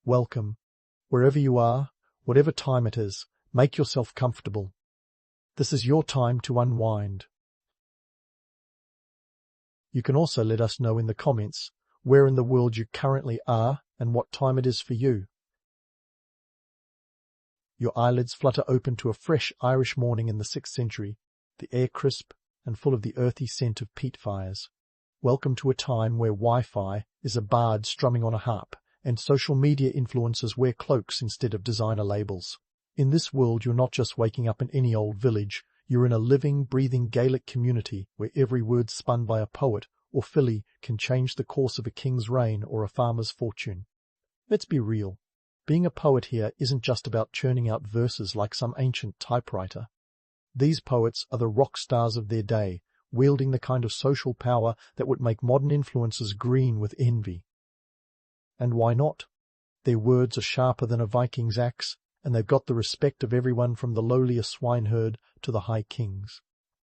welcome. Wherever you are, whatever time it is, make yourself comfortable. This is your time to unwind. You can also let us know in the comments where in the world you currently are and what time it is for you. Your eyelids flutter open to a fresh Irish morning in the 6th century, the air crisp and full of the earthy scent of peat fires. Welcome to a time where Wi-Fi is a bard strumming on a harp, and social media influencers wear cloaks instead of designer labels. In this world, you're not just waking up in any old village, you're in a living, breathing Gaelic community where every word spun by a poet or filly can change the course of a king's reign or a farmer's fortune. Let's be real. Being a poet here isn't just about churning out verses like some ancient typewriter. These poets are the rock stars of their day, wielding the kind of social power that would make modern influencers green with envy. And why not? Their words are sharper than a Viking's axe, and they've got the respect of everyone from the lowliest swineherd to the high kings.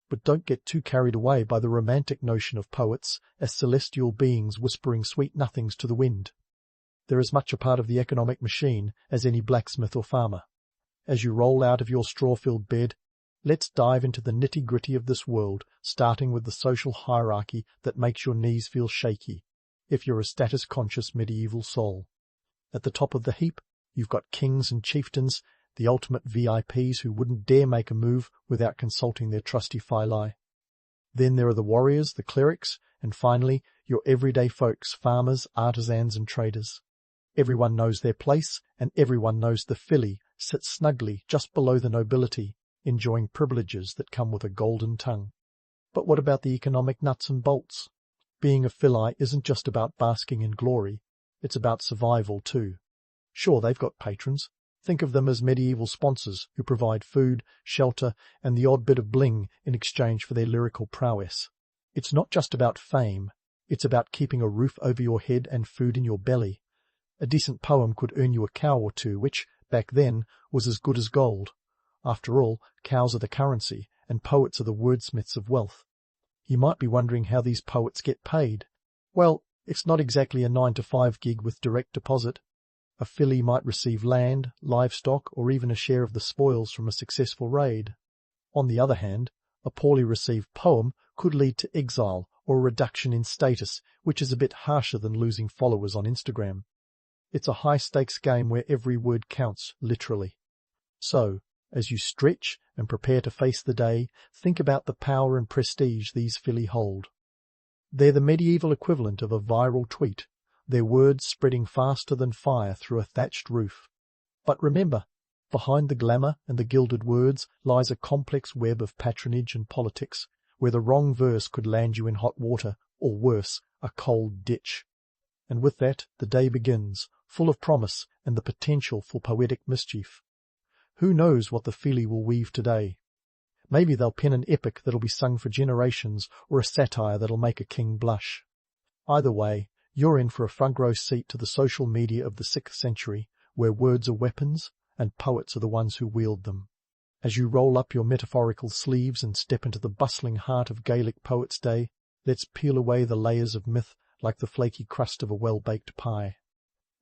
But don't get too carried away by the romantic notion of poets as celestial beings whispering sweet nothings to the wind. They're as much a part of the economic machine as any blacksmith or farmer. As you roll out of your straw-filled bed, let's dive into the nitty-gritty of this world, starting with the social hierarchy that makes your knees feel shaky, if you're a status-conscious medieval soul. At the top of the heap, you've got kings and chieftains, the ultimate VIPs who wouldn't dare make a move without consulting their trusty Philae. Then there are the warriors, the clerics, and finally, your everyday folks, farmers, artisans and traders. Everyone knows their place, and everyone knows the filly sits snugly just below the nobility, enjoying privileges that come with a golden tongue. But what about the economic nuts and bolts? Being a filly isn't just about basking in glory, it's about survival too. Sure, they've got patrons. Think of them as medieval sponsors who provide food, shelter, and the odd bit of bling in exchange for their lyrical prowess. It's not just about fame, it's about keeping a roof over your head and food in your belly. A decent poem could earn you a cow or two, which, back then, was as good as gold. After all, cows are the currency, and poets are the wordsmiths of wealth. You might be wondering how these poets get paid. Well, it's not exactly a 9-to-5 gig with direct deposit. A filly might receive land, livestock, or even a share of the spoils from a successful raid. On the other hand, a poorly received poem could lead to exile or a reduction in status, which is a bit harsher than losing followers on Instagram. It's a high-stakes game where every word counts, literally. So, as you stretch and prepare to face the day, think about the power and prestige these filly hold. They're the medieval equivalent of a viral tweet, their words spreading faster than fire through a thatched roof. But remember, behind the glamour and the gilded words lies a complex web of patronage and politics, where the wrong verse could land you in hot water, or worse, a cold ditch. And with that, the day begins, full of promise and the potential for poetic mischief. Who knows what the filly will weave today? Maybe they'll pen an epic that'll be sung for generations, or a satire that'll make a king blush. Either way, you're in for a front-row seat to the social media of the 6th century, where words are weapons and poets are the ones who wield them. As you roll up your metaphorical sleeves and step into the bustling heart of Gaelic Poets' Day, let's peel away the layers of myth like the flaky crust of a well-baked pie.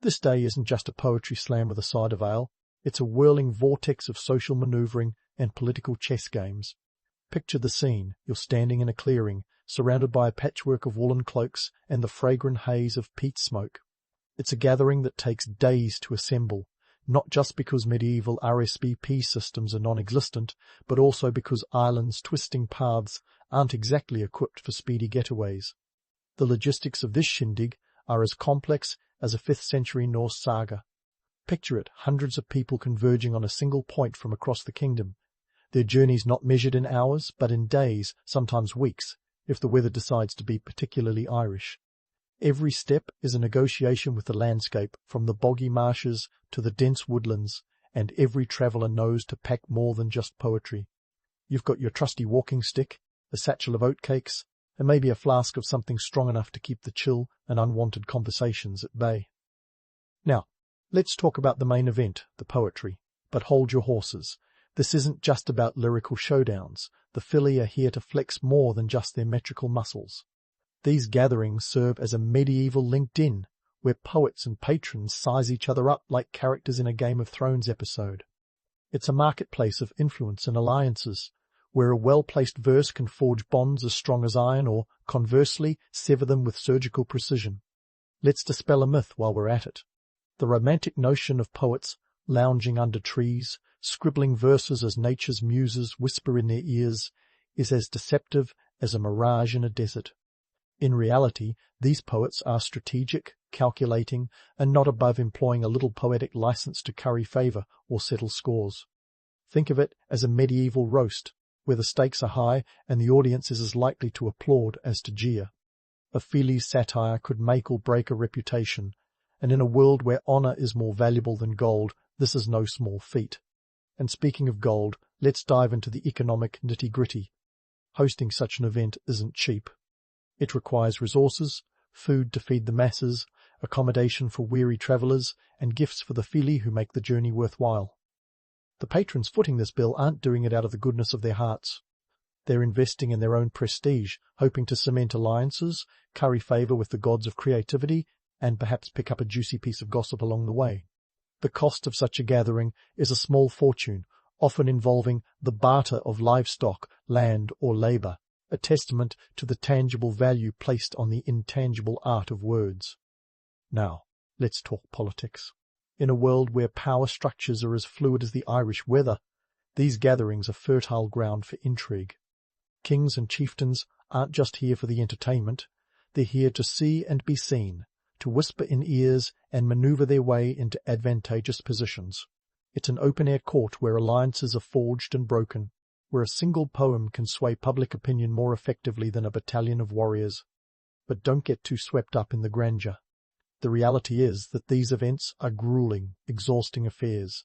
This day isn't just a poetry slam with a side of ale, it's a whirling vortex of social manoeuvring and political chess games. Picture the scene. You're standing in a clearing, surrounded by a patchwork of woolen cloaks and the fragrant haze of peat smoke. It's a gathering that takes days to assemble, not just because medieval RSVP systems are non-existent, but also because Ireland's twisting paths aren't exactly equipped for speedy getaways. The logistics of this shindig are as complex as a 5th century Norse saga. Picture it, hundreds of people converging on a single point from across the kingdom. Their journeys not measured in hours, but in days, sometimes weeks, if the weather decides to be particularly Irish. Every step is a negotiation with the landscape, from the boggy marshes to the dense woodlands, and every traveller knows to pack more than just poetry. You've got your trusty walking stick, a satchel of oatcakes, and maybe a flask of something strong enough to keep the chill and unwanted conversations at bay. Now, let's talk about the main event, the poetry. But hold your horses. This isn't just about lyrical showdowns. The filly are here to flex more than just their metrical muscles. These gatherings serve as a medieval LinkedIn, where poets and patrons size each other up like characters in a Game of Thrones episode. It's a marketplace of influence and alliances, where a well-placed verse can forge bonds as strong as iron or, conversely, sever them with surgical precision. Let's dispel a myth while we're at it. The romantic notion of poets lounging under trees, scribbling verses as nature's muses whisper in their ears, is as deceptive as a mirage in a desert. In reality, these poets are strategic, calculating, and not above employing a little poetic license to curry favour or settle scores. Think of it as a medieval roast, where the stakes are high and the audience is as likely to applaud as to jeer. A Feely's satire could make or break a reputation, and in a world where honour is more valuable than gold, this is no small feat. And speaking of gold, let's dive into the economic nitty-gritty. Hosting such an event isn't cheap. It requires resources, food to feed the masses, accommodation for weary travellers, and gifts for the Feely who make the journey worthwhile. The patrons footing this bill aren't doing it out of the goodness of their hearts. They're investing in their own prestige, hoping to cement alliances, curry favour with the gods of creativity, and perhaps pick up a juicy piece of gossip along the way. The cost of such a gathering is a small fortune, often involving the barter of livestock, land, or labour, a testament to the tangible value placed on the intangible art of words. Now, let's talk politics. In a world where power structures are as fluid as the Irish weather, these gatherings are fertile ground for intrigue. Kings and chieftains aren't just here for the entertainment, they're here to see and be seen, to whisper in ears and manoeuvre their way into advantageous positions. It's an open-air court where alliances are forged and broken, where a single poem can sway public opinion more effectively than a battalion of warriors. But don't get too swept up in the grandeur. The reality is that these events are grueling, exhausting affairs.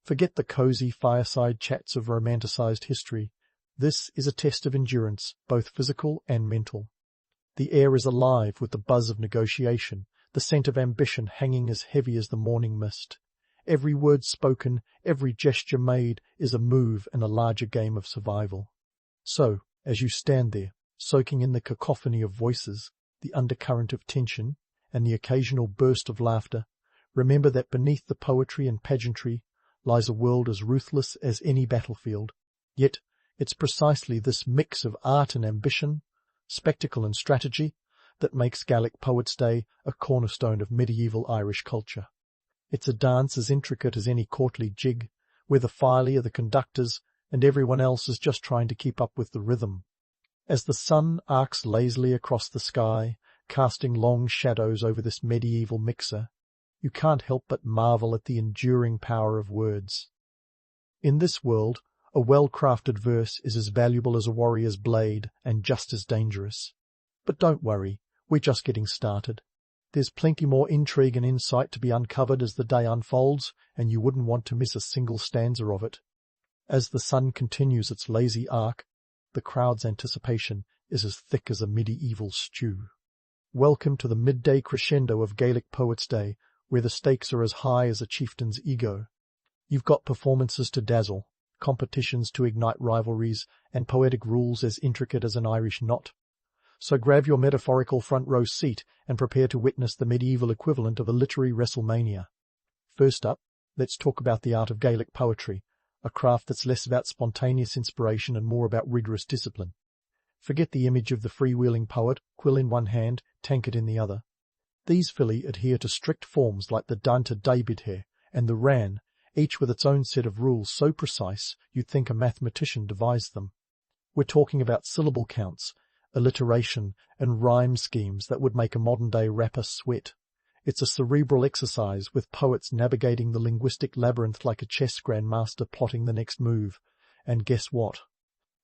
Forget the cosy fireside chats of romanticized history. This is a test of endurance, both physical and mental. The air is alive with the buzz of negotiation, the scent of ambition hanging as heavy as the morning mist. Every word spoken, every gesture made is a move in a larger game of survival. So, as you stand there, soaking in the cacophony of voices, the undercurrent of tension, and the occasional burst of laughter, remember that beneath the poetry and pageantry lies a world as ruthless as any battlefield. Yet it's precisely this mix of art and ambition, spectacle and strategy, that makes Gaelic Poets' Day a cornerstone of medieval Irish culture. It's a dance as intricate as any courtly jig, where the Filey are the conductors and everyone else is just trying to keep up with the rhythm. As the sun arcs lazily across the sky, casting long shadows over this medieval mixer, you can't help but marvel at the enduring power of words. In this world, a well-crafted verse is as valuable as a warrior's blade and just as dangerous. But don't worry, we're just getting started. There's plenty more intrigue and insight to be uncovered as the day unfolds, and you wouldn't want to miss a single stanza of it. As the sun continues its lazy arc, the crowd's anticipation is as thick as a medieval stew. Welcome to the midday crescendo of Gaelic Poets' Day, where the stakes are as high as a chieftain's ego. You've got performances to dazzle, competitions to ignite rivalries, and poetic rules as intricate as an Irish knot. So grab your metaphorical front row seat and prepare to witness the medieval equivalent of a literary WrestleMania. First up, let's talk about the art of Gaelic poetry, a craft that's less about spontaneous inspiration and more about rigorous discipline. Forget the image of the freewheeling poet, quill in one hand, tankard in the other. These Fili adhere to strict forms like the Danta Daibidhe and the Ran, each with its own set of rules so precise you'd think a mathematician devised them. We're talking about syllable counts, alliteration, and rhyme schemes that would make a modern-day rapper sweat. It's a cerebral exercise with poets navigating the linguistic labyrinth like a chess grandmaster plotting the next move. And guess what?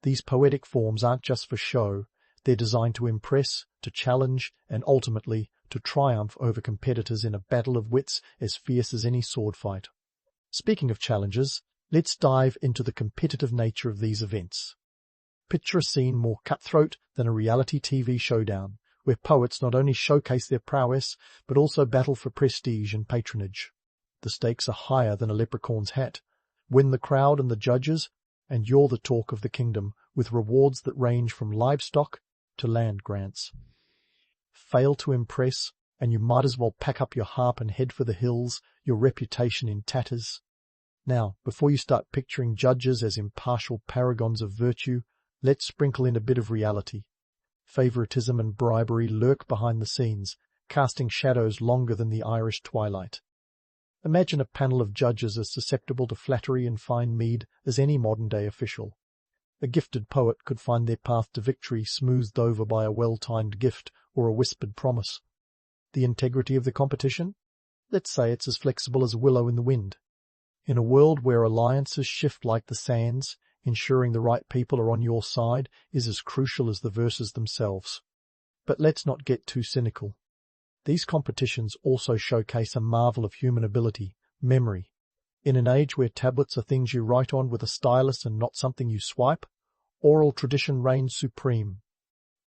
These poetic forms aren't just for show. They're designed to impress, to challenge, and ultimately to triumph over competitors in a battle of wits as fierce as any sword fight. Speaking of challenges, let's dive into the competitive nature of these events. Picture a scene more cutthroat than a reality TV showdown, where poets not only showcase their prowess, but also battle for prestige and patronage. The stakes are higher than a leprechaun's hat. Win the crowd and the judges, and you're the talk of the kingdom, with rewards that range from livestock to land grants. Fail to impress, and you might as well pack up your harp and head for the hills, your reputation in tatters. Now, before you start picturing judges as impartial paragons of virtue, let's sprinkle in a bit of reality. Favoritism and bribery lurk behind the scenes, casting shadows longer than the Irish twilight. Imagine a panel of judges as susceptible to flattery and fine mead as any modern-day official. A gifted poet could find their path to victory smoothed over by a well-timed gift or a whispered promise. The integrity of the competition? Let's say it's as flexible as a willow in the wind. In a world where alliances shift like the sands, ensuring the right people are on your side is as crucial as the verses themselves. But let's not get too cynical. These competitions also showcase a marvel of human ability, memory. In an age where tablets are things you write on with a stylus and not something you swipe, oral tradition reigns supreme.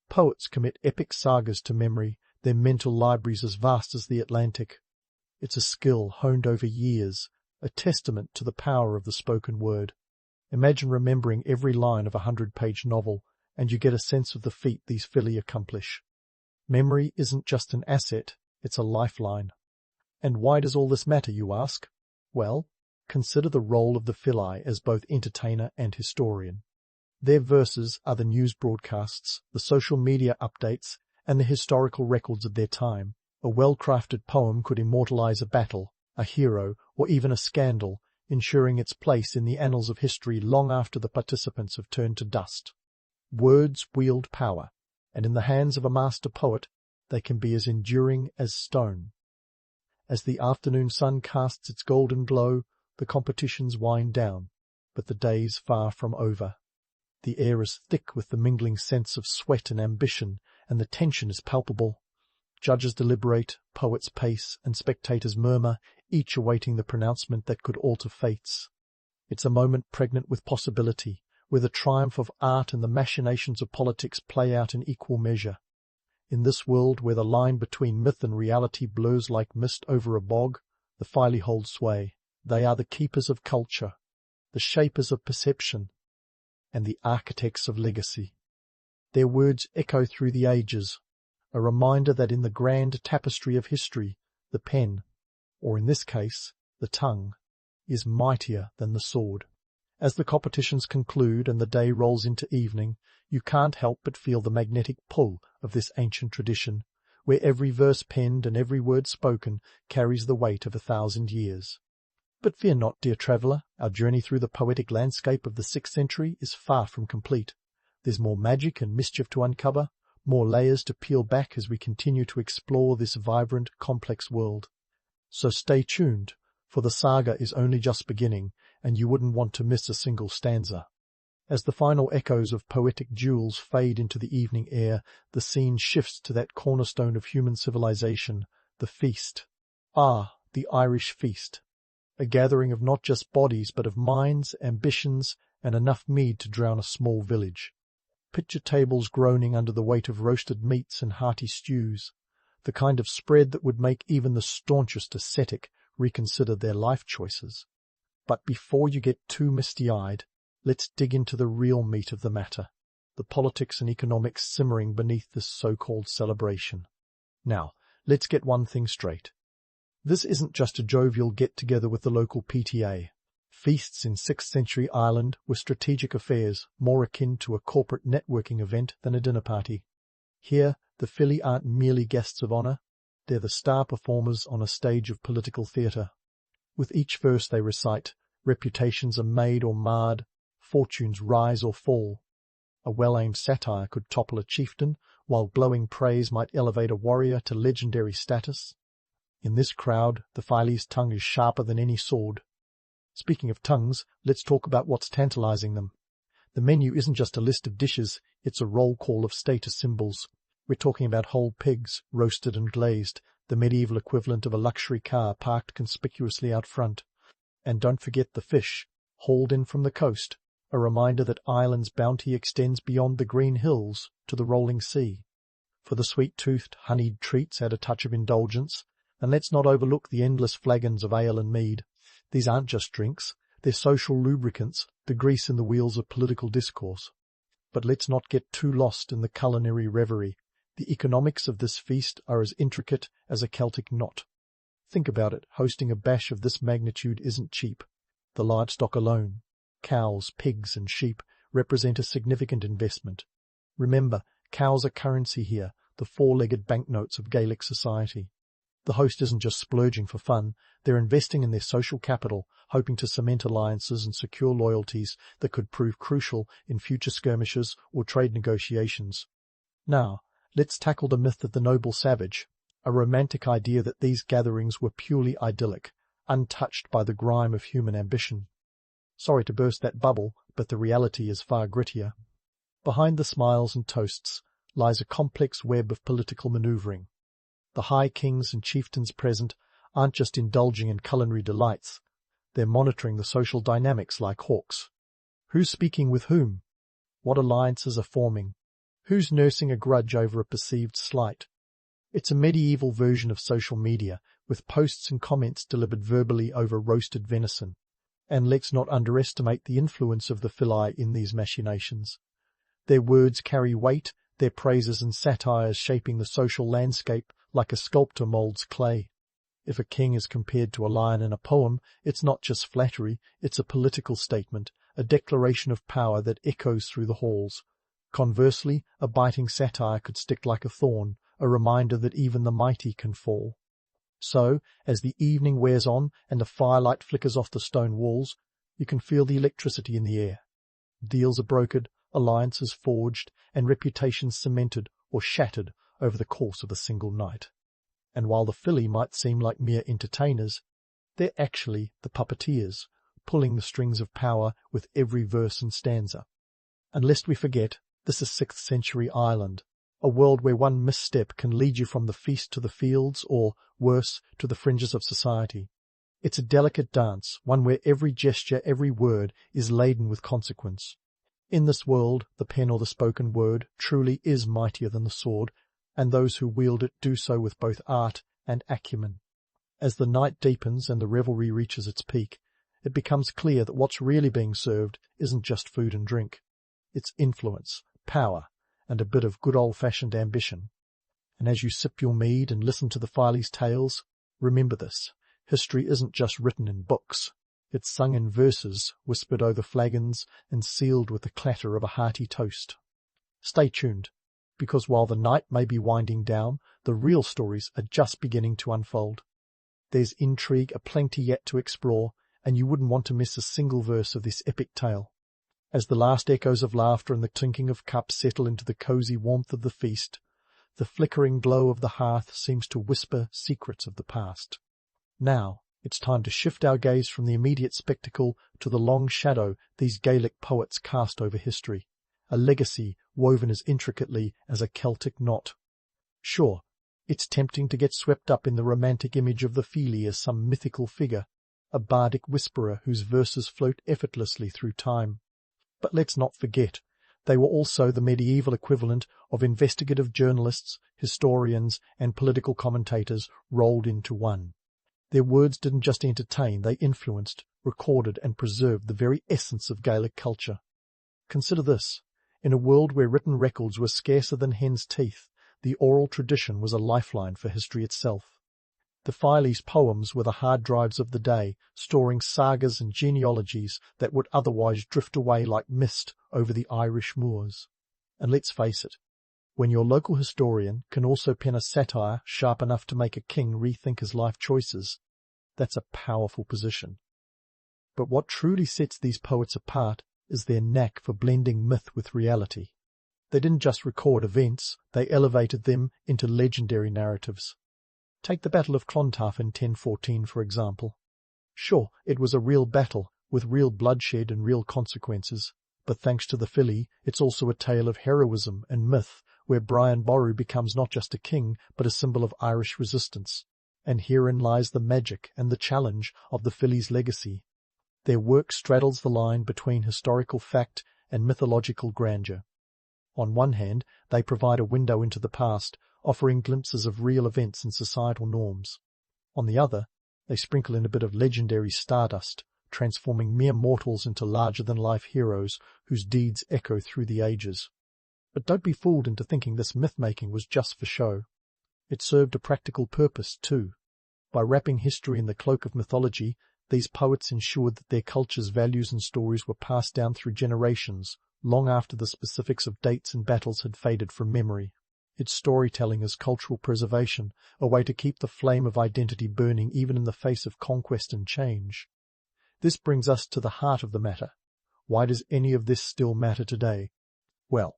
Poets commit epic sagas to memory, their mental libraries as vast as the Atlantic. It's a skill honed over years, a testament to the power of the spoken word. Imagine remembering every line of a 100-page novel, and you get a sense of the feat these filly accomplish. Memory isn't just an asset, it's a lifeline. And why does all this matter, you ask? Well, consider the role of the filly as both entertainer and historian. Their verses are the news broadcasts, the social media updates, and the historical records of their time. A well-crafted poem could immortalize a battle, a hero, or even a scandal, ensuring its place in the annals of history long after the participants have turned to dust. Words wield power, and in the hands of a master poet, they can be as enduring as stone. As the afternoon sun casts its golden glow, the competitions wind down, but the day's far from over. The air is thick with the mingling sense of sweat and ambition, and the tension is palpable. Judges deliberate, poets pace, and spectators murmur, each awaiting the pronouncement that could alter fates. It's a moment pregnant with possibility, where the triumph of art and the machinations of politics play out in equal measure. In this world where the line between myth and reality blurs like mist over a bog, the filly hold sway. They are the keepers of culture, the shapers of perception, and the architects of legacy. Their words echo through the ages, a reminder that in the grand tapestry of history, the pen, or in this case, the tongue, is mightier than the sword. As the competitions conclude and the day rolls into evening, you can't help but feel the magnetic pull of this ancient tradition, where every verse penned and every word spoken carries the weight of 1,000 years. But fear not, dear traveller, our journey through the poetic landscape of the 6th century is far from complete. There's more magic and mischief to uncover, more layers to peel back as we continue to explore this vibrant, complex world. So stay tuned, for the saga is only just beginning, and you wouldn't want to miss a single stanza. As the final echoes of poetic duels fade into the evening air, the scene shifts to that cornerstone of human civilization, the feast. Ah, the Irish feast. A gathering of not just bodies but of minds, ambitions, and enough mead to drown a small village. Picture tables groaning under the weight of roasted meats and hearty stews, the kind of spread that would make even the staunchest ascetic reconsider their life choices. But before you get too misty-eyed, let's dig into the real meat of the matter, the politics and economics simmering beneath this so-called celebration. Now, let's get one thing straight. This isn't just a jovial get-together with the local PTA. Feasts in 6th century Ireland were strategic affairs, more akin to a corporate networking event than a dinner party. Here, the filly aren't merely guests of honour, they're the star performers on a stage of political theatre. With each verse they recite, reputations are made or marred, fortunes rise or fall. A well-aimed satire could topple a chieftain, while glowing praise might elevate a warrior to legendary status. In this crowd, the filly's tongue is sharper than any sword. Speaking of tongues, let's talk about what's tantalizing them. The menu isn't just a list of dishes, it's a roll call of status symbols. We're talking about whole pigs, roasted and glazed, the medieval equivalent of a luxury car parked conspicuously out front. And don't forget the fish, hauled in from the coast, a reminder that Ireland's bounty extends beyond the green hills to the rolling sea. For the sweet-toothed, honeyed treats add a touch of indulgence, and let's not overlook the endless flagons of ale and mead. These aren't just drinks, they're social lubricants, the grease in the wheels of political discourse. But let's not get too lost in the culinary reverie. The economics of this feast are as intricate as a Celtic knot. Think about it, hosting a bash of this magnitude isn't cheap. The livestock alone, cows, pigs and sheep, represent a significant investment. Remember, cows are currency here, the four-legged banknotes of Gaelic society. The host isn't just splurging for fun, they're investing in their social capital, hoping to cement alliances and secure loyalties that could prove crucial in future skirmishes or trade negotiations. Now, let's tackle the myth of the noble savage, a romantic idea that these gatherings were purely idyllic, untouched by the grime of human ambition. Sorry to burst that bubble, but the reality is far grittier. Behind the smiles and toasts lies a complex web of political manoeuvring. The high kings and chieftains present aren't just indulging in culinary delights, they're monitoring the social dynamics like hawks. Who's speaking with whom? What alliances are forming? Who's nursing a grudge over a perceived slight? It's a medieval version of social media, with posts and comments delivered verbally over roasted venison. And let's not underestimate the influence of the Phili in these machinations. Their words carry weight, their praises and satires shaping the social landscape like a sculptor moulds clay. If a king is compared to a lion in a poem, it's not just flattery, it's a political statement, a declaration of power that echoes through the halls. Conversely, a biting satire could stick like a thorn, a reminder that even the mighty can fall. So, as the evening wears on and the firelight flickers off the stone walls, you can feel the electricity in the air. Deals are brokered, alliances forged, and reputations cemented or shattered over the course of a single night. And while the Phili might seem like mere entertainers, they're actually the puppeteers, pulling the strings of power with every verse and stanza. And lest we forget, this is 6th century Ireland, a world where one misstep can lead you from the feast to the fields or, worse, to the fringes of society. It's a delicate dance, one where every gesture, every word is laden with consequence. In this world, the pen or the spoken word truly is mightier than the sword, and those who wield it do so with both art and acumen. As the night deepens and the revelry reaches its peak, it becomes clear that what's really being served isn't just food and drink. It's influence, power, and a bit of good old-fashioned ambition. And as you sip your mead and listen to the Phili's tales, remember this. History isn't just written in books. It's sung in verses, whispered over flagons, and sealed with the clatter of a hearty toast. Stay tuned, because while the night may be winding down, the real stories are just beginning to unfold. There's intrigue aplenty yet to explore, and you wouldn't want to miss a single verse of this epic tale. As the last echoes of laughter and the clinking of cups settle into the cosy warmth of the feast, the flickering glow of the hearth seems to whisper secrets of the past. Now, it's time to shift our gaze from the immediate spectacle to the long shadow these Gaelic poets cast over history, a legacy woven as intricately as a Celtic knot. Sure, it's tempting to get swept up in the romantic image of the Phili as some mythical figure, a bardic whisperer whose verses float effortlessly through time. But let's not forget, they were also the medieval equivalent of investigative journalists, historians, and political commentators rolled into one. Their words didn't just entertain, they influenced, recorded, and preserved the very essence of Gaelic culture. Consider this. In a world where written records were scarcer than hen's teeth, the oral tradition was a lifeline for history itself. The Phili's poems were the hard drives of the day, storing sagas and genealogies that would otherwise drift away like mist over the Irish moors. And let's face it, when your local historian can also pen a satire sharp enough to make a king rethink his life choices, that's a powerful position. But what truly sets these poets apart is their knack for blending myth with reality. They didn't just record events, they elevated them into legendary narratives. Take the Battle of Clontarf in 1014, for example. Sure, it was a real battle, with real bloodshed and real consequences, but thanks to the Phili, it's also a tale of heroism and myth, where Brian Boru becomes not just a king, but a symbol of Irish resistance. And herein lies the magic and the challenge of the Phili's legacy. Their work straddles the line between historical fact and mythological grandeur. On one hand, they provide a window into the past, offering glimpses of real events and societal norms. On the other, they sprinkle in a bit of legendary stardust, transforming mere mortals into larger-than-life heroes whose deeds echo through the ages. But don't be fooled into thinking this myth-making was just for show. It served a practical purpose too. By wrapping history in the cloak of mythology, these poets ensured that their culture's values and stories were passed down through generations, long after the specifics of dates and battles had faded from memory. It's storytelling as cultural preservation, a way to keep the flame of identity burning even in the face of conquest and change. This brings us to the heart of the matter. Why does any of this still matter today? Well,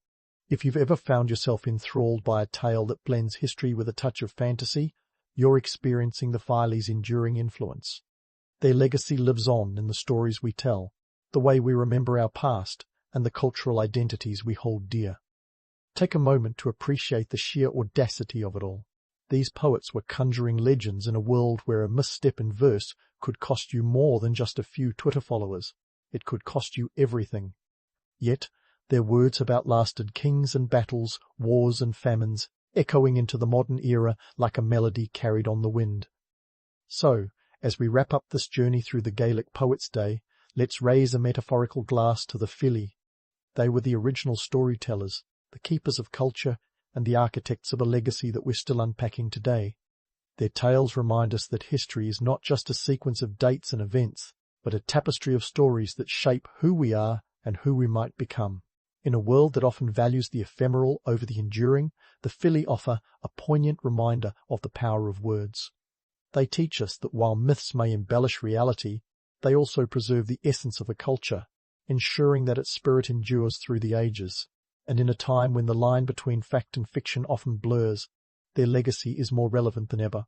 if you've ever found yourself enthralled by a tale that blends history with a touch of fantasy, you're experiencing the Fileys' enduring influence. Their legacy lives on in the stories we tell, the way we remember our past, and the cultural identities we hold dear. Take a moment to appreciate the sheer audacity of it all. These poets were conjuring legends in a world where a misstep in verse could cost you more than just a few Twitter followers. It could cost you everything. Yet, their words have outlasted kings and battles, wars and famines, echoing into the modern era like a melody carried on the wind. So, as we wrap up this journey through the Gaelic Poets' Day, let's raise a metaphorical glass to the Fili. They were the original storytellers, the keepers of culture, and the architects of a legacy that we're still unpacking today. Their tales remind us that history is not just a sequence of dates and events, but a tapestry of stories that shape who we are and who we might become. In a world that often values the ephemeral over the enduring, the Fili offer a poignant reminder of the power of words. They teach us that while myths may embellish reality, they also preserve the essence of a culture, ensuring that its spirit endures through the ages. And in a time when the line between fact and fiction often blurs, their legacy is more relevant than ever.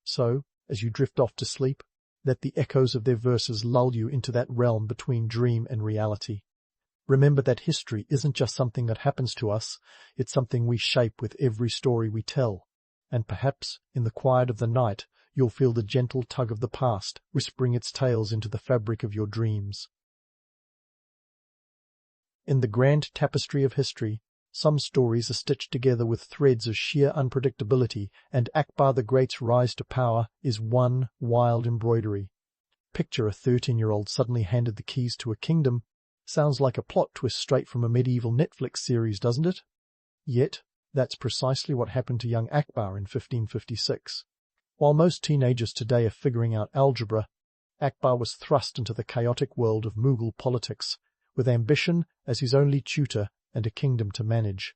So, as you drift off to sleep, let the echoes of their verses lull you into that realm between dream and reality. Remember that history isn't just something that happens to us, it's something we shape with every story we tell. And perhaps, in the quiet of the night, you'll feel the gentle tug of the past, whispering its tales into the fabric of your dreams. In the grand tapestry of history, some stories are stitched together with threads of sheer unpredictability, and Akbar the Great's rise to power is one wild embroidery. Picture a 13-year-old suddenly handed the keys to a kingdom. Sounds like a plot twist straight from a medieval Netflix series, doesn't it? Yet, that's precisely what happened to young Akbar in 1556. While most teenagers today are figuring out algebra, Akbar was thrust into the chaotic world of Mughal politics, with ambition as his only tutor and a kingdom to manage.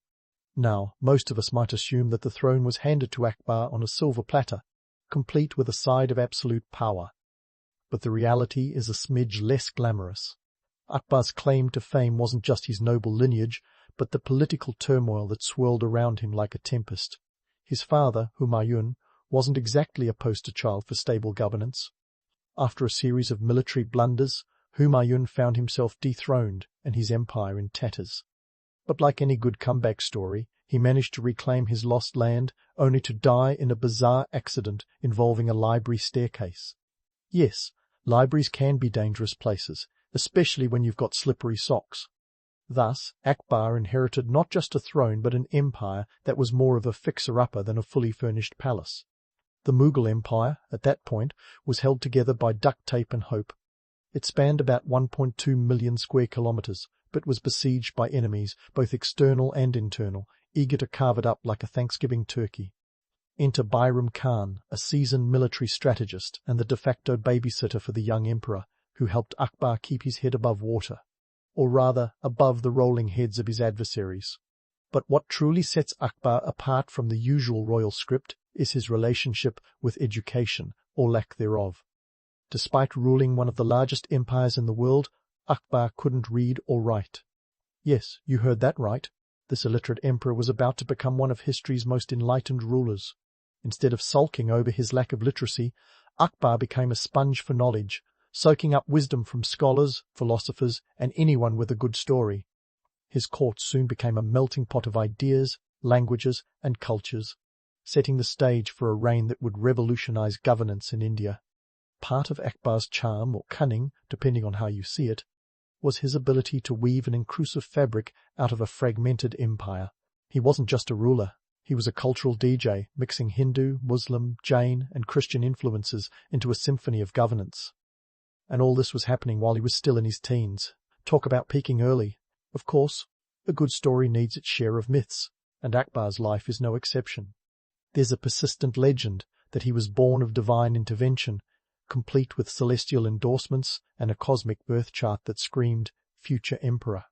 Now, most of us might assume that the throne was handed to Akbar on a silver platter, complete with a side of absolute power. But the reality is a smidge less glamorous. Akbar's claim to fame wasn't just his noble lineage, but the political turmoil that swirled around him like a tempest. His father, Humayun, wasn't exactly a poster child for stable governance. After a series of military blunders, Humayun found himself dethroned and his empire in tatters. But like any good comeback story, he managed to reclaim his lost land, only to die in a bizarre accident involving a library staircase. Yes, libraries can be dangerous places, especially when you've got slippery socks. Thus, Akbar inherited not just a throne but an empire that was more of a fixer-upper than a fully furnished palace. The Mughal Empire, at that point, was held together by duct tape and hope. It spanned about 1.2 million square kilometres, but was besieged by enemies, both external and internal, eager to carve it up like a Thanksgiving turkey. Enter Bayram Khan, a seasoned military strategist and the de facto babysitter for the young emperor, who helped Akbar keep his head above water, or rather above the rolling heads of his adversaries. But what truly sets Akbar apart from the usual royal script is his relationship with education, or lack thereof. Despite ruling one of the largest empires in the world, Akbar couldn't read or write. Yes, you heard that right. This illiterate emperor was about to become one of history's most enlightened rulers. Instead of sulking over his lack of literacy, Akbar became a sponge for knowledge, soaking up wisdom from scholars, philosophers, and anyone with a good story. His court soon became a melting pot of ideas, languages, and cultures, setting the stage for a reign that would revolutionize governance in India. Part of Akbar's charm, or cunning, depending on how you see it, was his ability to weave an inclusive fabric out of a fragmented empire. He wasn't just a ruler, he was a cultural DJ, mixing Hindu, Muslim, Jain, and Christian influences into a symphony of governance. And all this was happening while he was still in his teens. Talk about peaking early. Of course, A good story needs its share of myths, and Akbar's life is no exception. There's a persistent legend that he was born of divine intervention, complete with celestial endorsements and a cosmic birth chart that screamed, "Future Emperor."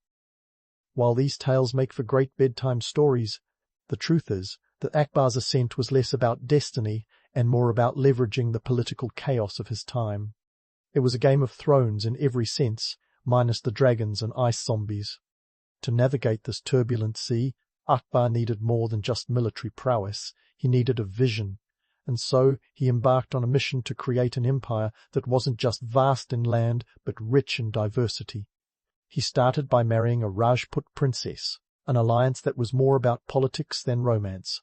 While these tales make for great bedtime stories, the truth is that Akbar's ascent was less about destiny and more about leveraging the political chaos of his time. It was a Game of Thrones in every sense, minus the dragons and ice zombies. To navigate this turbulent sea, Akbar needed more than just military prowess. He needed a vision, and so he embarked on a mission to create an empire that wasn't just vast in land but rich in diversity. He started by marrying a Rajput princess, an alliance that was more about politics than romance.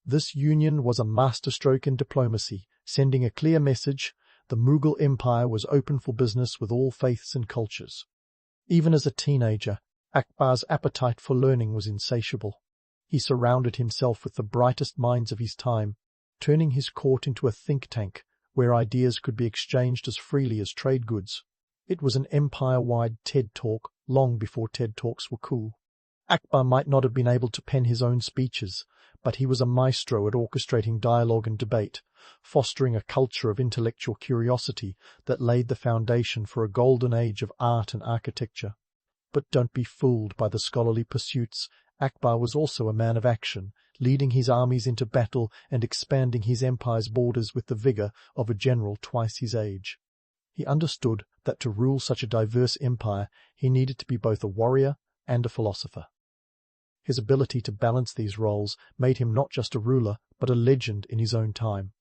This union was a masterstroke in diplomacy, sending a clear message: the Mughal Empire was open for business with all faiths and cultures. Even as a teenager, Akbar's appetite for learning was insatiable. He surrounded himself with the brightest minds of his time, turning his court into a think tank where ideas could be exchanged as freely as trade goods. It was an empire-wide TED Talk long before TED Talks were cool. Akbar might not have been able to pen his own speeches, but he was a maestro at orchestrating dialogue and debate, fostering a culture of intellectual curiosity that laid the foundation for a golden age of art and architecture. But don't be fooled by the scholarly pursuits. Akbar was also a man of action, leading his armies into battle and expanding his empire's borders with the vigor of a general twice his age. He understood that to rule such a diverse empire, he needed to be both a warrior and a philosopher. His ability to balance these roles made him not just a ruler, but a legend in his own time.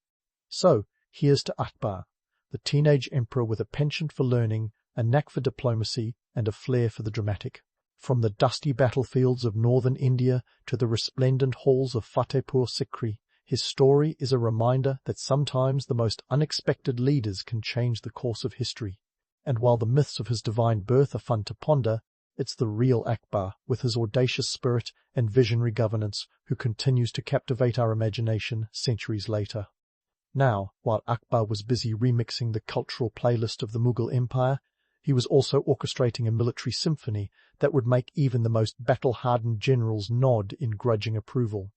So, here's to Akbar, the teenage emperor with a penchant for learning, a knack for diplomacy, and a flair for the dramatic. From the dusty battlefields of northern India to the resplendent halls of Fatehpur Sikri, his story is a reminder that sometimes the most unexpected leaders can change the course of history. And while the myths of his divine birth are fun to ponder, it's the real Akbar, with his audacious spirit and visionary governance, who continues to captivate our imagination centuries later. Now, while Akbar was busy remixing the cultural playlist of the Mughal Empire, he was also orchestrating a military symphony that would make even the most battle-hardened generals nod in grudging approval.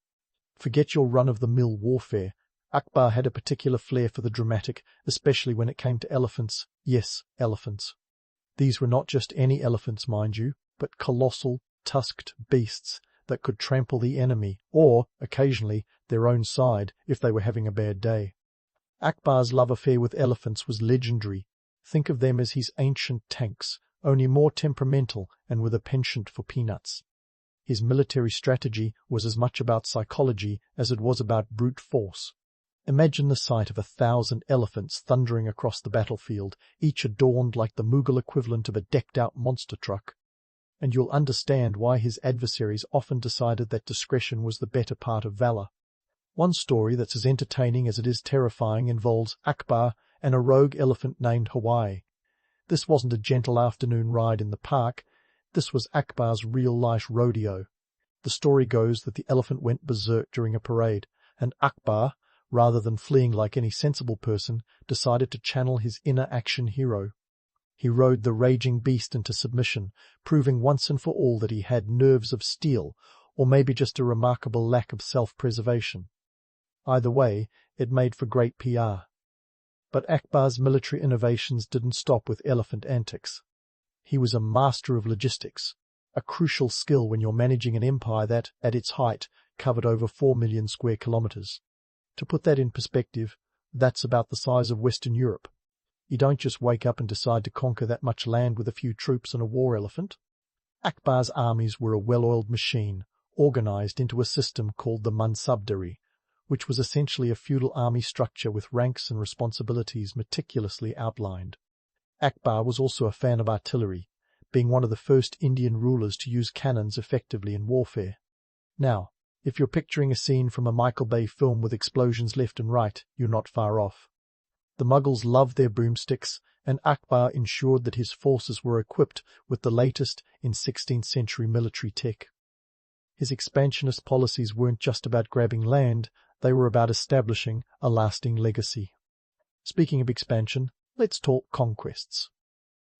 Forget your run-of-the-mill warfare. Akbar had a particular flair for the dramatic, especially when it came to elephants. Yes, elephants. These were not just any elephants, mind you, but colossal, tusked beasts that could trample the enemy, or, occasionally, their own side if they were having a bad day. Akbar's love affair with elephants was legendary. Think of them as his ancient tanks, only more temperamental and with a penchant for peanuts. His military strategy was as much about psychology as it was about brute force. Imagine the sight of 1,000 elephants thundering across the battlefield, each adorned like the Mughal equivalent of a decked-out monster truck. And you'll understand why his adversaries often decided that discretion was the better part of valor. One story that's as entertaining as it is terrifying involves Akbar and a rogue elephant named Hawaii. This wasn't a gentle afternoon ride in the park. This was Akbar's real-life rodeo. The story goes that the elephant went berserk during a parade, and Akbar, rather than fleeing like any sensible person, decided to channel his inner action hero. He rode the raging beast into submission, proving once and for all that he had nerves of steel, or maybe just a remarkable lack of self-preservation. Either way, it made for great PR. But Akbar's military innovations didn't stop with elephant antics. He was a master of logistics, a crucial skill when you're managing an empire that, at its height, covered over 4 million square kilometers. To put that in perspective, that's about the size of Western Europe. You don't just wake up and decide to conquer that much land with a few troops and a war elephant. Akbar's armies were a well-oiled machine, organized into a system called the Mansabdari, which was essentially a feudal army structure with ranks and responsibilities meticulously outlined. Akbar was also a fan of artillery, being one of the first Indian rulers to use cannons effectively in warfare. Now, if you're picturing a scene from a Michael Bay film with explosions left and right, you're not far off. The Mughals loved their broomsticks, and Akbar ensured that his forces were equipped with the latest in 16th century military tech. His expansionist policies weren't just about grabbing land, they were about establishing a lasting legacy. Speaking of expansion, let's talk conquests.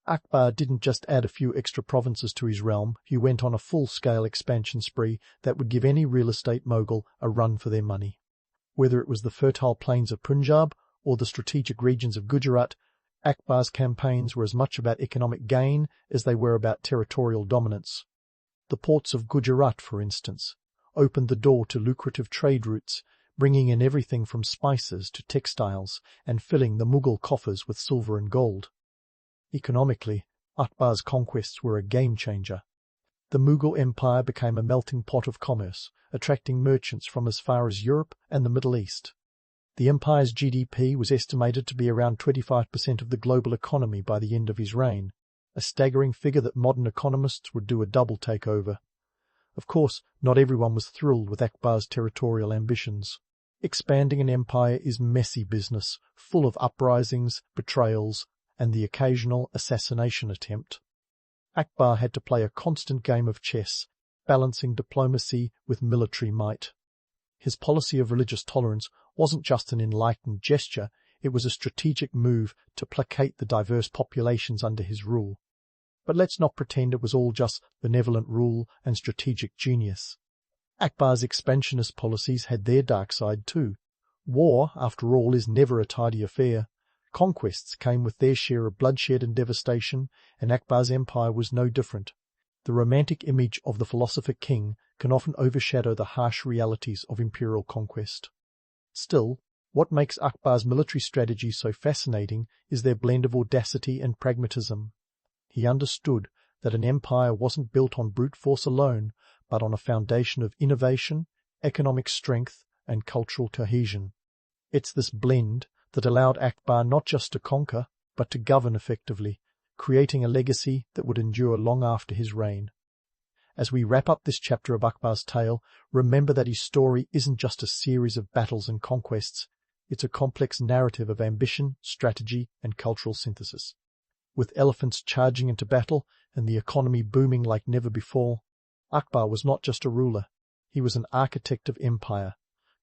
Akbar didn't just add a few extra provinces to his realm, he went on a full-scale expansion spree that would give any real estate mogul a run for their money. Whether it was the fertile plains of Punjab or the strategic regions of Gujarat, Akbar's campaigns were as much about economic gain as they were about territorial dominance. The ports of Gujarat, for instance, opened the door to lucrative trade routes, bringing in everything from spices to textiles and filling the Mughal coffers with silver and gold. Economically, Akbar's conquests were a game-changer. The Mughal Empire became a melting pot of commerce, attracting merchants from as far as Europe and the Middle East. The empire's GDP was estimated to be around 25% of the global economy by the end of his reign, a staggering figure that modern economists would do a double takeover. Of course, not everyone was thrilled with Akbar's territorial ambitions. Expanding an empire is messy business, full of uprisings, betrayals, and the occasional assassination attempt. Akbar had to play a constant game of chess, balancing diplomacy with military might. His policy of religious tolerance wasn't just an enlightened gesture, it was a strategic move to placate the diverse populations under his rule. But let's not pretend it was all just benevolent rule and strategic genius. Akbar's expansionist policies had their dark side too. War, after all, is never a tidy affair. Conquests came with their share of bloodshed and devastation, and Akbar's empire was no different. The romantic image of the philosopher king can often overshadow the harsh realities of imperial conquest. Still, what makes Akbar's military strategy so fascinating is their blend of audacity and pragmatism. He understood that an empire wasn't built on brute force alone, but on a foundation of innovation, economic strength, and cultural cohesion. It's this blend that allowed Akbar not just to conquer, but to govern effectively, creating a legacy that would endure long after his reign. As we wrap up this chapter of Akbar's tale, remember that his story isn't just a series of battles and conquests, it's a complex narrative of ambition, strategy, and cultural synthesis. With elephants charging into battle and the economy booming like never before, Akbar was not just a ruler, he was an architect of empire,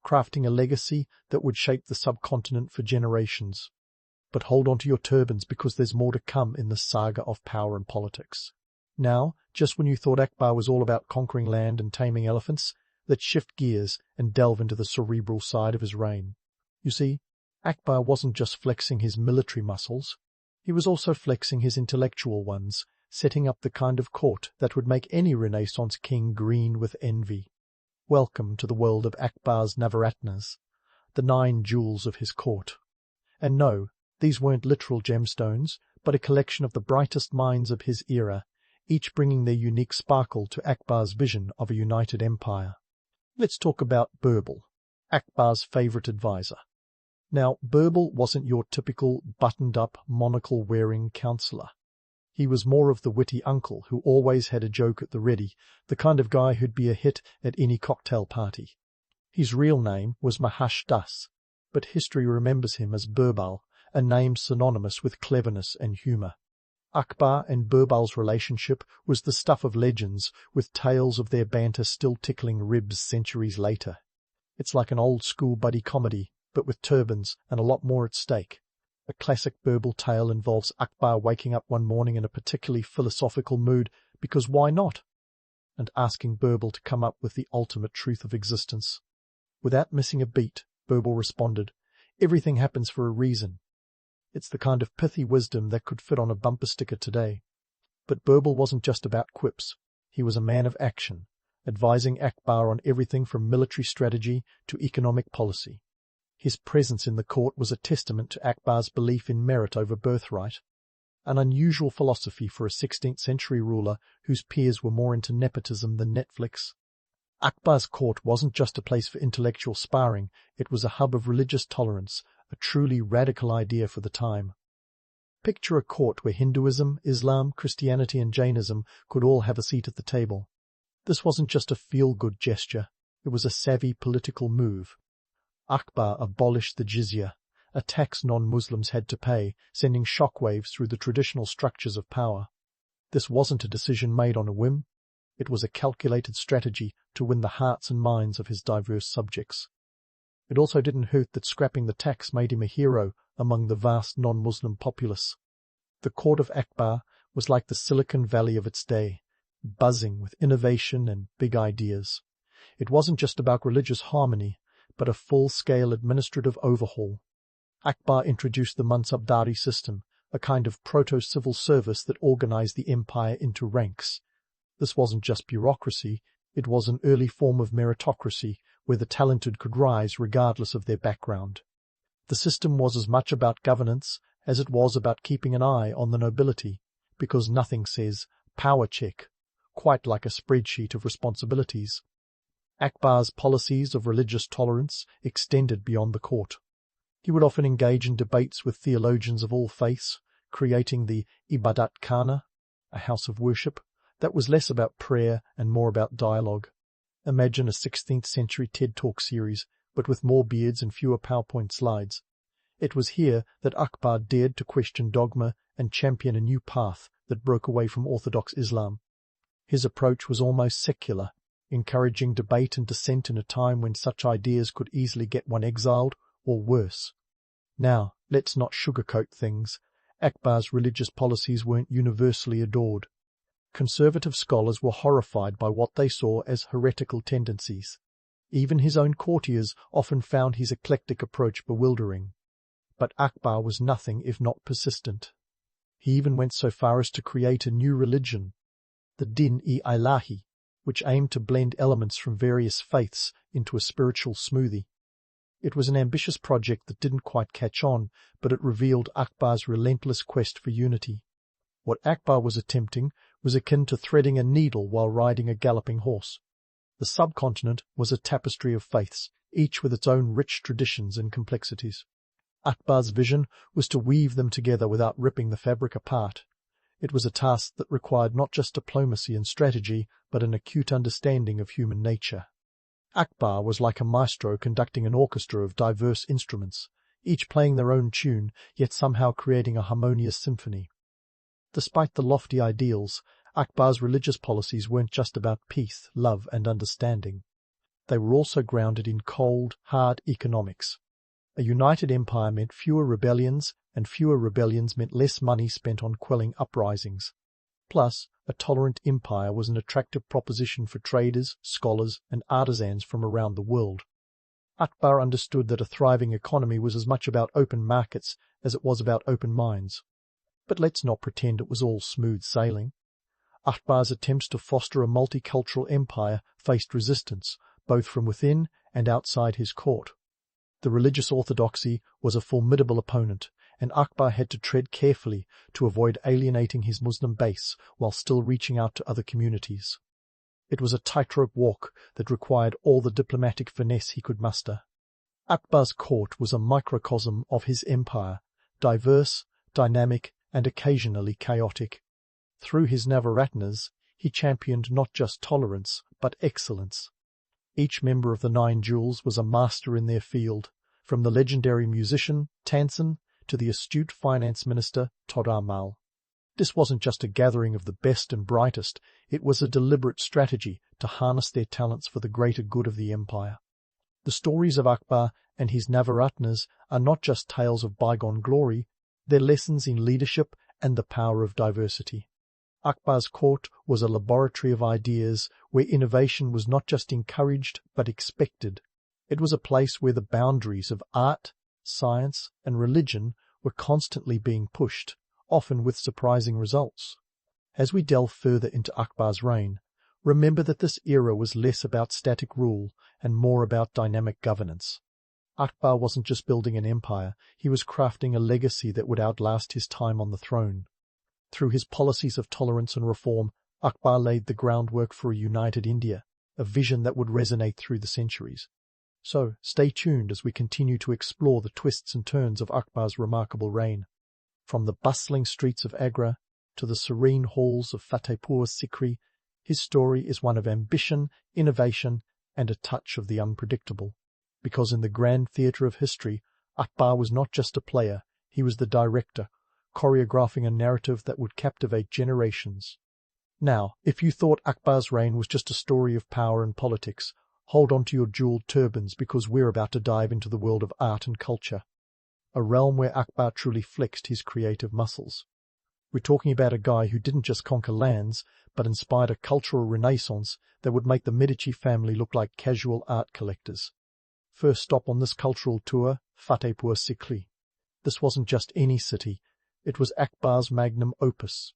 crafting a legacy that would shape the subcontinent for generations. But hold on to your turbans because there's more to come in the saga of power and politics. Now, just when you thought Akbar was all about conquering land and taming elephants, let's shift gears and delve into the cerebral side of his reign. You see, Akbar wasn't just flexing his military muscles, he was also flexing his intellectual ones, setting up the kind of court that would make any Renaissance king green with envy. Welcome to the world of Akbar's Navaratnas, the 9 jewels of his court. And no, these weren't literal gemstones, but a collection of the brightest minds of his era, each bringing their unique sparkle to Akbar's vision of a united empire. Let's talk about Birbal, Akbar's favourite advisor. Now, Birbal wasn't your typical buttoned-up, monocle-wearing counsellor. He was more of the witty uncle who always had a joke at the ready, the kind of guy who'd be a hit at any cocktail party. His real name was Mahash Das, but history remembers him as Birbal, a name synonymous with cleverness and humour. Akbar and Birbal's relationship was the stuff of legends, with tales of their banter still tickling ribs centuries later. It's like an old-school buddy comedy, but with turbans and a lot more at stake. A classic Birbal tale involves Akbar waking up one morning in a particularly philosophical mood, because why not? And asking Birbal to come up with the ultimate truth of existence. Without missing a beat, Birbal responded, "Everything happens for a reason." It's the kind of pithy wisdom that could fit on a bumper sticker today. But Birbal wasn't just about quips. He was a man of action, advising Akbar on everything from military strategy to economic policy. His presence in the court was a testament to Akbar's belief in merit over birthright, an unusual philosophy for a 16th century ruler whose peers were more into nepotism than Netflix. Akbar's court wasn't just a place for intellectual sparring, it was a hub of religious tolerance, a truly radical idea for the time. Picture a court where Hinduism, Islam, Christianity and Jainism could all have a seat at the table. This wasn't just a feel-good gesture, it was a savvy political move. Akbar abolished the jizya, a tax non-Muslims had to pay, sending shockwaves through the traditional structures of power. This wasn't a decision made on a whim. It was a calculated strategy to win the hearts and minds of his diverse subjects. It also didn't hurt that scrapping the tax made him a hero among the vast non-Muslim populace. The court of Akbar was like the Silicon Valley of its day, buzzing with innovation and big ideas. It wasn't just about religious harmony, but a full-scale administrative overhaul. Akbar introduced the Mansabdari system, a kind of proto-civil service that organized the empire into ranks. This wasn't just bureaucracy, it was an early form of meritocracy, where the talented could rise regardless of their background. The system was as much about governance as it was about keeping an eye on the nobility, because nothing says power check quite like a spreadsheet of responsibilities. Akbar's policies of religious tolerance extended beyond the court. He would often engage in debates with theologians of all faiths, creating the Ibadat Khana, a house of worship, that was less about prayer and more about dialogue. Imagine a 16th century TED Talk series, but with more beards and fewer PowerPoint slides. It was here that Akbar dared to question dogma and champion a new path that broke away from Orthodox Islam. His approach was almost secular, encouraging debate and dissent in a time when such ideas could easily get one exiled or worse. Now, let's not sugarcoat things. Akbar's religious policies weren't universally adored. Conservative scholars were horrified by what they saw as heretical tendencies. Even his own courtiers often found his eclectic approach bewildering. But Akbar was nothing if not persistent. He even went so far as to create a new religion, the Din-e-Ilahi, which aimed to blend elements from various faiths into a spiritual smoothie. It was an ambitious project that didn't quite catch on, but it revealed Akbar's relentless quest for unity. What Akbar was attempting was akin to threading a needle while riding a galloping horse. The subcontinent was a tapestry of faiths, each with its own rich traditions and complexities. Akbar's vision was to weave them together without ripping the fabric apart. It was a task that required not just diplomacy and strategy, but an acute understanding of human nature. Akbar was like a maestro conducting an orchestra of diverse instruments, each playing their own tune, yet somehow creating a harmonious symphony. Despite the lofty ideals, Akbar's religious policies weren't just about peace, love, and understanding. They were also grounded in cold, hard economics. A united empire meant fewer rebellions, and fewer rebellions meant less money spent on quelling uprisings. Plus, a tolerant empire was an attractive proposition for traders, scholars, and artisans from around the world. Akbar understood that a thriving economy was as much about open markets as it was about open minds. But let's not pretend it was all smooth sailing. Akbar's attempts to foster a multicultural empire faced resistance, both from within and outside his court. The religious orthodoxy was a formidable opponent, and Akbar had to tread carefully to avoid alienating his Muslim base while still reaching out to other communities. It was a tightrope walk that required all the diplomatic finesse he could muster. Akbar's court was a microcosm of his empire, diverse, dynamic, and occasionally chaotic. Through his Navaratnas, he championed not just tolerance, but excellence. Each member of the 9 Jewels was a master in their field, from the legendary musician, Tansen, to the astute finance minister, Toramal. This wasn't just a gathering of the best and brightest, it was a deliberate strategy to harness their talents for the greater good of the empire. The stories of Akbar and his Navaratnas are not just tales of bygone glory, they're lessons in leadership and the power of diversity. Akbar's court was a laboratory of ideas where innovation was not just encouraged but expected. It was a place where the boundaries of art, science, and religion were constantly being pushed, often with surprising results. As we delve further into Akbar's reign, remember that this era was less about static rule and more about dynamic governance. Akbar wasn't just building an empire, he was crafting a legacy that would outlast his time on the throne. Through his policies of tolerance and reform, Akbar laid the groundwork for a united India, a vision that would resonate through the centuries. So, stay tuned as we continue to explore the twists and turns of Akbar's remarkable reign. From the bustling streets of Agra to the serene halls of Fatehpur Sikri, his story is one of ambition, innovation, and a touch of the unpredictable. Because in the grand theatre of history, Akbar was not just a player, he was the director, choreographing a narrative that would captivate generations. Now, if you thought Akbar's reign was just a story of power and politics, hold on to your jeweled turbans because we're about to dive into the world of art and culture, a realm where Akbar truly flexed his creative muscles. We're talking about a guy who didn't just conquer lands, but inspired a cultural renaissance that would make the Medici family look like casual art collectors. First stop on this cultural tour, Fatehpur Sikri. This wasn't just any city, it was Akbar's magnum opus.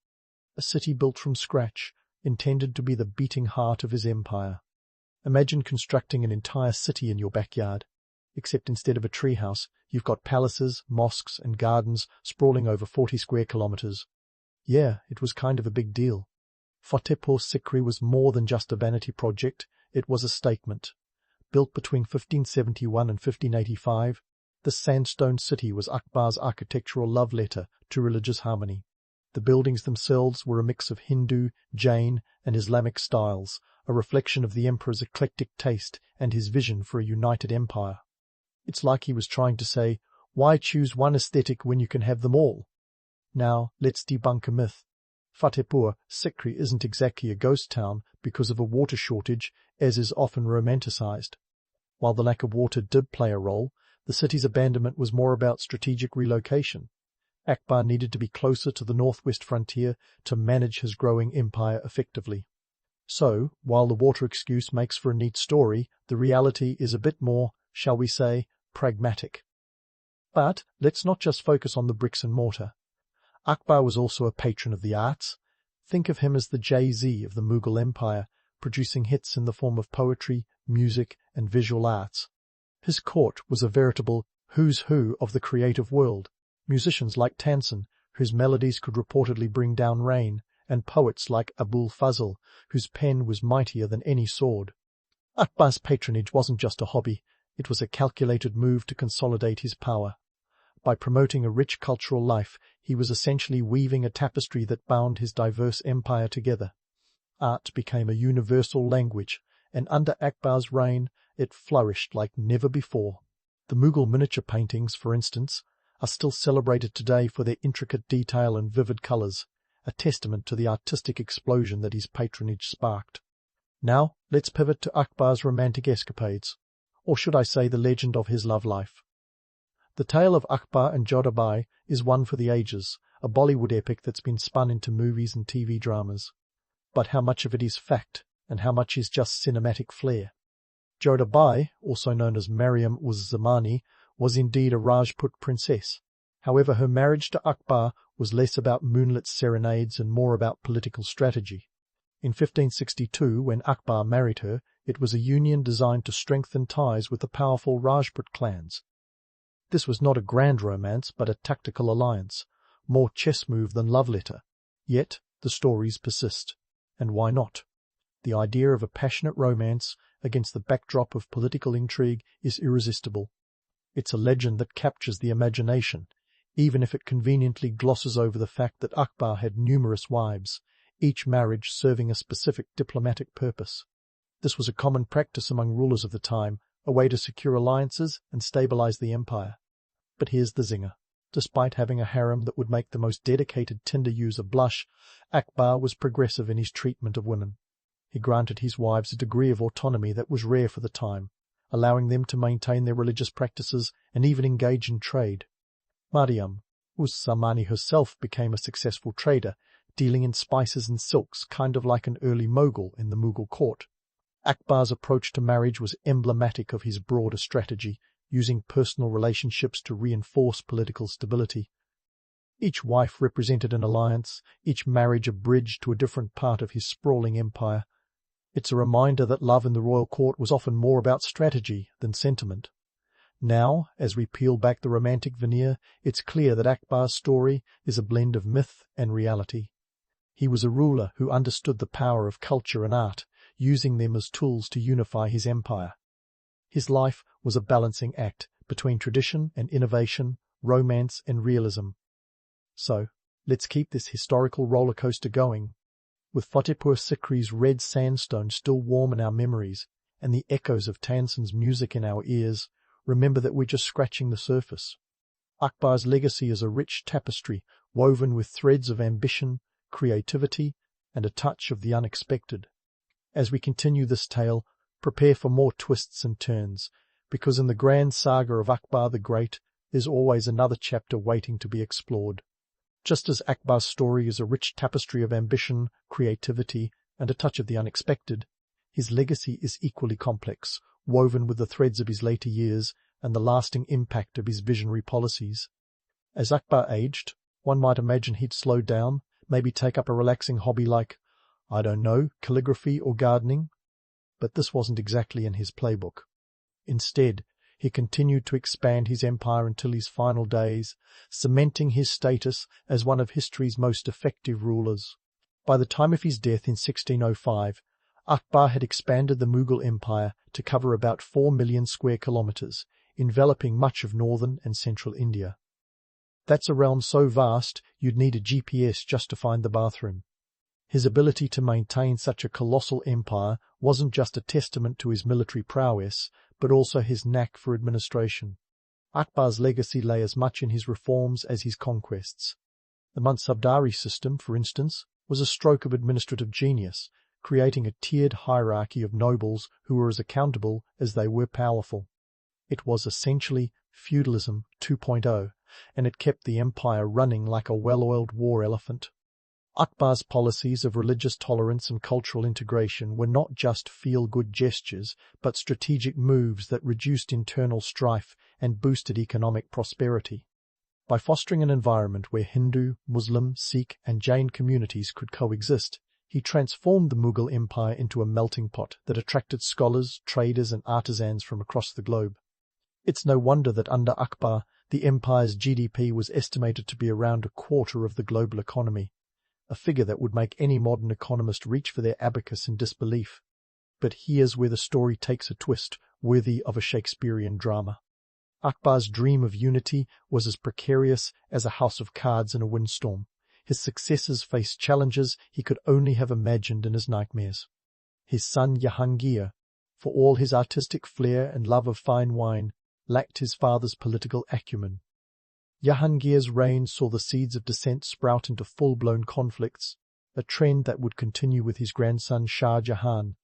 A city built from scratch, intended to be the beating heart of his empire. Imagine constructing an entire city in your backyard, except instead of a treehouse, you've got palaces, mosques, and gardens sprawling over 40 square kilometers. Yeah, it was kind of a big deal. Fatehpur Sikri was more than just a vanity project, it was a statement. Built between 1571 and 1585, the sandstone city was Akbar's architectural love letter to religious harmony. The buildings themselves were a mix of Hindu, Jain, and Islamic styles, a reflection of the emperor's eclectic taste and his vision for a united empire. It's like he was trying to say, why choose one aesthetic when you can have them all? Now, let's debunk a myth. Fatehpur Sikri isn't exactly a ghost town because of a water shortage, as is often romanticized. While the lack of water did play a role, the city's abandonment was more about strategic relocation. Akbar needed to be closer to the northwest frontier to manage his growing empire effectively. So, while the water excuse makes for a neat story, the reality is a bit more, shall we say, pragmatic. But let's not just focus on the bricks and mortar. Akbar was also a patron of the arts. Think of him as the Jay-Z of the Mughal Empire, producing hits in the form of poetry, music, and visual arts. His court was a veritable who's who of the creative world. Musicians like Tansen, whose melodies could reportedly bring down rain, and poets like Abul Fazl, whose pen was mightier than any sword. Akbar's patronage wasn't just a hobby, it was a calculated move to consolidate his power. By promoting a rich cultural life, he was essentially weaving a tapestry that bound his diverse empire together. Art became a universal language, and under Akbar's reign, it flourished like never before. The Mughal miniature paintings, for instance, are still celebrated today for their intricate detail and vivid colours, a testament to the artistic explosion that his patronage sparked. Now, let's pivot to Akbar's romantic escapades, or should I say the legend of his love life. The tale of Akbar and Jodhabai is one for the ages, a Bollywood epic that's been spun into movies and TV dramas. But how much of it is fact, and how much is just cinematic flair? Jodhabai, also known as Mariam-uz-Zamani, was indeed a Rajput princess. However, her marriage to Akbar was less about moonlit serenades and more about political strategy. In 1562, when Akbar married her, it was a union designed to strengthen ties with the powerful Rajput clans. This was not a grand romance, but a tactical alliance, more chess move than love letter. Yet, the stories persist. And why not? The idea of a passionate romance against the backdrop of political intrigue is irresistible. It's a legend that captures the imagination, even if it conveniently glosses over the fact that Akbar had numerous wives, each marriage serving a specific diplomatic purpose. This was a common practice among rulers of the time, a way to secure alliances and stabilize the empire. But here's the zinger. Despite having a harem that would make the most dedicated Tinder user blush, Akbar was progressive in his treatment of women. He granted his wives a degree of autonomy that was rare for the time, allowing them to maintain their religious practices and even engage in trade. Mariam-uz-Zamani herself became a successful trader, dealing in spices and silks, kind of like an early Mughal in the Mughal court. Akbar's approach to marriage was emblematic of his broader strategy, using personal relationships to reinforce political stability. Each wife represented an alliance, each marriage a bridge to a different part of his sprawling empire. It's a reminder that love in the royal court was often more about strategy than sentiment. Now, as we peel back the romantic veneer, it's clear that Akbar's story is a blend of myth and reality. He was a ruler who understood the power of culture and art, using them as tools to unify his empire. His life was a balancing act between tradition and innovation, romance and realism. So, let's keep this historical roller coaster going. With Fatehpur Sikri's red sandstone still warm in our memories, and the echoes of Tansen's music in our ears, remember that we're just scratching the surface. Akbar's legacy is a rich tapestry woven with threads of ambition, creativity, and a touch of the unexpected. As we continue this tale, prepare for more twists and turns, because in the grand saga of Akbar the Great, there's always another chapter waiting to be explored. Just as Akbar's story is a rich tapestry of ambition, creativity, and a touch of the unexpected, his legacy is equally complex, woven with the threads of his later years and the lasting impact of his visionary policies. As Akbar aged, one might imagine he'd slow down, maybe take up a relaxing hobby like, I don't know, calligraphy or gardening. But this wasn't exactly in his playbook. Instead, he continued to expand his empire until his final days, cementing his status as one of history's most effective rulers. By the time of his death in 1605, Akbar had expanded the Mughal Empire to cover about 4 million square kilometers, enveloping much of northern and central India. That's a realm so vast you'd need a GPS just to find the bathroom. His ability to maintain such a colossal empire wasn't just a testament to his military prowess, but also his knack for administration. Akbar's legacy lay as much in his reforms as his conquests. The Mansabdari system, for instance, was a stroke of administrative genius, creating a tiered hierarchy of nobles who were as accountable as they were powerful. It was essentially feudalism 2.0, and it kept the empire running like a well-oiled war elephant. Akbar's policies of religious tolerance and cultural integration were not just feel-good gestures, but strategic moves that reduced internal strife and boosted economic prosperity. By fostering an environment where Hindu, Muslim, Sikh and Jain communities could coexist, he transformed the Mughal Empire into a melting pot that attracted scholars, traders and artisans from across the globe. It's no wonder that under Akbar, the empire's GDP was estimated to be around a quarter of the global economy, a figure that would make any modern economist reach for their abacus in disbelief. But here's where the story takes a twist worthy of a Shakespearean drama. Akbar's dream of unity was as precarious as a house of cards in a windstorm. His successors faced challenges he could only have imagined in his nightmares. His son Jahangir, for all his artistic flair and love of fine wine, lacked his father's political acumen. Jahangir's reign saw the seeds of dissent sprout into full-blown conflicts, a trend that would continue with his grandson Shah Jahan.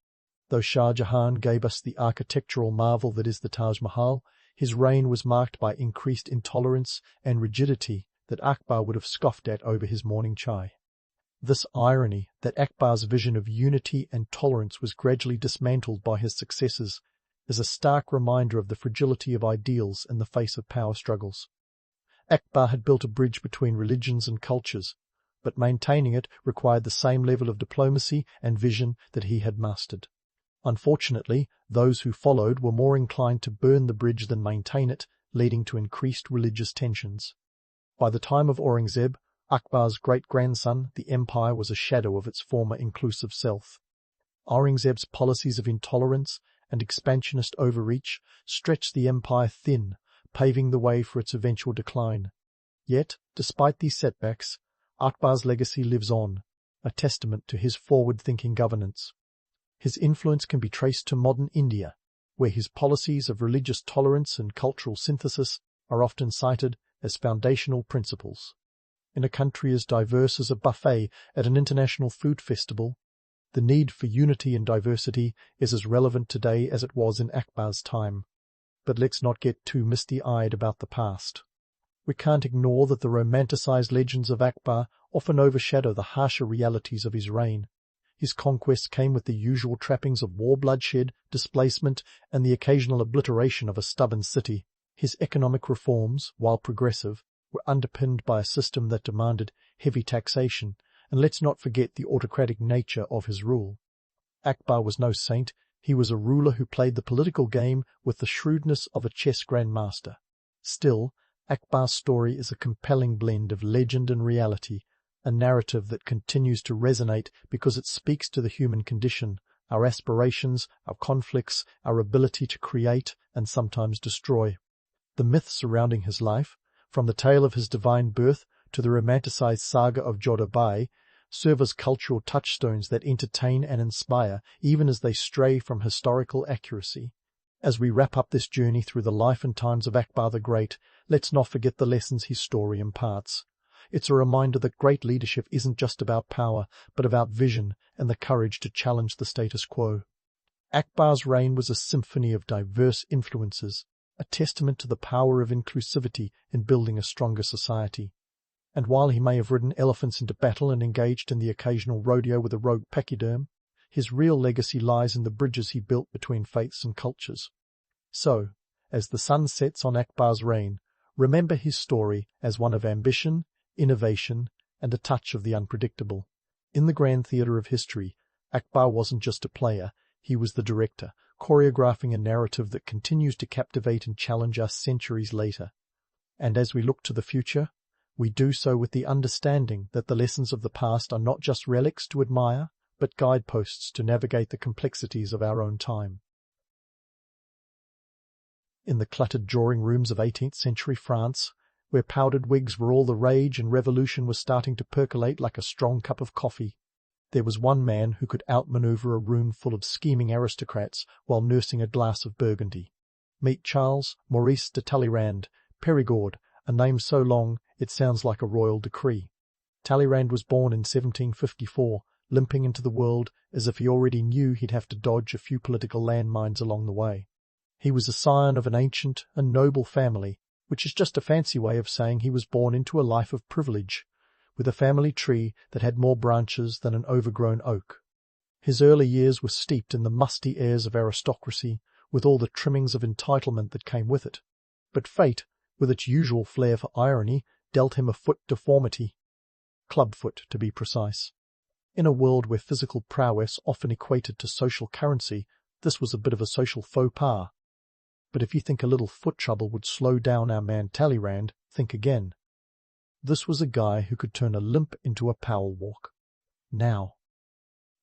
Though Shah Jahan gave us the architectural marvel that is the Taj Mahal, his reign was marked by increased intolerance and rigidity that Akbar would have scoffed at over his morning chai. This irony that Akbar's vision of unity and tolerance was gradually dismantled by his successors is a stark reminder of the fragility of ideals in the face of power struggles. Akbar had built a bridge between religions and cultures, but maintaining it required the same level of diplomacy and vision that he had mastered. Unfortunately, those who followed were more inclined to burn the bridge than maintain it, leading to increased religious tensions. By the time of Aurangzeb, Akbar's great-grandson, the empire was a shadow of its former inclusive self. Aurangzeb's policies of intolerance and expansionist overreach stretched the empire thin, paving the way for its eventual decline. Yet, despite these setbacks, Akbar's legacy lives on, a testament to his forward-thinking governance. His influence can be traced to modern India, where his policies of religious tolerance and cultural synthesis are often cited as foundational principles. In a country as diverse as a buffet at an international food festival, the need for unity and diversity is as relevant today as it was in Akbar's time. But let's not get too misty-eyed about the past. We can't ignore that the romanticized legends of Akbar often overshadow the harsher realities of his reign. His conquests came with the usual trappings of war, bloodshed, displacement, and the occasional obliteration of a stubborn city. His economic reforms, while progressive, were underpinned by a system that demanded heavy taxation, and let's not forget the autocratic nature of his rule. Akbar was no saint. He was a ruler who played the political game with the shrewdness of a chess grandmaster. Still, Akbar's story is a compelling blend of legend and reality, a narrative that continues to resonate because it speaks to the human condition, our aspirations, our conflicts, our ability to create and sometimes destroy. The myths surrounding his life, from the tale of his divine birth to the romanticized saga of Jodhabai, serve as cultural touchstones that entertain and inspire even as they stray from historical accuracy. As we wrap up this journey through the life and times of Akbar the Great, let's not forget the lessons his story imparts. It's a reminder that great leadership isn't just about power, but about vision and the courage to challenge the status quo. Akbar's reign was a symphony of diverse influences, a testament to the power of inclusivity in building a stronger society. And while he may have ridden elephants into battle and engaged in the occasional rodeo with a rogue pachyderm, his real legacy lies in the bridges he built between faiths and cultures. So, as the sun sets on Akbar's reign, remember his story as one of ambition, innovation, and a touch of the unpredictable. In the grand theatre of history, Akbar wasn't just a player, he was the director, choreographing a narrative that continues to captivate and challenge us centuries later. And as we look to the future, we do so with the understanding that the lessons of the past are not just relics to admire, but guideposts to navigate the complexities of our own time. In the cluttered drawing rooms of 18th century France, where powdered wigs were all the rage and revolution was starting to percolate like a strong cup of coffee, there was one man who could outmaneuver a room full of scheming aristocrats while nursing a glass of Burgundy. Meet Charles Maurice de Talleyrand, Périgord, a name so long it sounds like a royal decree. Talleyrand was born in 1754, limping into the world as if he already knew he'd have to dodge a few political landmines along the way. He was a scion of an ancient and noble family, which is just a fancy way of saying he was born into a life of privilege, with a family tree that had more branches than an overgrown oak. His early years were steeped in the musty airs of aristocracy, with all the trimmings of entitlement that came with it. But fate, with its usual flair for irony, dealt him a foot deformity. Clubfoot, to be precise. In a world where physical prowess often equated to social currency, this was a bit of a social faux pas. But if you think a little foot trouble would slow down our man Talleyrand, think again. This was a guy who could turn a limp into a power walk. Now,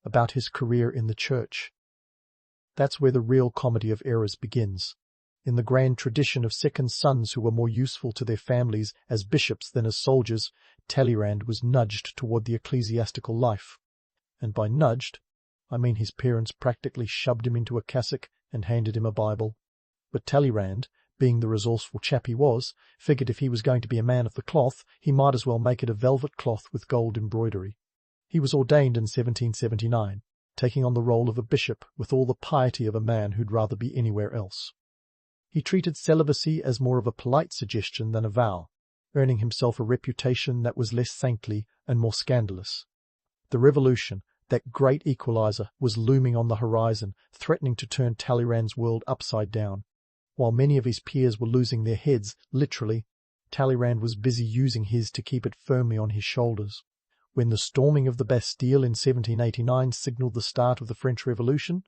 about his career in the church. That's where the real comedy of errors begins. In the grand tradition of second sons who were more useful to their families as bishops than as soldiers, Talleyrand was nudged toward the ecclesiastical life. And by nudged, I mean his parents practically shoved him into a cassock and handed him a Bible. But Talleyrand, being the resourceful chap he was, figured if he was going to be a man of the cloth, he might as well make it a velvet cloth with gold embroidery. He was ordained in 1779, taking on the role of a bishop with all the piety of a man who'd rather be anywhere else. He treated celibacy as more of a polite suggestion than a vow, earning himself a reputation that was less saintly and more scandalous. The revolution, that great equalizer, was looming on the horizon, threatening to turn Talleyrand's world upside down. While many of his peers were losing their heads, literally, Talleyrand was busy using his to keep it firmly on his shoulders. When the storming of the Bastille in 1789 signalled the start of the French Revolution,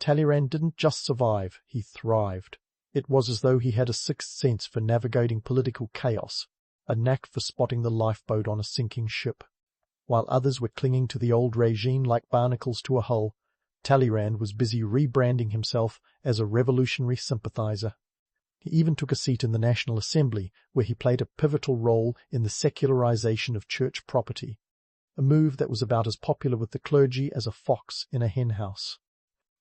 Talleyrand didn't just survive, he thrived. It was as though he had a sixth sense for navigating political chaos, a knack for spotting the lifeboat on a sinking ship. While others were clinging to the old regime like barnacles to a hull, Talleyrand was busy rebranding himself as a revolutionary sympathizer. He even took a seat in the National Assembly, where he played a pivotal role in the secularization of church property, a move that was about as popular with the clergy as a fox in a henhouse.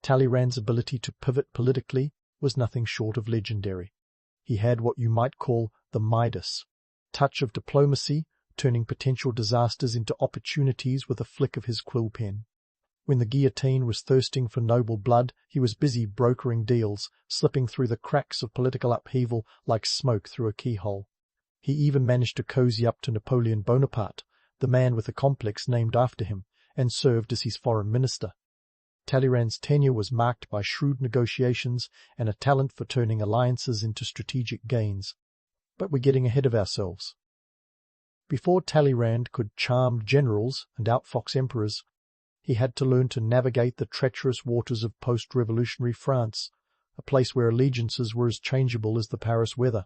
Talleyrand's ability to pivot politically was nothing short of legendary. He had what you might call the Midas touch of diplomacy, turning potential disasters into opportunities with a flick of his quill pen. When the guillotine was thirsting for noble blood, he was busy brokering deals, slipping through the cracks of political upheaval like smoke through a keyhole. He even managed to cozy up to Napoleon Bonaparte, the man with a complex named after him, and served as his foreign minister. Talleyrand's tenure was marked by shrewd negotiations and a talent for turning alliances into strategic gains. But we're getting ahead of ourselves. Before Talleyrand could charm generals and outfox emperors, he had to learn to navigate the treacherous waters of post-revolutionary France, a place where allegiances were as changeable as the Paris weather.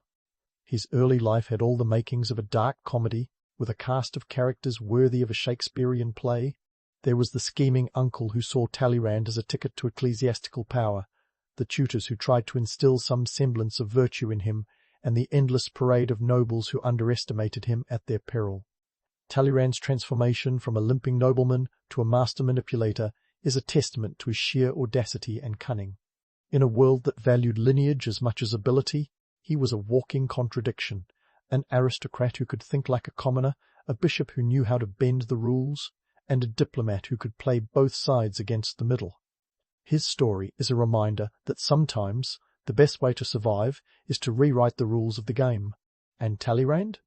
His early life had all the makings of a dark comedy, with a cast of characters worthy of a Shakespearean play. There was the scheming uncle who saw Talleyrand as a ticket to ecclesiastical power, the tutors who tried to instill some semblance of virtue in him, and the endless parade of nobles who underestimated him at their peril. Talleyrand's transformation from a limping nobleman to a master manipulator is a testament to his sheer audacity and cunning. In a world that valued lineage as much as ability, he was a walking contradiction, an aristocrat who could think like a commoner, a bishop who knew how to bend the rules, and a diplomat who could play both sides against the middle. His story is a reminder that sometimes the best way to survive is to rewrite the rules of the game. And Talleyrand?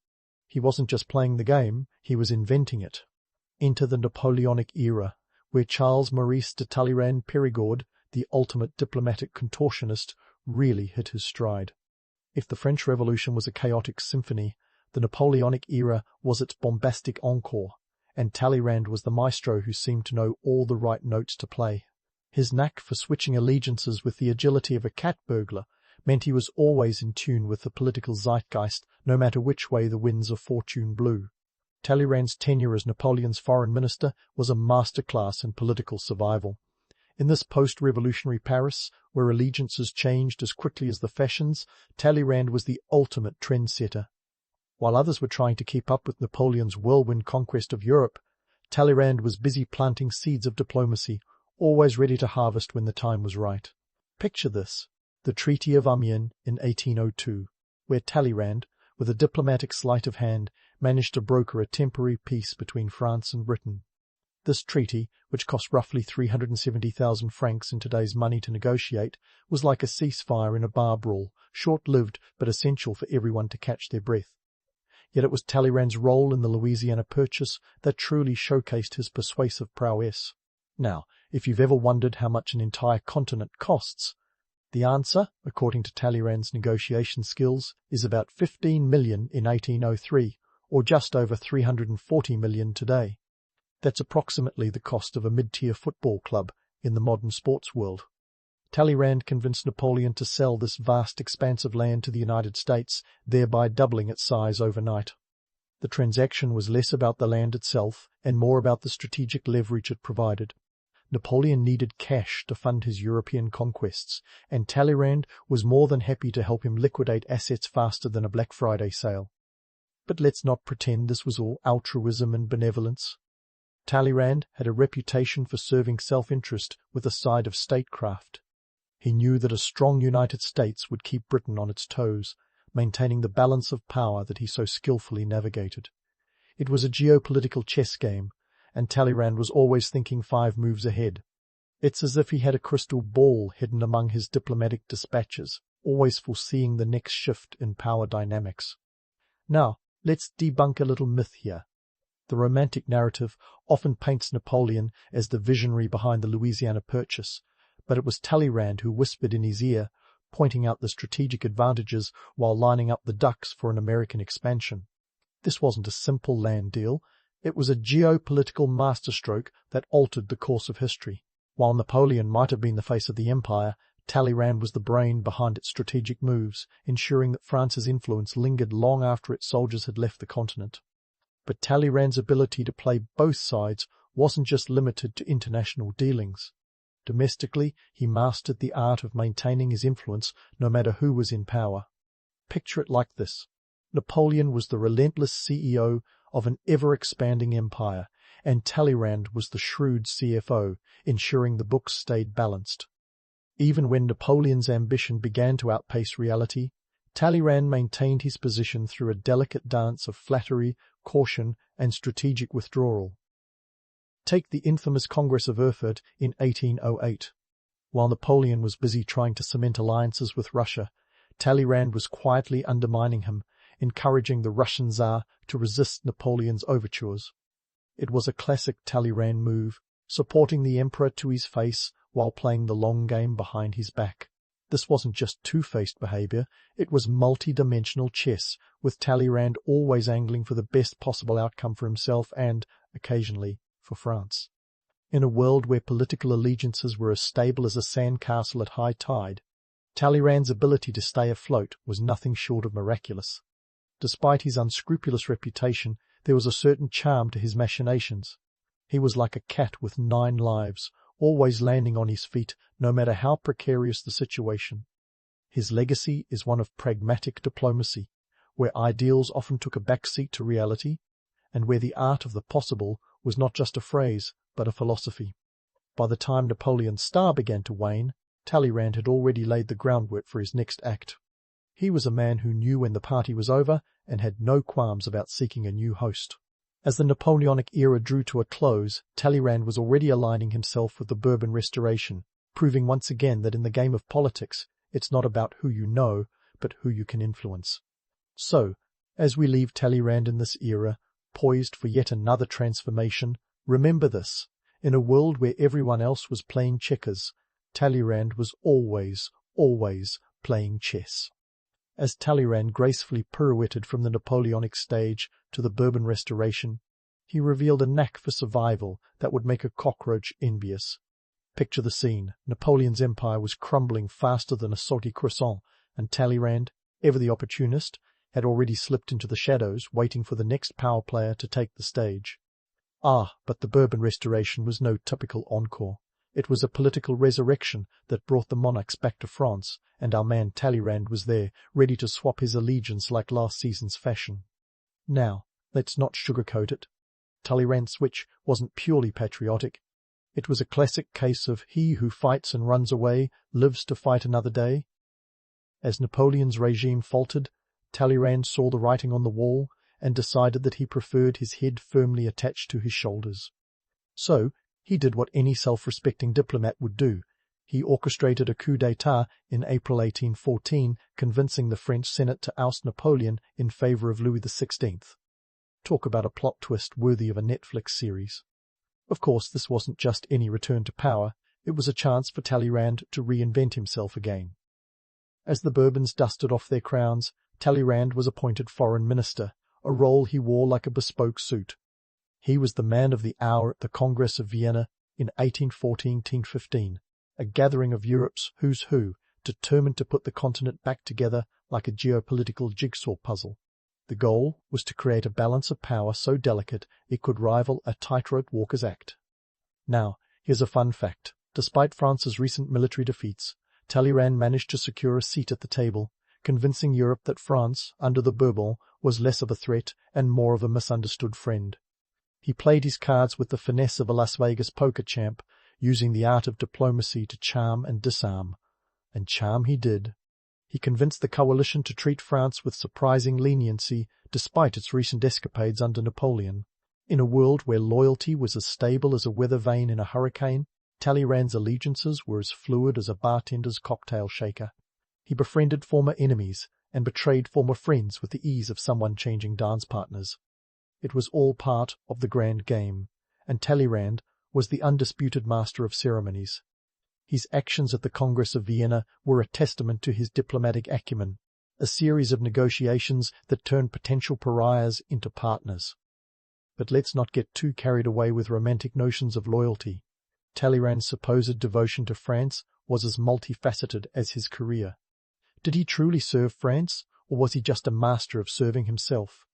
He wasn't just playing the game, he was inventing it. Enter the Napoleonic era, where Charles Maurice de Talleyrand Périgord, the ultimate diplomatic contortionist, really hit his stride. If the French Revolution was a chaotic symphony, the Napoleonic era was its bombastic encore, and Talleyrand was the maestro who seemed to know all the right notes to play. His knack for switching allegiances with the agility of a cat burglar meant he was always in tune with the political zeitgeist, no matter which way the winds of fortune blew. Talleyrand's tenure as Napoleon's foreign minister was a masterclass in political survival. In this post-revolutionary Paris, where allegiances changed as quickly as the fashions, Talleyrand was the ultimate trendsetter. While others were trying to keep up with Napoleon's whirlwind conquest of Europe, Talleyrand was busy planting seeds of diplomacy, always ready to harvest when the time was right. Picture this: the Treaty of Amiens in 1802, where Talleyrand, with a diplomatic sleight of hand, managed to broker a temporary peace between France and Britain. This treaty, which cost roughly 370,000 francs in today's money to negotiate, was like a ceasefire in a bar brawl, short-lived but essential for everyone to catch their breath. Yet it was Talleyrand's role in the Louisiana Purchase that truly showcased his persuasive prowess. Now, if you've ever wondered how much an entire continent costs, the answer, according to Talleyrand's negotiation skills, is about 15 million in 1803, or just over 340 million today. That's approximately the cost of a mid-tier football club in the modern sports world. Talleyrand convinced Napoleon to sell this vast expanse of land to the United States, thereby doubling its size overnight. The transaction was less about the land itself and more about the strategic leverage it provided. Napoleon needed cash to fund his European conquests, and Talleyrand was more than happy to help him liquidate assets faster than a Black Friday sale. But let's not pretend this was all altruism and benevolence. Talleyrand had a reputation for serving self-interest with a side of statecraft. He knew that a strong United States would keep Britain on its toes, maintaining the balance of power that he so skillfully navigated. It was a geopolitical chess game, and Talleyrand was always thinking 5 moves ahead. It's as if he had a crystal ball hidden among his diplomatic dispatches, always foreseeing the next shift in power dynamics. Now, let's debunk a little myth here. The romantic narrative often paints Napoleon as the visionary behind the Louisiana Purchase, but it was Talleyrand who whispered in his ear, pointing out the strategic advantages while lining up the ducks for an American expansion. This wasn't a simple land deal. It was a geopolitical masterstroke that altered the course of history. While Napoleon might have been the face of the empire, Talleyrand was the brain behind its strategic moves, ensuring that France's influence lingered long after its soldiers had left the continent. But Talleyrand's ability to play both sides wasn't just limited to international dealings. Domestically, he mastered the art of maintaining his influence no matter who was in power. Picture it like this. Napoleon was the relentless CEO of an ever-expanding empire, and Talleyrand was the shrewd CFO, ensuring the books stayed balanced. Even when Napoleon's ambition began to outpace reality, Talleyrand maintained his position through a delicate dance of flattery, caution, and strategic withdrawal. Take the infamous Congress of Erfurt in 1808. While Napoleon was busy trying to cement alliances with Russia, Talleyrand was quietly undermining him, encouraging the Russian Tsar to resist Napoleon's overtures. It was a classic Talleyrand move, supporting the emperor to his face while playing the long game behind his back. This wasn't just two-faced behavior, it was multi-dimensional chess, with Talleyrand always angling for the best possible outcome for himself and, occasionally, for France. In a world where political allegiances were as stable as a sandcastle at high tide, Talleyrand's ability to stay afloat was nothing short of miraculous. Despite his unscrupulous reputation, there was a certain charm to his machinations. He was like a cat with 9 lives, always landing on his feet, no matter how precarious the situation. His legacy is one of pragmatic diplomacy, where ideals often took a backseat to reality, and where the art of the possible was not just a phrase, but a philosophy. By the time Napoleon's star began to wane, Talleyrand had already laid the groundwork for his next act. He was a man who knew when the party was over and had no qualms about seeking a new host. As the Napoleonic era drew to a close, Talleyrand was already aligning himself with the Bourbon Restoration, proving once again that in the game of politics, it's not about who you know, but who you can influence. So, As we leave Talleyrand in this era, poised for yet another transformation, remember this: in a world where everyone else was playing checkers, Talleyrand was always playing chess. As Talleyrand gracefully pirouetted from the Napoleonic stage to the Bourbon Restoration, he revealed a knack for survival that would make a cockroach envious. Picture the scene. Napoleon's empire was crumbling faster than a salty croissant, and Talleyrand, ever the opportunist, had already slipped into the shadows, waiting for the next power player to take the stage. But the Bourbon Restoration was no typical encore. It was a political resurrection that brought the monarchs back to France, and our man Talleyrand was there, ready to swap his allegiance like last season's fashion. Now, let's not sugarcoat it. Talleyrand's switch wasn't purely patriotic. It was a classic case of he who fights and runs away lives to fight another day. As Napoleon's regime faltered, Talleyrand saw the writing on the wall and decided that he preferred his head firmly attached to his shoulders. So, he did what any self-respecting diplomat would do. He orchestrated a coup d'état in April 1814, convincing the French Senate to oust Napoleon in favour of Louis XVI. Talk about a plot twist worthy of a Netflix series. Of course, this wasn't just any return to power, it was a chance for Talleyrand to reinvent himself again. As the Bourbons dusted off their crowns, Talleyrand was appointed foreign minister, a role he wore like a bespoke suit. He was the man of the hour at the Congress of Vienna in 1814-15, a gathering of Europe's who's who, determined to put the continent back together like a geopolitical jigsaw puzzle. The goal was to create a balance of power so delicate it could rival a tightrope walker's act. Now, here's a fun fact. Despite France's recent military defeats, Talleyrand managed to secure a seat at the table, convincing Europe that France, under the Bourbons, was less of a threat and more of a misunderstood friend. He played his cards with the finesse of a Las Vegas poker champ, using the art of diplomacy to charm and disarm. And charm he did. He convinced the coalition to treat France with surprising leniency despite its recent escapades under Napoleon. In a world where loyalty was as stable as a weather vane in a hurricane, Talleyrand's allegiances were as fluid as a bartender's cocktail shaker. He befriended former enemies and betrayed former friends with the ease of someone changing dance partners. It was all part of the grand game, and Talleyrand was the undisputed master of ceremonies. His actions at the Congress of Vienna were a testament to his diplomatic acumen, a series of negotiations that turned potential pariahs into partners. But let's not get too carried away with romantic notions of loyalty. Talleyrand's supposed devotion to France was as multifaceted as his career. Did he truly serve France, or was he just a master of serving himself?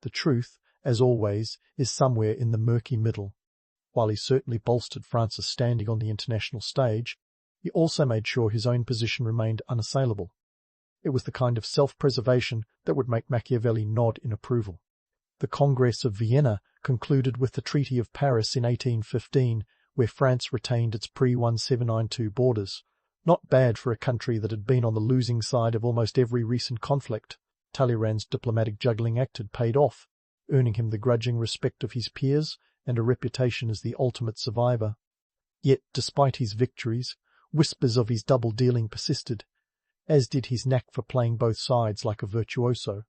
The truth, as always, is somewhere in the murky middle. While he certainly bolstered France's standing on the international stage, he also made sure his own position remained unassailable. It was the kind of self-preservation that would make Machiavelli nod in approval. The Congress of Vienna concluded with the Treaty of Paris in 1815, where France retained its pre-1792 borders. Not bad for a country that had been on the losing side of almost every recent conflict. Talleyrand's diplomatic juggling act had paid off, earning him the grudging respect of his peers and a reputation as the ultimate survivor. Yet, despite his victories, whispers of his double-dealing persisted, as did his knack for playing both sides like a virtuoso.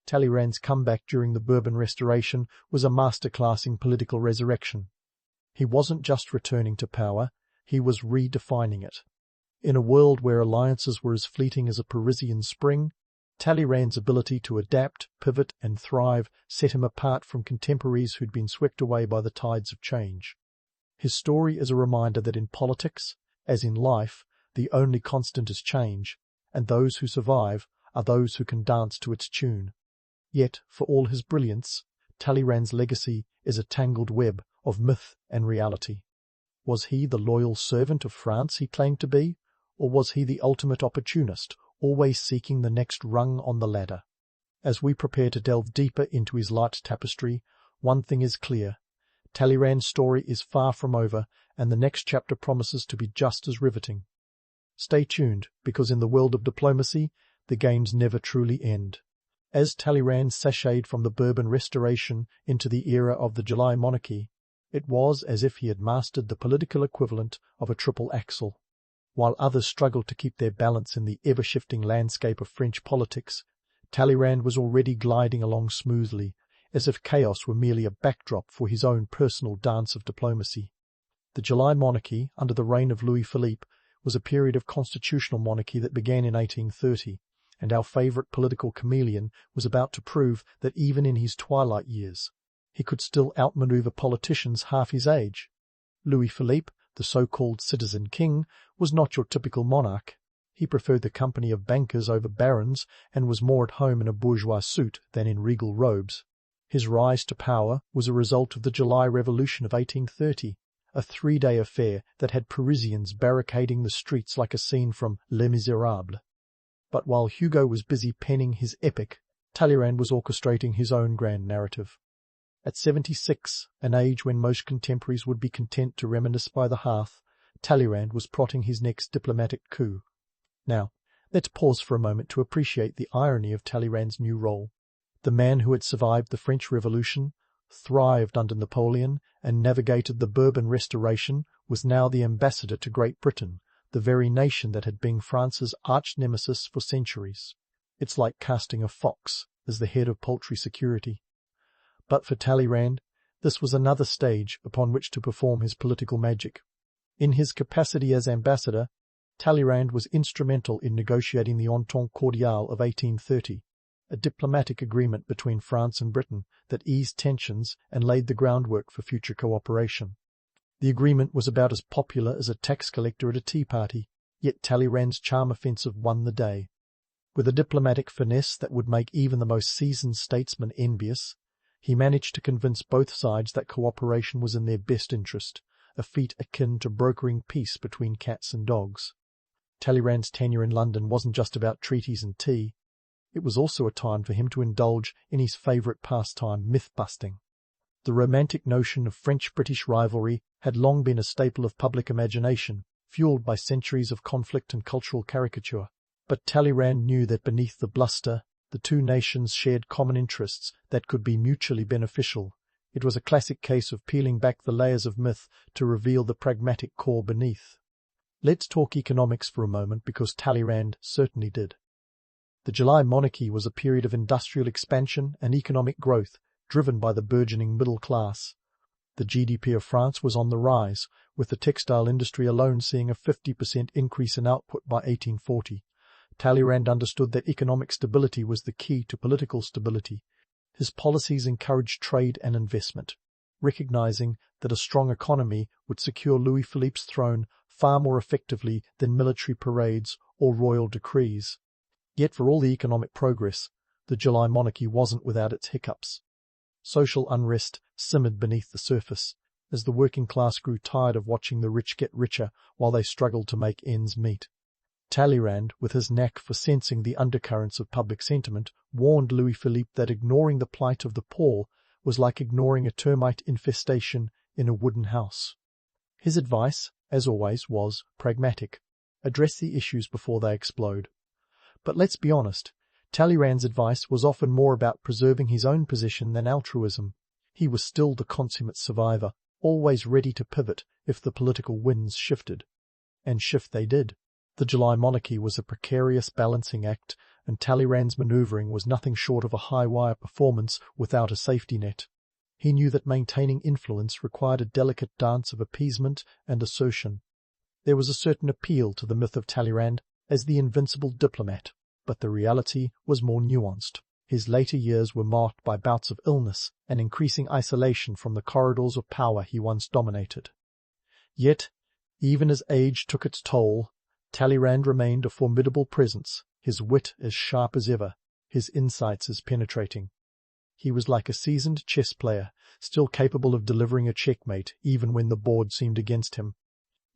Talleyrand's comeback during the Bourbon Restoration was a masterclass in political resurrection. He wasn't just returning to power, he was redefining it. In a world where alliances were as fleeting as a Parisian spring, Talleyrand's ability to adapt, pivot, and thrive set him apart from contemporaries who'd been swept away by the tides of change. His story is a reminder that in politics, as in life, the only constant is change, and those who survive are those who can dance to its tune. Yet, for all his brilliance, Talleyrand's legacy is a tangled web of myth and reality. Was he the loyal servant of France he claimed to be, or was he the ultimate opportunist, always seeking the next rung on the ladder? As we prepare to delve deeper into his light tapestry, one thing is clear. Talleyrand's story is far from over, and the next chapter promises to be just as riveting. Stay tuned, because in the world of diplomacy, the games never truly end. As Talleyrand sashayed from the Bourbon Restoration into the era of the July monarchy, it was as if he had mastered the political equivalent of a triple axel. While others struggled to keep their balance in the ever-shifting landscape of French politics, Talleyrand was already gliding along smoothly, as if chaos were merely a backdrop for his own personal dance of diplomacy. The July monarchy, under the reign of Louis Philippe, was a period of constitutional monarchy that began in 1830, and our favourite political chameleon was about to prove that even in his twilight years, he could still outmaneuver politicians half his age. Louis Philippe, the so-called citizen king, was not your typical monarch. He preferred the company of bankers over barons and was more at home in a bourgeois suit than in regal robes. His rise to power was a result of the July Revolution of 1830, a 3-day affair that had Parisians barricading the streets like a scene from Les Miserables. But while Hugo was busy penning his epic, Talleyrand was orchestrating his own grand narrative. At 76, an age when most contemporaries would be content to reminisce by the hearth, Talleyrand was plotting his next diplomatic coup. Now, let's pause for a moment to appreciate the irony of Talleyrand's new role. The man who had survived the French Revolution, thrived under Napoleon, and navigated the Bourbon Restoration was now the ambassador to Great Britain, the very nation that had been France's arch-nemesis for centuries. It's like casting a fox as the head of poultry security. But for Talleyrand, this was another stage upon which to perform his political magic. In his capacity as ambassador, Talleyrand was instrumental in negotiating the Entente Cordiale of 1830, a diplomatic agreement between France and Britain that eased tensions and laid the groundwork for future cooperation. The agreement was about as popular as a tax collector at a tea party, yet Talleyrand's charm offensive won the day. With a diplomatic finesse that would make even the most seasoned statesman envious, he managed to convince both sides that cooperation was in their best interest, a feat akin to brokering peace between cats and dogs. Talleyrand's tenure in London wasn't just about treaties and tea. It was also a time for him to indulge in his favourite pastime, myth-busting. The romantic notion of French-British rivalry had long been a staple of public imagination, fueled by centuries of conflict and cultural caricature. But Talleyrand knew that beneath the bluster, the two nations shared common interests that could be mutually beneficial. It was a classic case of peeling back the layers of myth to reveal the pragmatic core beneath. Let's talk economics for a moment, because Talleyrand certainly did. The July monarchy was a period of industrial expansion and economic growth, driven by the burgeoning middle class. The GDP of France was on the rise, with the textile industry alone seeing a 50% increase in output by 1840. Talleyrand understood that economic stability was the key to political stability. His policies encouraged trade and investment, recognizing that a strong economy would secure Louis Philippe's throne far more effectively than military parades or royal decrees. Yet for all the economic progress, the July monarchy wasn't without its hiccups. Social unrest simmered beneath the surface, as the working class grew tired of watching the rich get richer while they struggled to make ends meet. Talleyrand, with his knack for sensing the undercurrents of public sentiment, warned Louis Philippe that ignoring the plight of the poor was like ignoring a termite infestation in a wooden house. His advice, as always, was pragmatic. Address the issues before they explode. But let's be honest, Talleyrand's advice was often more about preserving his own position than altruism. He was still the consummate survivor, always ready to pivot if the political winds shifted. And shift they did. The July monarchy was a precarious balancing act, and Talleyrand's manoeuvring was nothing short of a high-wire performance without a safety net. He knew that maintaining influence required a delicate dance of appeasement and assertion. There was a certain appeal to the myth of Talleyrand as the invincible diplomat, but the reality was more nuanced. His later years were marked by bouts of illness and increasing isolation from the corridors of power he once dominated. Yet, even as age took its toll, Talleyrand remained a formidable presence, his wit as sharp as ever, his insights as penetrating. He was like a seasoned chess player, still capable of delivering a checkmate even when the board seemed against him.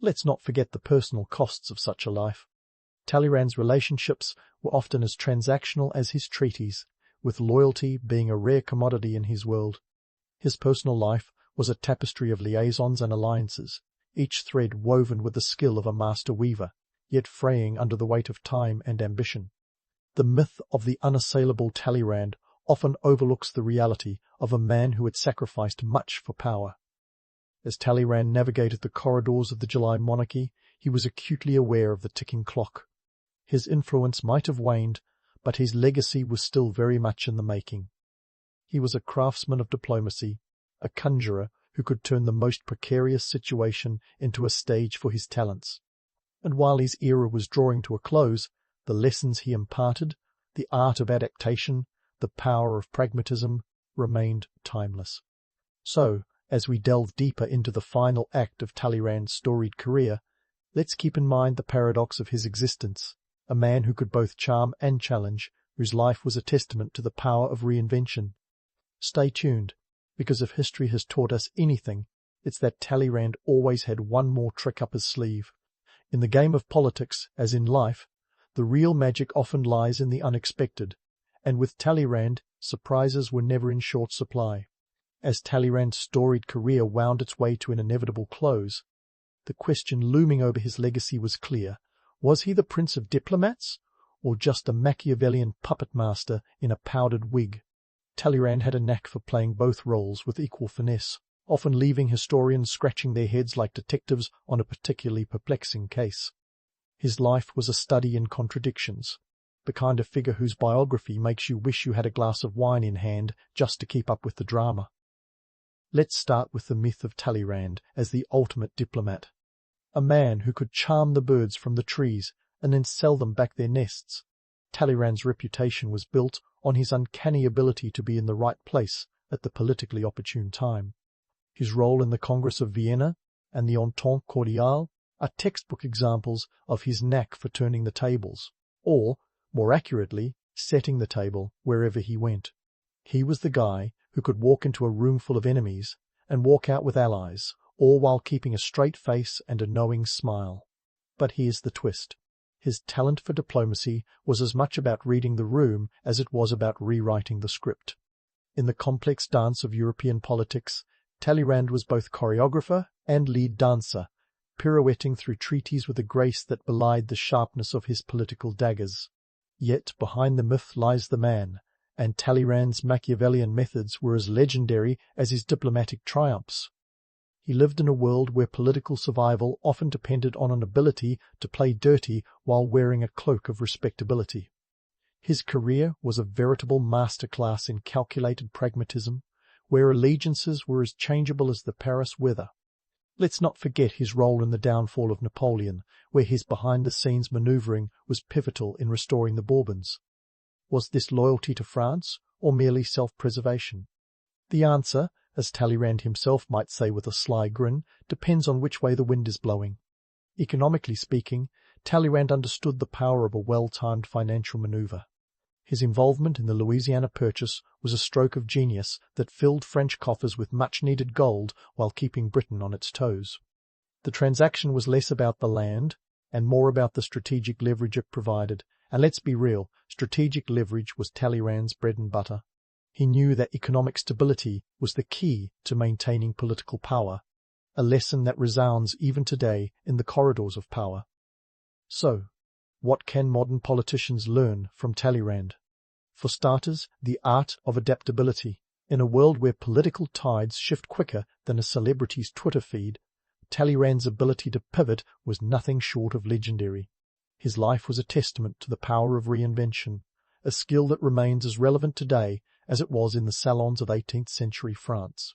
Let's not forget the personal costs of such a life. Talleyrand's relationships were often as transactional as his treaties, with loyalty being a rare commodity in his world. His personal life was a tapestry of liaisons and alliances, each thread woven with the skill of a master weaver, yet fraying under the weight of time and ambition. The myth of the unassailable Talleyrand often overlooks the reality of a man who had sacrificed much for power. As Talleyrand navigated the corridors of the July monarchy, he was acutely aware of the ticking clock. His influence might have waned, but his legacy was still very much in the making. He was a craftsman of diplomacy, a conjurer who could turn the most precarious situation into a stage for his talents. And while his era was drawing to a close, the lessons he imparted, the art of adaptation, the power of pragmatism, remained timeless. So, as we delve deeper into the final act of Talleyrand's storied career, let's keep in mind the paradox of his existence, a man who could both charm and challenge, whose life was a testament to the power of reinvention. Stay tuned, because if history has taught us anything, it's that Talleyrand always had one more trick up his sleeve. In the game of politics, as in life, the real magic often lies in the unexpected, and with Talleyrand, surprises were never in short supply. As Talleyrand's storied career wound its way to an inevitable close, the question looming over his legacy was clear. Was he the prince of diplomats, or just a Machiavellian puppet master in a powdered wig? Talleyrand had a knack for playing both roles with equal finesse, often leaving historians scratching their heads like detectives on a particularly perplexing case. His life was a study in contradictions, the kind of figure whose biography makes you wish you had a glass of wine in hand just to keep up with the drama. Let's start with the myth of Talleyrand as the ultimate diplomat, a man who could charm the birds from the trees and then sell them back their nests. Talleyrand's reputation was built on his uncanny ability to be in the right place at the politically opportune time. His role in the Congress of Vienna and the Entente Cordiale are textbook examples of his knack for turning the tables, or, more accurately, setting the table wherever he went. He was the guy who could walk into a room full of enemies and walk out with allies, all while keeping a straight face and a knowing smile. But here's the twist. His talent for diplomacy was as much about reading the room as it was about rewriting the script. In the complex dance of European politics, Talleyrand was both choreographer and lead dancer, pirouetting through treaties with a grace that belied the sharpness of his political daggers. Yet behind the myth lies the man, and Talleyrand's Machiavellian methods were as legendary as his diplomatic triumphs. He lived in a world where political survival often depended on an ability to play dirty while wearing a cloak of respectability. His career was a veritable masterclass in calculated pragmatism, where allegiances were as changeable as the Paris weather. Let's not forget his role in the downfall of Napoleon, where his behind-the-scenes manoeuvring was pivotal in restoring the Bourbons. Was this loyalty to France, or merely self-preservation? The answer, as Talleyrand himself might say with a sly grin, depends on which way the wind is blowing. Economically speaking, Talleyrand understood the power of a well-timed financial maneuver. His involvement in the Louisiana Purchase was a stroke of genius that filled French coffers with much-needed gold while keeping Britain on its toes. The transaction was less about the land and more about the strategic leverage it provided, and let's be real, strategic leverage was Talleyrand's bread and butter. He knew that economic stability was the key to maintaining political power, a lesson that resounds even today in the corridors of power. So, what can modern politicians learn from Talleyrand? For starters, the art of adaptability. In a world where political tides shift quicker than a celebrity's Twitter feed, Talleyrand's ability to pivot was nothing short of legendary. His life was a testament to the power of reinvention, a skill that remains as relevant today as it was in the salons of 18th century France.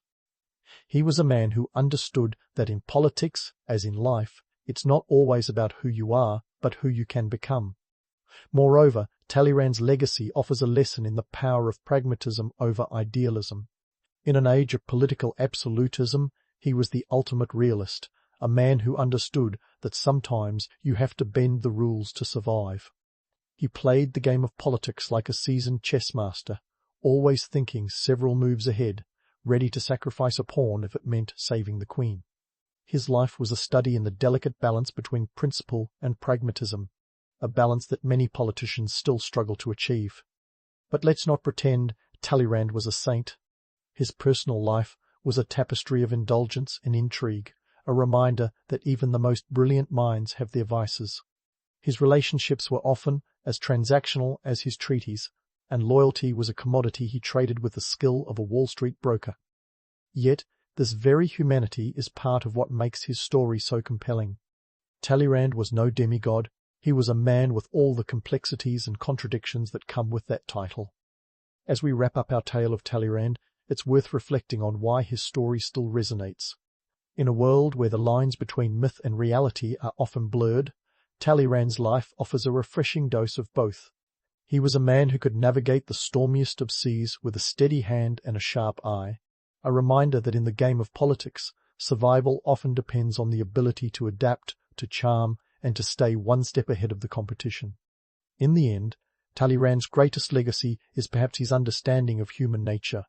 He was a man who understood that in politics, as in life, it's not always about who you are, but who you can become. Moreover, Talleyrand's legacy offers a lesson in the power of pragmatism over idealism. In an age of political absolutism, he was the ultimate realist, a man who understood that sometimes you have to bend the rules to survive. He played the game of politics like a seasoned chess master, always thinking several moves ahead, ready to sacrifice a pawn if it meant saving the queen. His life was a study in the delicate balance between principle and pragmatism, a balance that many politicians still struggle to achieve. But let's not pretend Talleyrand was a saint. His personal life was a tapestry of indulgence and intrigue, a reminder that even the most brilliant minds have their vices. His relationships were often as transactional as his treaties, and loyalty was a commodity he traded with the skill of a Wall Street broker. Yet, this very humanity is part of what makes his story so compelling. Talleyrand was no demigod. He was a man with all the complexities and contradictions that come with that title. As we wrap up our tale of Talleyrand, it's worth reflecting on why his story still resonates. In a world where the lines between myth and reality are often blurred, Talleyrand's life offers a refreshing dose of both. He was a man who could navigate the stormiest of seas with a steady hand and a sharp eye, a reminder that in the game of politics, survival often depends on the ability to adapt, to charm, and to stay one step ahead of the competition. In the end, Talleyrand's greatest legacy is perhaps his understanding of human nature.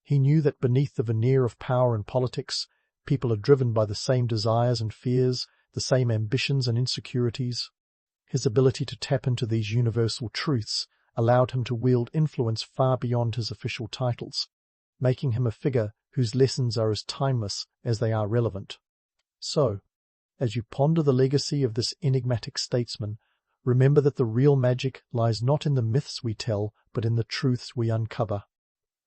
He knew that beneath the veneer of power and politics, people are driven by the same desires and fears, the same ambitions and insecurities. His ability to tap into these universal truths allowed him to wield influence far beyond his official titles, making him a figure whose lessons are as timeless as they are relevant. So, as you ponder the legacy of this enigmatic statesman, remember that the real magic lies not in the myths we tell, but in the truths we uncover.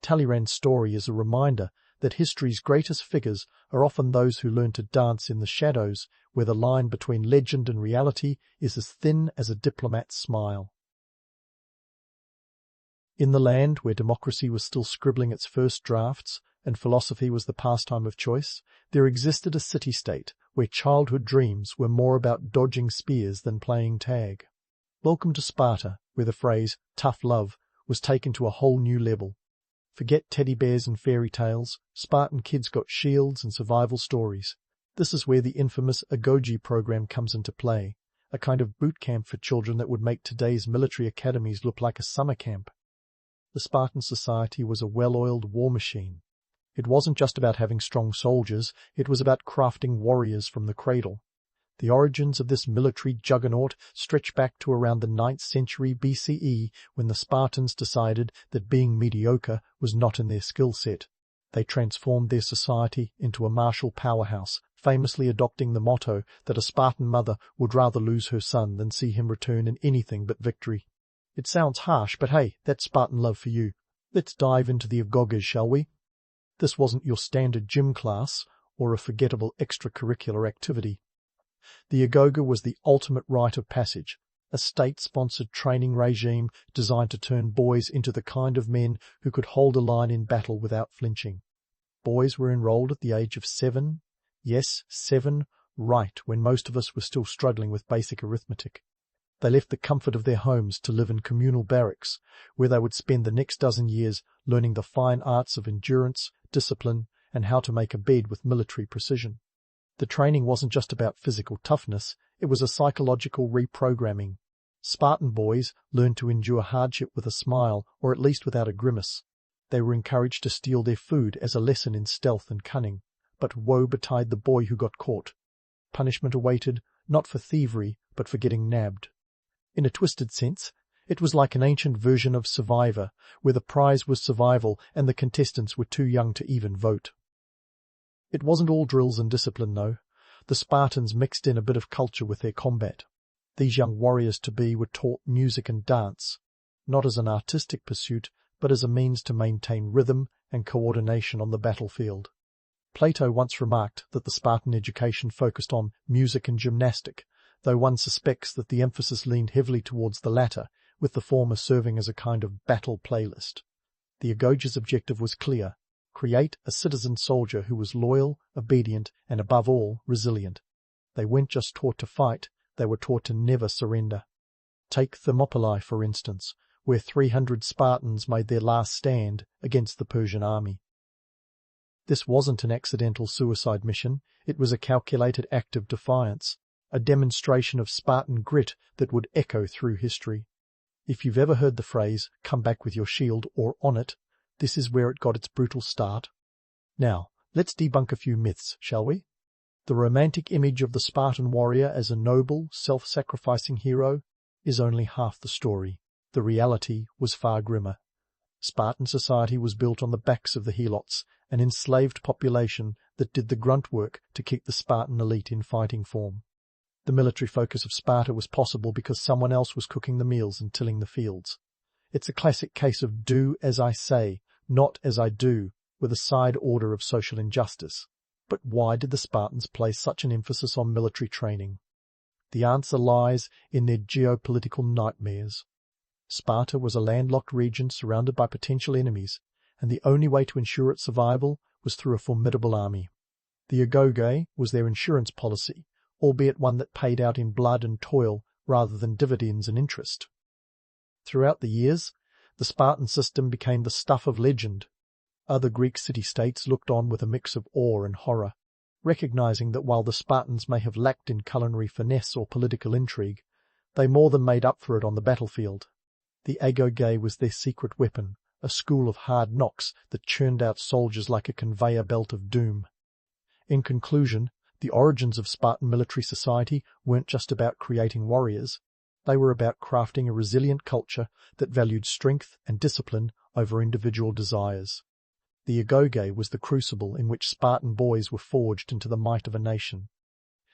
Talleyrand's story is a reminder that history's greatest figures are often those who learn to dance in the shadows, where the line between legend and reality is as thin as a diplomat's smile. In the land where democracy was still scribbling its first drafts and philosophy was the pastime of choice, there existed a city-state where childhood dreams were more about dodging spears than playing tag. Welcome to Sparta, where the phrase "tough love" was taken to a whole new level. Forget teddy bears and fairy tales. Spartan kids got shields and survival stories. This is where the infamous Agoge program comes into play, a kind of boot camp for children that would make today's military academies look like a summer camp. The Spartan society was a well-oiled war machine. It wasn't just about having strong soldiers, it was about crafting warriors from the cradle. The origins of this military juggernaut stretch back to around the 9th century BCE, when the Spartans decided that being mediocre was not in their skill set. They transformed their society into a martial powerhouse, famously adopting the motto that a Spartan mother would rather lose her son than see him return in anything but victory. It sounds harsh, but hey, that's Spartan love for you. Let's dive into the Agoges, shall we? This wasn't your standard gym class or a forgettable extracurricular activity. The Agoge was the ultimate rite of passage, a state-sponsored training regime designed to turn boys into the kind of men who could hold a line in battle without flinching. Boys were enrolled at the age of 7. Yes, 7, right when most of us were still struggling with basic arithmetic. They left the comfort of their homes to live in communal barracks, where they would spend the next dozen years learning the fine arts of endurance, discipline, and how to make a bed with military precision. The training wasn't just about physical toughness, it was a psychological reprogramming. Spartan boys learned to endure hardship with a smile, or at least without a grimace. They were encouraged to steal their food as a lesson in stealth and cunning, but woe betide the boy who got caught. Punishment awaited, not for thievery, but for getting nabbed. In a twisted sense, it was like an ancient version of Survivor, where the prize was survival and the contestants were too young to even vote. It wasn't all drills and discipline, though. The Spartans mixed in a bit of culture with their combat. These young warriors-to-be were taught music and dance, not as an artistic pursuit, but as a means to maintain rhythm and coordination on the battlefield. Plato once remarked that the Spartan education focused on music and gymnastic, though one suspects that the emphasis leaned heavily towards the latter, with the former serving as a kind of battle playlist. The Agoges' objective was clear: create a citizen soldier who was loyal, obedient, and above all, resilient. They weren't just taught to fight, they were taught to never surrender. Take Thermopylae, for instance, where 300 Spartans made their last stand against the Persian army. This wasn't an accidental suicide mission, it was a calculated act of defiance, a demonstration of Spartan grit that would echo through history. If you've ever heard the phrase, "come back with your shield," or "on it," this is where it got its brutal start. Now, let's debunk a few myths, shall we? The romantic image of the Spartan warrior as a noble, self-sacrificing hero is only half the story. The reality was far grimmer. Spartan society was built on the backs of the helots, an enslaved population that did the grunt work to keep the Spartan elite in fighting form. The military focus of Sparta was possible because someone else was cooking the meals and tilling the fields. It's a classic case of do as I say, not as I do, with a side order of social injustice. But why did the Spartans place such an emphasis on military training? The answer lies in their geopolitical nightmares. Sparta was a landlocked region surrounded by potential enemies, and the only way to ensure its survival was through a formidable army. The agoge was their insurance policy, albeit one that paid out in blood and toil rather than dividends and interest. Throughout the years, the Spartan system became the stuff of legend. Other Greek city-states looked on with a mix of awe and horror, recognizing that while the Spartans may have lacked in culinary finesse or political intrigue, they more than made up for it on the battlefield. The agoge was their secret weapon, a school of hard knocks that churned out soldiers like a conveyor belt of doom. In conclusion, the origins of Spartan military society weren't just about creating warriors. They were about crafting a resilient culture that valued strength and discipline over individual desires. The agoge was the crucible in which Spartan boys were forged into the might of a nation.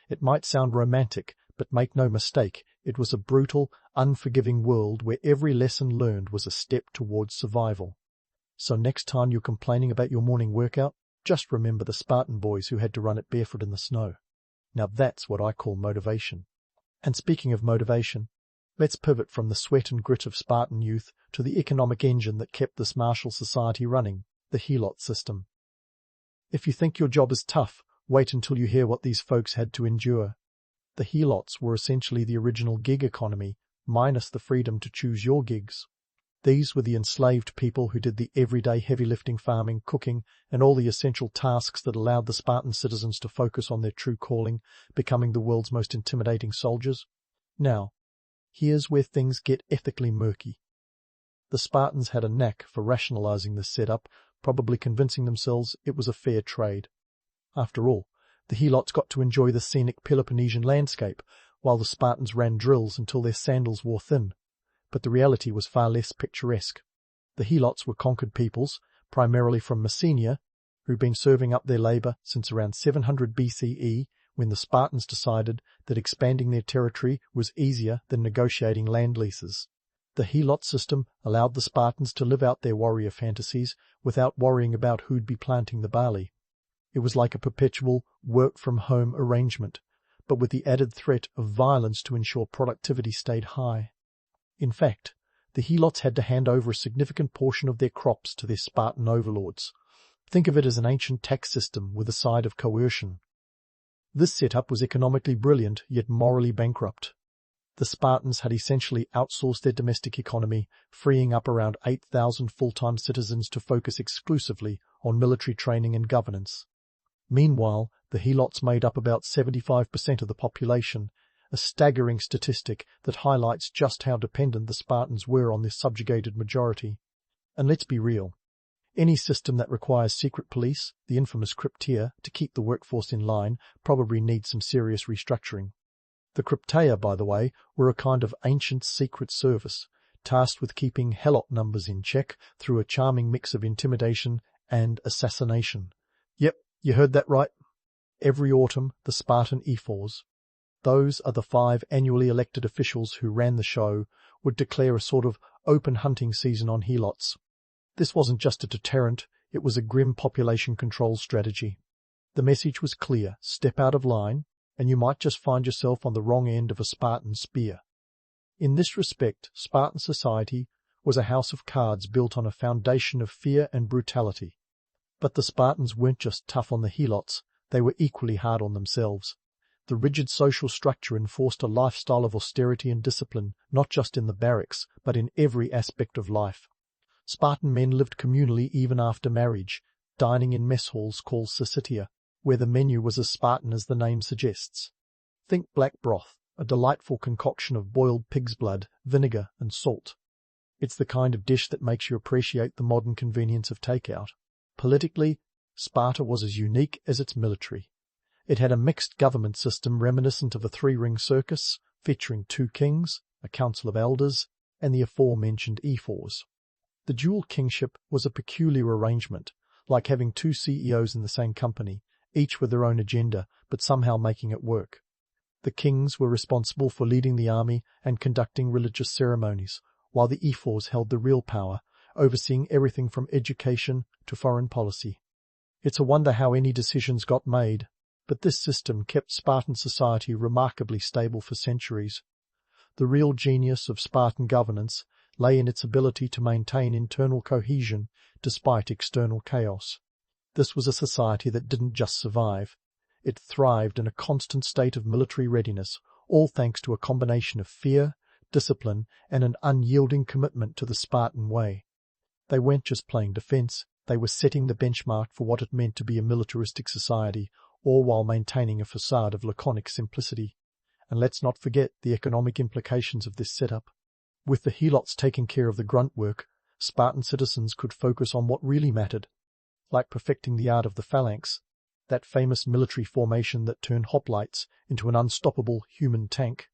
It might sound romantic, but make no mistake, it was a brutal, unforgiving world where every lesson learned was a step towards survival. So next time you're complaining about your morning workout, just remember the Spartan boys who had to run it barefoot in the snow. Now that's what I call motivation. And speaking of motivation, let's pivot from the sweat and grit of Spartan youth to the economic engine that kept this martial society running, the helot system. If you think your job is tough, wait until you hear what these folks had to endure. The helots were essentially the original gig economy, minus the freedom to choose your gigs. These were the enslaved people who did the everyday heavy lifting, farming, cooking, and all the essential tasks that allowed the Spartan citizens to focus on their true calling, becoming the world's most intimidating soldiers. Now, here's where things get ethically murky. The Spartans had a knack for rationalizing this setup, probably convincing themselves it was a fair trade. After all, the helots got to enjoy the scenic Peloponnesian landscape, while the Spartans ran drills until their sandals wore thin. But the reality was far less picturesque. The helots were conquered peoples, primarily from Messenia, who'd been serving up their labour since around 700 BCE, when the Spartans decided that expanding their territory was easier than negotiating land leases. The helot system allowed the Spartans to live out their warrior fantasies without worrying about who'd be planting the barley. It was like a perpetual work-from-home arrangement, but with the added threat of violence to ensure productivity stayed high. In fact, the helots had to hand over a significant portion of their crops to their Spartan overlords. Think of it as an ancient tax system with a side of coercion. This setup was economically brilliant, yet morally bankrupt. The Spartans had essentially outsourced their domestic economy, freeing up around 8,000 full-time citizens to focus exclusively on military training and governance. Meanwhile, the helots made up about 75% of the population, a staggering statistic that highlights just how dependent the Spartans were on this subjugated majority. And let's be real. Any system that requires secret police, the infamous crypteia, to keep the workforce in line probably needs some serious restructuring. The crypteia, by the way, were a kind of ancient secret service, tasked with keeping helot numbers in check through a charming mix of intimidation and assassination. Yep, you heard that right. Every autumn, the Spartan ephors, those are the 5 annually elected officials who ran the show, would declare a sort of open hunting season on helots. This wasn't just a deterrent, it was a grim population control strategy. The message was clear: step out of line, and you might just find yourself on the wrong end of a Spartan spear. In this respect, Spartan society was a house of cards built on a foundation of fear and brutality. But the Spartans weren't just tough on the helots, they were equally hard on themselves. The rigid social structure enforced a lifestyle of austerity and discipline, not just in the barracks, but in every aspect of life. Spartan men lived communally even after marriage, dining in mess halls called syssitia, where the menu was as Spartan as the name suggests. Think black broth, a delightful concoction of boiled pig's blood, vinegar, and salt. It's the kind of dish that makes you appreciate the modern convenience of takeout. Politically, Sparta was as unique as its military. It had a mixed government system reminiscent of a 3-ring circus, featuring 2 kings, a council of elders, and the aforementioned ephors. The dual kingship was a peculiar arrangement, like having 2 CEOs in the same company, each with their own agenda, but somehow making it work. The kings were responsible for leading the army and conducting religious ceremonies, while the ephors held the real power, overseeing everything from education to foreign policy. It's a wonder how any decisions got made. but this system kept Spartan society remarkably stable for centuries. The real genius of Spartan governance lay in its ability to maintain internal cohesion despite external chaos. This was a society that didn't just survive. It thrived in a constant state of military readiness, all thanks to a combination of fear, discipline, and an unyielding commitment to the Spartan way. They weren't just playing defense, they were setting the benchmark for what it meant to be a militaristic society, all while maintaining a facade of laconic simplicity. And let's not forget the economic implications of this setup. With the helots taking care of the grunt work, Spartan citizens could focus on what really mattered, like perfecting the art of the phalanx, that famous military formation that turned hoplites into an unstoppable human tank.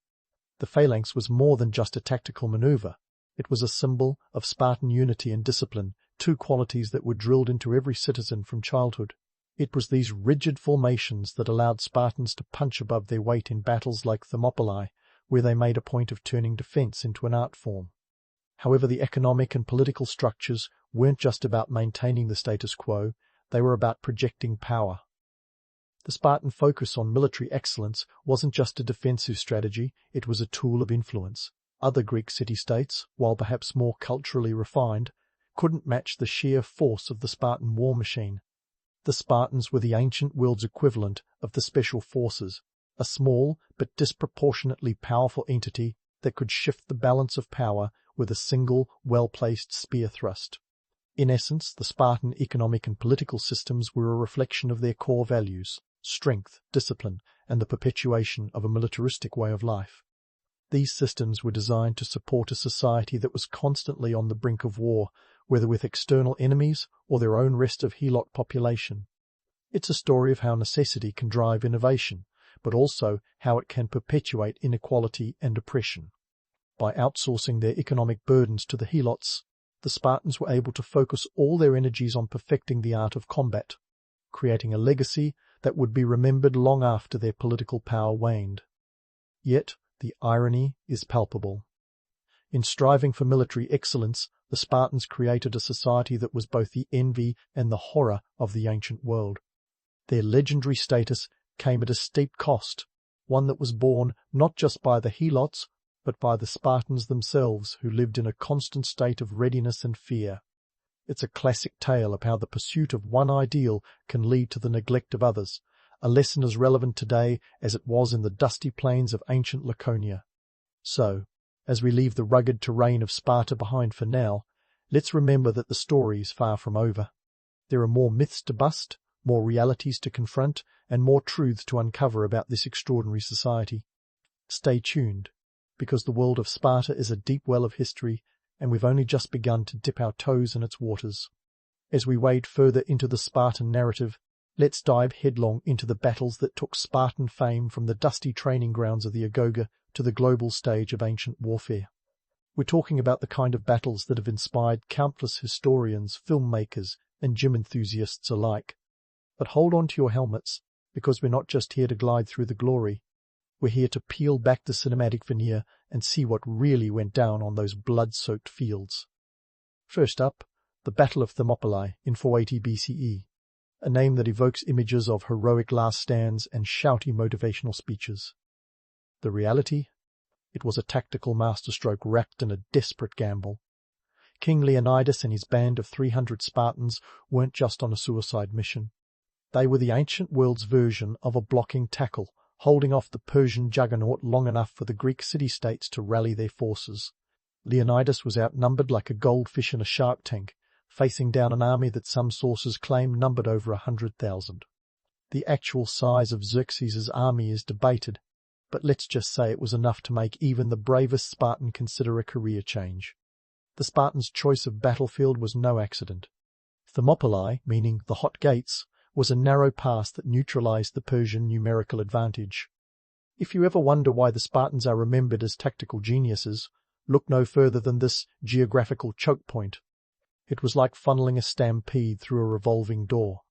The phalanx was more than just a tactical maneuver. It was a symbol of Spartan unity and discipline, two qualities that were drilled into every citizen from childhood. It was these rigid formations that allowed Spartans to punch above their weight in battles like Thermopylae, where they made a point of turning defense into an art form. However, the economic and political structures weren't just about maintaining the status quo, they were about projecting power. The Spartan focus on military excellence wasn't just a defensive strategy, it was a tool of influence. Other Greek city-states, while perhaps more culturally refined, couldn't match the sheer force of the Spartan war machine. The Spartans were the ancient world's equivalent of the special forces, a small but disproportionately powerful entity that could shift the balance of power with a single, well-placed spear thrust. In essence, the Spartan economic and political systems were a reflection of their core values: strength, discipline, and the perpetuation of a militaristic way of life. These systems were designed to support a society that was constantly on the brink of war, whether with external enemies or their own restive helot population. It's a story of how necessity can drive innovation, but also how it can perpetuate inequality and oppression. By outsourcing their economic burdens to the helots, the Spartans were able to focus all their energies on perfecting the art of combat, creating a legacy that would be remembered long after their political power waned. Yet, the irony is palpable. In striving for military excellence, the Spartans created a society that was both the envy and the horror of the ancient world. Their legendary status came at a steep cost, one that was borne not just by the helots, but by the Spartans themselves, who lived in a constant state of readiness and fear. It's a classic tale of how the pursuit of one ideal can lead to the neglect of others, a lesson as relevant today as it was in the dusty plains of ancient Laconia. So, as we leave the rugged terrain of Sparta behind for now, let's remember that the story is far from over. There are more myths to bust, more realities to confront, and more truths to uncover about this extraordinary society. Stay tuned, because the world of Sparta is a deep well of history, and we've only just begun to dip our toes in its waters. As we wade further into the Spartan narrative, let's dive headlong into the battles that took Spartan fame from the dusty training grounds of the Agora to the global stage of ancient warfare. We're talking about the kind of battles that have inspired countless historians, filmmakers, and gym enthusiasts alike. But hold on to your helmets, because we're not just here to glide through the glory. We're here to peel back the cinematic veneer and see what really went down on those blood-soaked fields. First up, the Battle of Thermopylae in 480 BCE, a name that evokes images of heroic last stands and shouty motivational speeches. The reality? It was a tactical masterstroke wrapped in a desperate gamble. King Leonidas and his band of 300 Spartans weren't just on a suicide mission. They were the ancient world's version of a blocking tackle, holding off the Persian juggernaut long enough for the Greek city-states to rally their forces. Leonidas was outnumbered like a goldfish in a shark tank, facing down an army that some sources claim numbered over 100,000. The actual size of Xerxes' army is debated, but let's just say it was enough to make even the bravest Spartan consider a career change. The Spartans' choice of battlefield was no accident. Thermopylae, meaning the hot gates, was a narrow pass that neutralized the Persian numerical advantage. If you ever wonder why the Spartans are remembered as tactical geniuses, look no further than this geographical choke point. It was like funneling a stampede through a revolving door.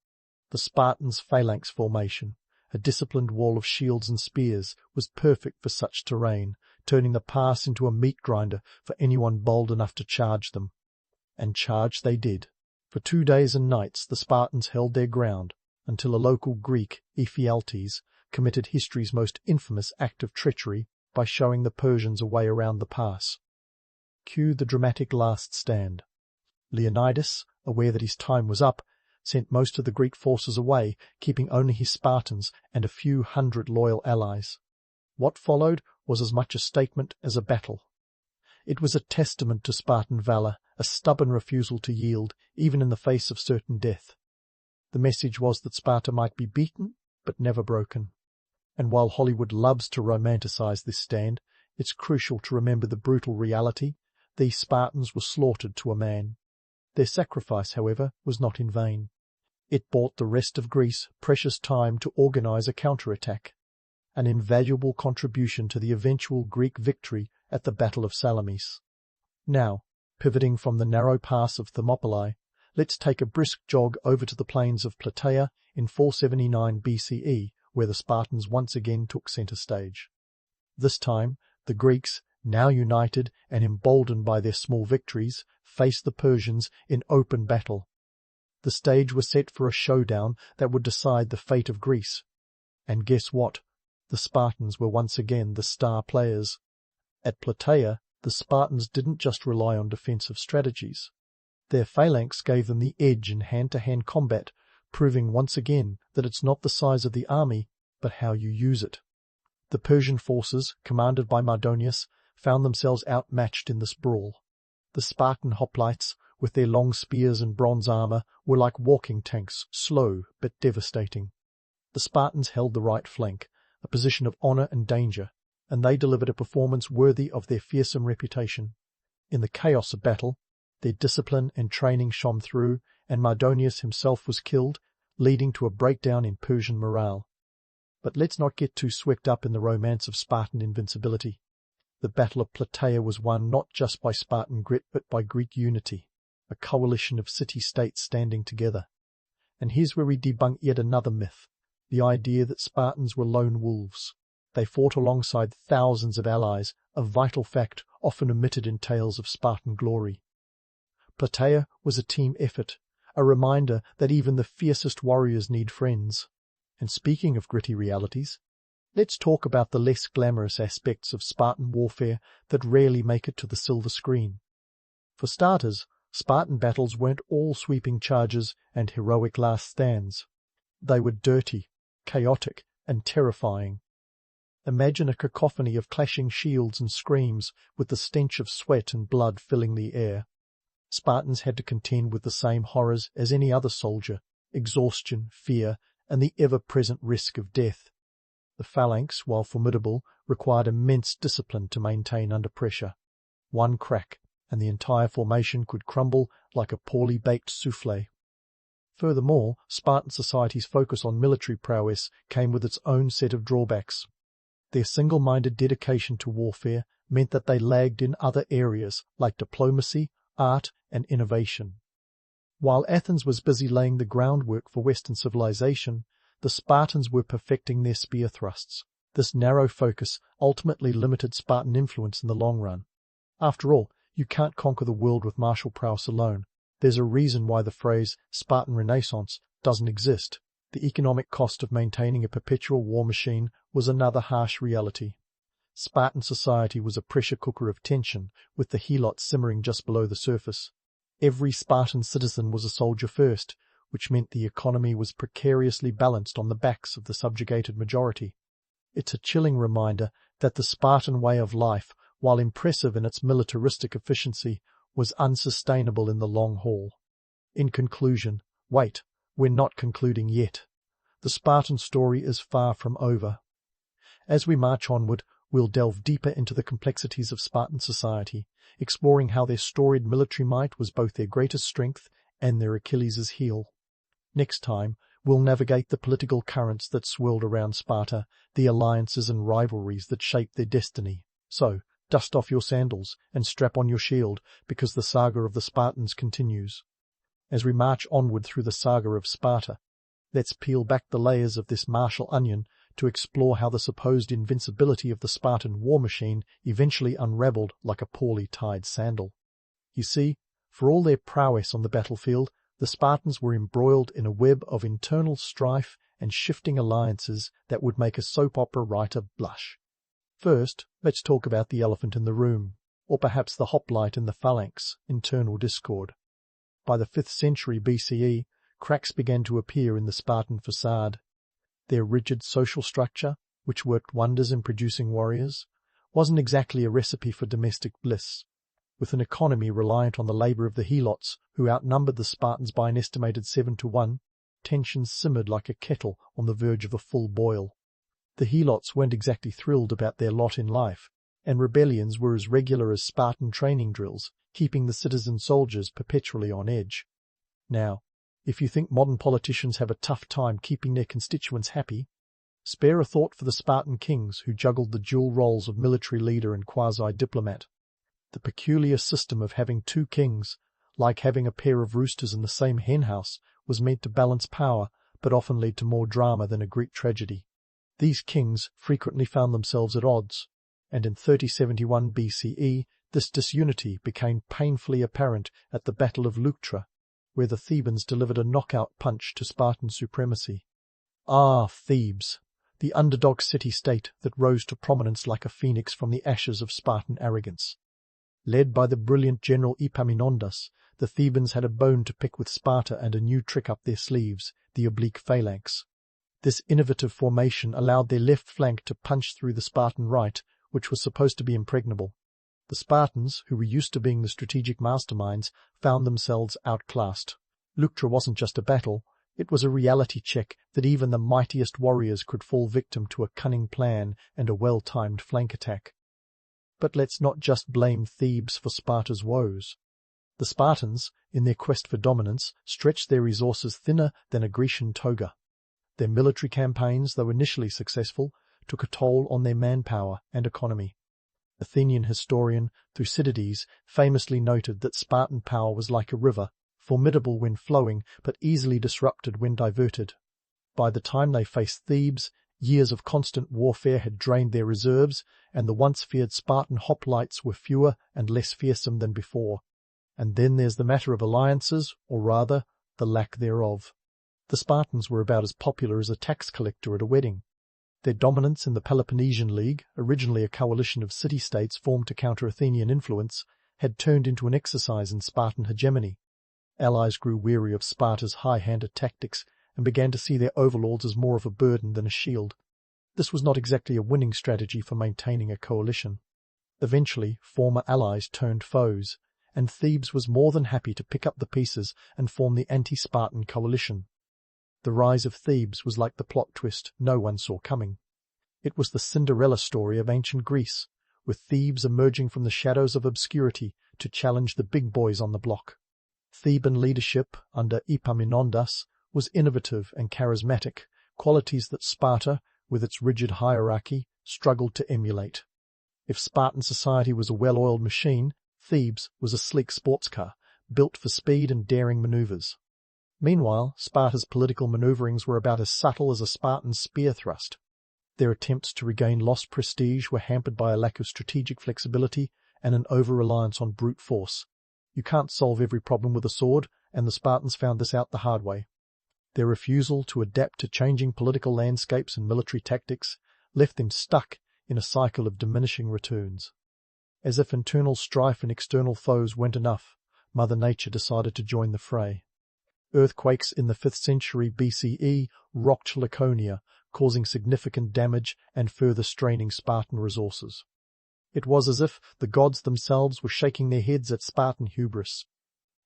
The Spartans' phalanx formation, a disciplined wall of shields and spears, was perfect for such terrain, turning the pass into a meat grinder for anyone bold enough to charge them. And charge they did. For 2 days and nights the Spartans held their ground, until a local Greek, Ephialtes, committed history's most infamous act of treachery by showing the Persians a way around the pass. Cue the dramatic last stand. Leonidas, aware that his time was up, sent most of the Greek forces away, keeping only his Spartans and a few hundred loyal allies. What followed was as much a statement as a battle. It was a testament to Spartan valor, a stubborn refusal to yield, even in the face of certain death. The message was that Sparta might be beaten, but never broken. And while Hollywood loves to romanticize this stand, it's crucial to remember the brutal reality. These Spartans were slaughtered to a man. Their sacrifice, however, was not in vain. It bought the rest of Greece precious time to organize a counterattack, an invaluable contribution to the eventual Greek victory at the Battle of Salamis. Now, pivoting from the narrow pass of Thermopylae, let's take a brisk jog over to the plains of Plataea in 479 BCE, where the Spartans once again took center stage. This time, the Greeks, now united and emboldened by their small victories, faced the Persians in open battle. The stage was set for a showdown that would decide the fate of Greece. And guess what? The Spartans were once again the star players. At Plataea, the Spartans didn't just rely on defensive strategies. Their phalanx gave them the edge in hand-to-hand combat, proving once again that it's not the size of the army, but how you use it. The Persian forces, commanded by Mardonius, found themselves outmatched in this brawl. The Spartan hoplites, with their long spears and bronze armor, were like walking tanks, slow but devastating. The Spartans held the right flank, a position of honor and danger, and they delivered a performance worthy of their fearsome reputation. In the chaos of battle, their discipline and training shone through, and Mardonius himself was killed, leading to a breakdown in Persian morale. But let's not get too swept up in the romance of Spartan invincibility. The Battle of Plataea was won not just by Spartan grit but by Greek unity, a coalition of city-states standing together. And here's where we debunk yet another myth, the idea that Spartans were lone wolves. They fought alongside thousands of allies, a vital fact often omitted in tales of Spartan glory. Plataea was a team effort, a reminder that even the fiercest warriors need friends. And speaking of gritty realities, let's talk about the less glamorous aspects of Spartan warfare that rarely make it to the silver screen. For starters, Spartan battles weren't all sweeping charges and heroic last stands. They were dirty, chaotic, and terrifying. Imagine a cacophony of clashing shields and screams, with the stench of sweat and blood filling the air. Spartans had to contend with the same horrors as any other soldier: exhaustion, fear, and the ever-present risk of death. The phalanx, while formidable, required immense discipline to maintain under pressure. One crack, and the entire formation could crumble like a poorly baked souffle. Furthermore, Spartan society's focus on military prowess came with its own set of drawbacks. Their single-minded dedication to warfare meant that they lagged in other areas like diplomacy, art, and innovation. While Athens was busy laying the groundwork for Western civilization, the Spartans were perfecting their spear thrusts. This narrow focus ultimately limited Spartan influence in the long run. After all, you can't conquer the world with martial prowess alone. There's a reason why the phrase Spartan Renaissance doesn't exist. The economic cost of maintaining a perpetual war machine was another harsh reality. Spartan society was a pressure cooker of tension, with the helots simmering just below the surface. Every Spartan citizen was a soldier first, which meant the economy was precariously balanced on the backs of the subjugated majority. It's a chilling reminder that the Spartan way of life, while impressive in its militaristic efficiency, was unsustainable in the long haul. In conclusion, wait, we're not concluding yet. The Spartan story is far from over. As we march onward, we'll delve deeper into the complexities of Spartan society, exploring how their storied military might was both their greatest strength and their Achilles' heel. Next time, we'll navigate the political currents that swirled around Sparta, the alliances and rivalries that shaped their destiny. So, dust off your sandals and strap on your shield, because the saga of the Spartans continues. As we march onward through the saga of Sparta, let's peel back the layers of this martial onion to explore how the supposed invincibility of the Spartan war machine eventually unraveled like a poorly tied sandal. You see, for all their prowess on the battlefield, the Spartans were embroiled in a web of internal strife and shifting alliances that would make a soap opera writer blush. First, let's talk about the elephant in the room, or perhaps the hoplite in the phalanx, internal discord. By the 5th century BCE, cracks began to appear in the Spartan facade. Their rigid social structure, which worked wonders in producing warriors, wasn't exactly a recipe for domestic bliss. With an economy reliant on the labour of the helots, who outnumbered the Spartans by an estimated 7-1, tensions simmered like a kettle on the verge of a full boil. The helots weren't exactly thrilled about their lot in life, and rebellions were as regular as Spartan training drills, keeping the citizen soldiers perpetually on edge. Now, if you think modern politicians have a tough time keeping their constituents happy, spare a thought for the Spartan kings who juggled the dual roles of military leader and quasi-diplomat. The peculiar system of having two kings, like having a pair of roosters in the same henhouse, was meant to balance power, but often led to more drama than a Greek tragedy. These kings frequently found themselves at odds, and in 3071 BCE this disunity became painfully apparent at the Battle of Leuctra, where the Thebans delivered a knockout punch to Spartan supremacy. Ah, Thebes, the underdog city-state that rose to prominence like a phoenix from the ashes of Spartan arrogance. Led by the brilliant general Epaminondas, the Thebans had a bone to pick with Sparta and a new trick up their sleeves, the oblique phalanx. This innovative formation allowed their left flank to punch through the Spartan right, which was supposed to be impregnable. The Spartans, who were used to being the strategic masterminds, found themselves outclassed. Leuctra wasn't just a battle, it was a reality check that even the mightiest warriors could fall victim to a cunning plan and a well-timed flank attack. But let's not just blame Thebes for Sparta's woes. The Spartans, in their quest for dominance, stretched their resources thinner than a Grecian toga. Their military campaigns, though initially successful, took a toll on their manpower and economy. Athenian historian Thucydides famously noted that Spartan power was like a river, formidable when flowing, but easily disrupted when diverted. By the time they faced Thebes, years of constant warfare had drained their reserves, and the once feared Spartan hoplites were fewer and less fearsome than before. And then there's the matter of alliances, or rather, the lack thereof. The Spartans were about as popular as a tax collector at a wedding. Their dominance in the Peloponnesian League, originally a coalition of city-states formed to counter Athenian influence, had turned into an exercise in Spartan hegemony. Allies grew weary of Sparta's high-handed tactics and began to see their overlords as more of a burden than a shield. This was not exactly a winning strategy for maintaining a coalition. Eventually, former allies turned foes, and Thebes was more than happy to pick up the pieces and form the anti-Spartan coalition. The rise of Thebes was like the plot twist no one saw coming. It was the Cinderella story of ancient Greece, with Thebes emerging from the shadows of obscurity to challenge the big boys on the block. Theban leadership under Epaminondas was innovative and charismatic, qualities that Sparta, with its rigid hierarchy, struggled to emulate. If Spartan society was a well-oiled machine, Thebes was a sleek sports car, built for speed and daring maneuvers. Meanwhile, Sparta's political maneuverings were about as subtle as a Spartan's spear thrust. Their attempts to regain lost prestige were hampered by a lack of strategic flexibility and an over-reliance on brute force. You can't solve every problem with a sword, and the Spartans found this out the hard way. Their refusal to adapt to changing political landscapes and military tactics left them stuck in a cycle of diminishing returns. As if internal strife and external foes weren't enough, Mother Nature decided to join the fray. Earthquakes in the 5th century BCE rocked Laconia, causing significant damage and further straining Spartan resources. It was as if the gods themselves were shaking their heads at Spartan hubris.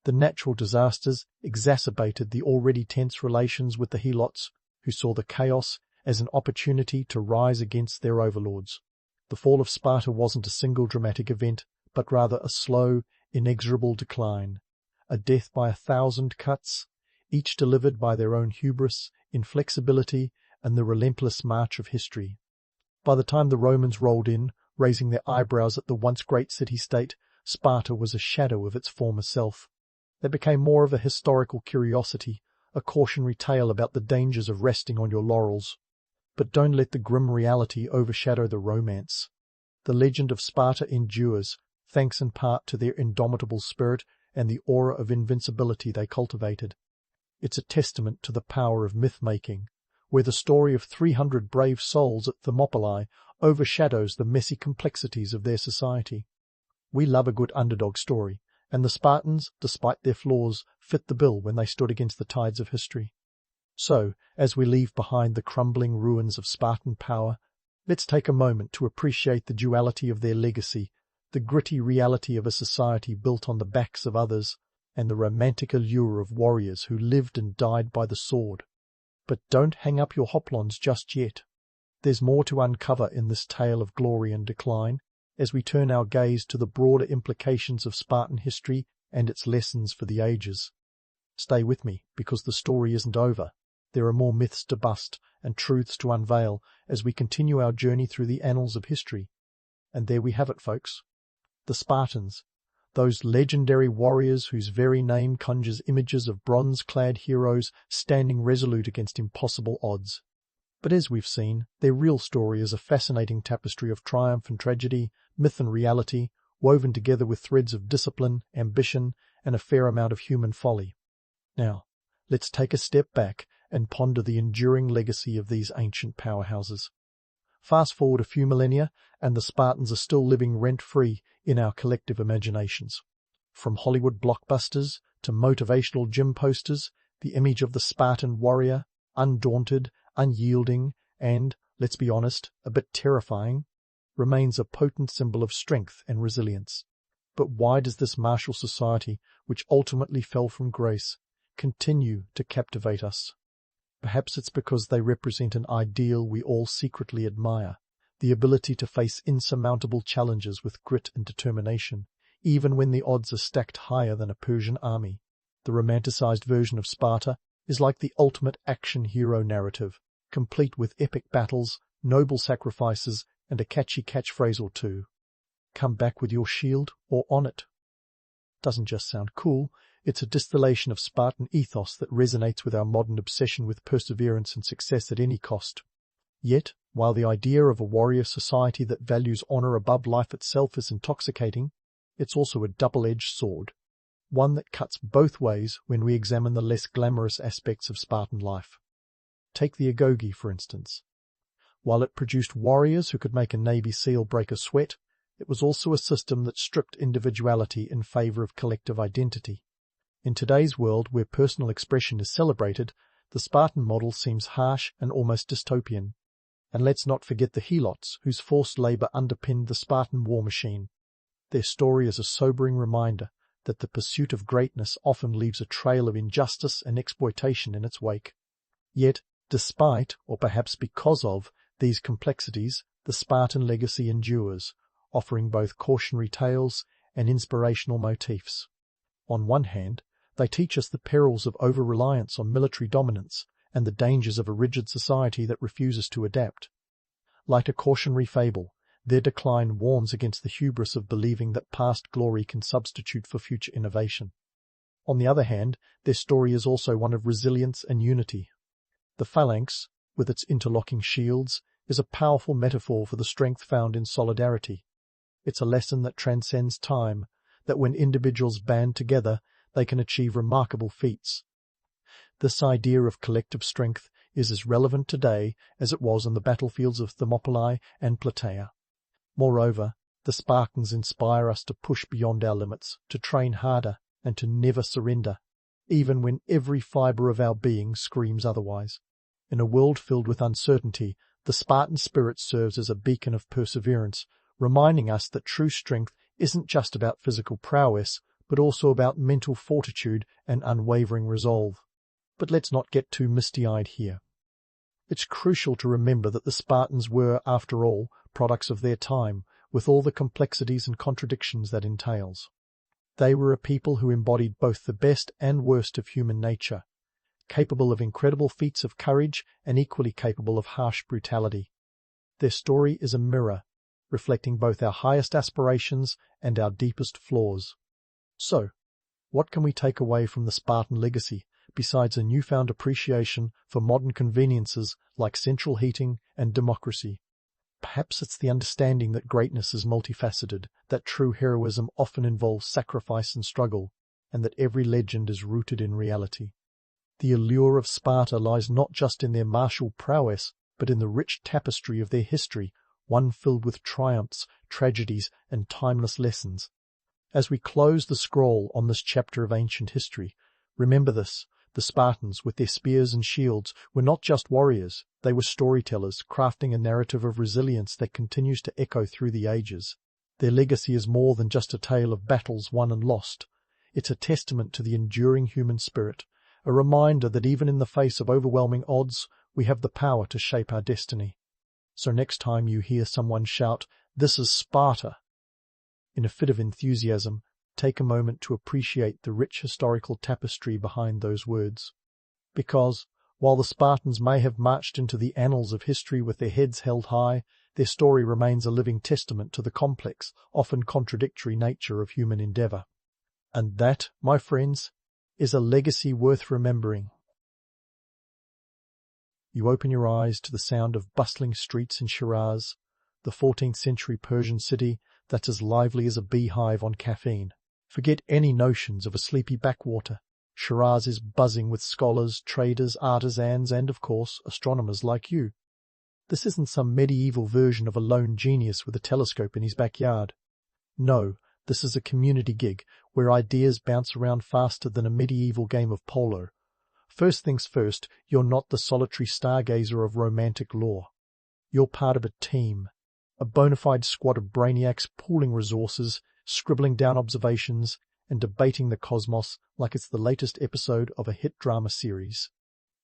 The natural disasters exacerbated the already tense relations with the helots, who saw the chaos as an opportunity to rise against their overlords. The fall of Sparta wasn't a single dramatic event, but rather a slow, inexorable decline, a death by 1,000 cuts, each delivered by their own hubris, inflexibility, and the relentless march of history. By the time the Romans rolled in, raising their eyebrows at the once great city-state, Sparta was a shadow of its former self. They became more of a historical curiosity, a cautionary tale about the dangers of resting on your laurels. But don't let the grim reality overshadow the romance. The legend of Sparta endures, thanks in part to their indomitable spirit and the aura of invincibility they cultivated. It's a testament to the power of myth-making, where the story of 300 brave souls at Thermopylae overshadows the messy complexities of their society. We love a good underdog story, and the Spartans, despite their flaws, fit the bill when they stood against the tides of history. So, as we leave behind the crumbling ruins of Spartan power, let's take a moment to appreciate the duality of their legacy, the gritty reality of a society built on the backs of others, and the romantic allure of warriors who lived and died by the sword. But don't hang up your hoplons just yet. There's more to uncover in this tale of glory and decline, as we turn our gaze to the broader implications of Spartan history and its lessons for the ages. Stay with me, because the story isn't over. There are more myths to bust and truths to unveil as we continue our journey through the annals of history. And there we have it, folks. The Spartans, those legendary warriors whose very name conjures images of bronze-clad heroes standing resolute against impossible odds. But as we've seen, their real story is a fascinating tapestry of triumph and tragedy, myth and reality, woven together with threads of discipline, ambition, and a fair amount of human folly. Now, let's take a step back and ponder the enduring legacy of these ancient powerhouses. Fast forward a few millennia, and the Spartans are still living rent-free in our collective imaginations. From Hollywood blockbusters to motivational gym posters, the image of the Spartan warrior, undaunted, unyielding, and, let's be honest, a bit terrifying, remains a potent symbol of strength and resilience. But why does this martial society, which ultimately fell from grace, continue to captivate us? Perhaps it's because they represent an ideal we all secretly admire, the ability to face insurmountable challenges with grit and determination, even when the odds are stacked higher than a Persian army. The romanticized version of Sparta is like the ultimate action hero narrative, complete with epic battles, noble sacrifices, and a catchy catchphrase or two. Come back with your shield or on it. Doesn't just sound cool, it's a distillation of Spartan ethos that resonates with our modern obsession with perseverance and success at any cost. Yet, while the idea of a warrior society that values honor above life itself is intoxicating, it's also a double-edged sword, one that cuts both ways when we examine the less glamorous aspects of Spartan life. Take the agoge, for instance. While it produced warriors who could make a Navy SEAL break a sweat, it was also a system that stripped individuality in favor of collective identity. In today's world, where personal expression is celebrated, the Spartan model seems harsh and almost dystopian. And let's not forget the helots, whose forced labor underpinned the Spartan war machine. Their story is a sobering reminder that the pursuit of greatness often leaves a trail of injustice and exploitation in its wake. Yet, despite, or perhaps because of, these complexities, the Spartan legacy endures, offering both cautionary tales and inspirational motifs. On one hand, they teach us the perils of over-reliance on military dominance and the dangers of a rigid society that refuses to adapt. Like a cautionary fable, their decline warns against the hubris of believing that past glory can substitute for future innovation. On the other hand, their story is also one of resilience and unity. The phalanx, with its interlocking shields, is a powerful metaphor for the strength found in solidarity. It's a lesson that transcends time, that when individuals band together, they can achieve remarkable feats. This idea of collective strength is as relevant today as it was on the battlefields of Thermopylae and Plataea. Moreover, the Spartans inspire us to push beyond our limits, to train harder, and to never surrender, even when every fibre of our being screams otherwise. In a world filled with uncertainty, the Spartan spirit serves as a beacon of perseverance, reminding us that true strength isn't just about physical prowess, but also about mental fortitude and unwavering resolve. But let's not get too misty-eyed here. It's crucial to remember that the Spartans were, after all, products of their time, with all the complexities and contradictions that entails. They were a people who embodied both the best and worst of human nature, capable of incredible feats of courage and equally capable of harsh brutality. Their story is a mirror, reflecting both our highest aspirations and our deepest flaws. So, what can we take away from the Spartan legacy, besides a newfound appreciation for modern conveniences like central heating and democracy? Perhaps it's the understanding that greatness is multifaceted, that true heroism often involves sacrifice and struggle, and that every legend is rooted in reality. The allure of Sparta lies not just in their martial prowess, but in the rich tapestry of their history, one filled with triumphs, tragedies, and timeless lessons. As we close the scroll on this chapter of ancient history, remember this: the Spartans, with their spears and shields, were not just warriors, they were storytellers, crafting a narrative of resilience that continues to echo through the ages. Their legacy is more than just a tale of battles won and lost. It's a testament to the enduring human spirit, a reminder that even in the face of overwhelming odds, we have the power to shape our destiny. So next time you hear someone shout, "This is Sparta!" in a fit of enthusiasm, take a moment to appreciate the rich historical tapestry behind those words. Because, while the Spartans may have marched into the annals of history with their heads held high, their story remains a living testament to the complex, often contradictory nature of human endeavor. And that, my friends, is a legacy worth remembering. You open your eyes to the sound of bustling streets in Shiraz, the 14th century Persian city that's as lively as a beehive on caffeine. Forget any notions of a sleepy backwater. Shiraz is buzzing with scholars, traders, artisans, and, of course, astronomers like you. This isn't some medieval version of a lone genius with a telescope in his backyard. No, this is a community gig where ideas bounce around faster than a medieval game of polo. First things first, you're not the solitary stargazer of romantic lore. You're part of a team, a bona fide squad of brainiacs pooling resources, scribbling down observations, and debating the cosmos like it's the latest episode of a hit drama series.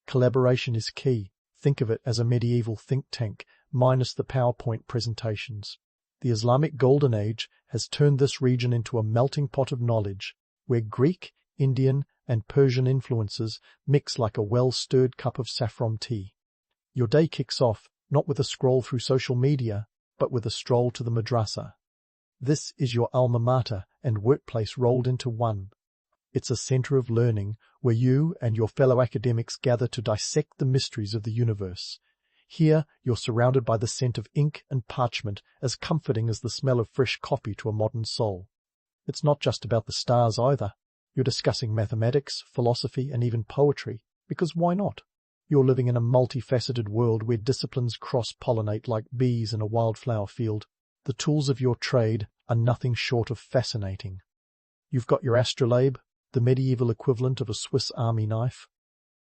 Collaboration is key. Think of it as a medieval think tank, minus the PowerPoint presentations. The Islamic Golden Age has turned this region into a melting pot of knowledge, where Greek, Indian, and Persian influences mix like a well-stirred cup of saffron tea. Your day kicks off not with a scroll through social media, but with a stroll to the madrasa. This is your alma mater and workplace rolled into one. It's a center of learning where you and your fellow academics gather to dissect the mysteries of the universe. Here, you're surrounded by the scent of ink and parchment, as comforting as the smell of fresh coffee to a modern soul. It's not just about the stars either. You're discussing mathematics, philosophy, and even poetry, because why not? You're living in a multifaceted world where disciplines cross-pollinate like bees in a wildflower field. The tools of your trade are nothing short of fascinating. You've got your astrolabe, the medieval equivalent of a Swiss army knife.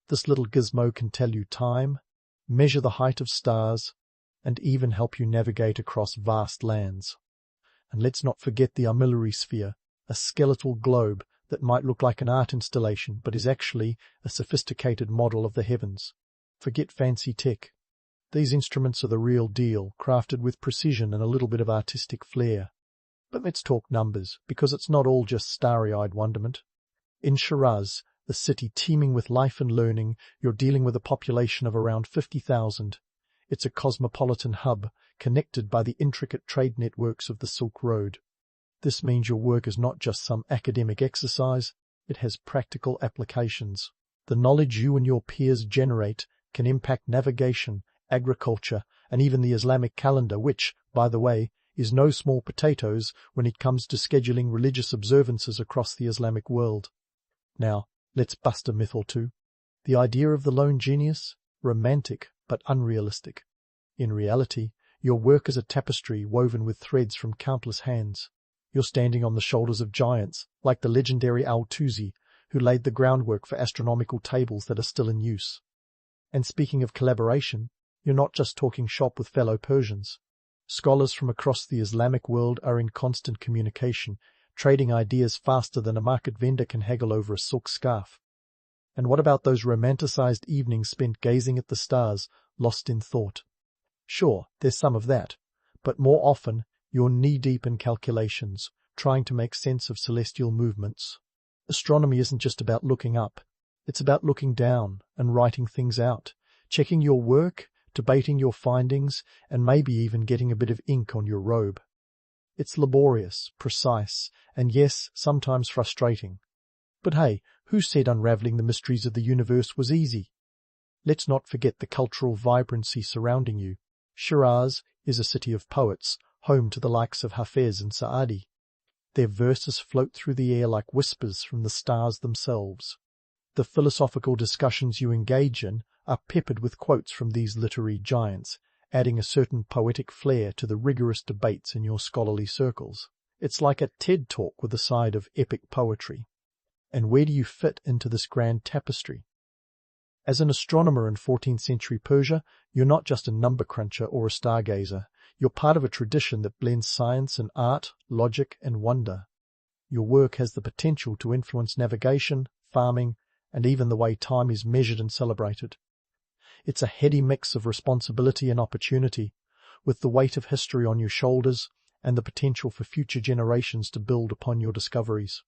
This little gizmo can tell you time, measure the height of stars, and even help you navigate across vast lands. And let's not forget the armillary sphere, a skeletal globe that might look like an art installation but is actually a sophisticated model of the heavens. Forget fancy tech. These instruments are the real deal, crafted with precision and a little bit of artistic flair. But let's talk numbers, because it's not all just starry-eyed wonderment. In Shiraz, a city teeming with life and learning, you're dealing with a population of around 50,000. It's a cosmopolitan hub, connected by the intricate trade networks of the Silk Road. This means your work is not just some academic exercise, it has practical applications. The knowledge you and your peers generate can impact navigation, agriculture, and even the Islamic calendar, which, by the way, is no small potatoes when it comes to scheduling religious observances across the Islamic world. Now, let's bust a myth or two. The idea of the lone genius? Romantic, but unrealistic. In reality, your work is a tapestry woven with threads from countless hands. You're standing on the shoulders of giants, like the legendary Al-Tusi, who laid the groundwork for astronomical tables that are still in use. And speaking of collaboration, you're not just talking shop with fellow Persians. Scholars from across the Islamic world are in constant communication, trading ideas faster than a market vendor can haggle over a silk scarf. And what about those romanticized evenings spent gazing at the stars, lost in thought? Sure, there's some of that, but more often you're knee-deep in calculations, trying to make sense of celestial movements. Astronomy isn't just about looking up. It's about looking down and writing things out, checking your work, debating your findings, and maybe even getting a bit of ink on your robe. It's laborious, precise, and yes, sometimes frustrating. But hey, who said unraveling the mysteries of the universe was easy? Let's not forget the cultural vibrancy surrounding you. Shiraz is a city of poets, home to the likes of Hafez and Saadi. Their verses float through the air like whispers from the stars themselves. The philosophical discussions you engage in are peppered with quotes from these literary giants, adding a certain poetic flair to the rigorous debates in your scholarly circles. It's like a TED Talk with a side of epic poetry. And where do you fit into this grand tapestry? As an astronomer in 14th century Persia, you're not just a number cruncher or a stargazer. You're part of a tradition that blends science and art, logic and wonder. Your work has the potential to influence navigation, farming, and even the way time is measured and celebrated. It's a heady mix of responsibility and opportunity, with the weight of history on your shoulders and the potential for future generations to build upon your discoveries.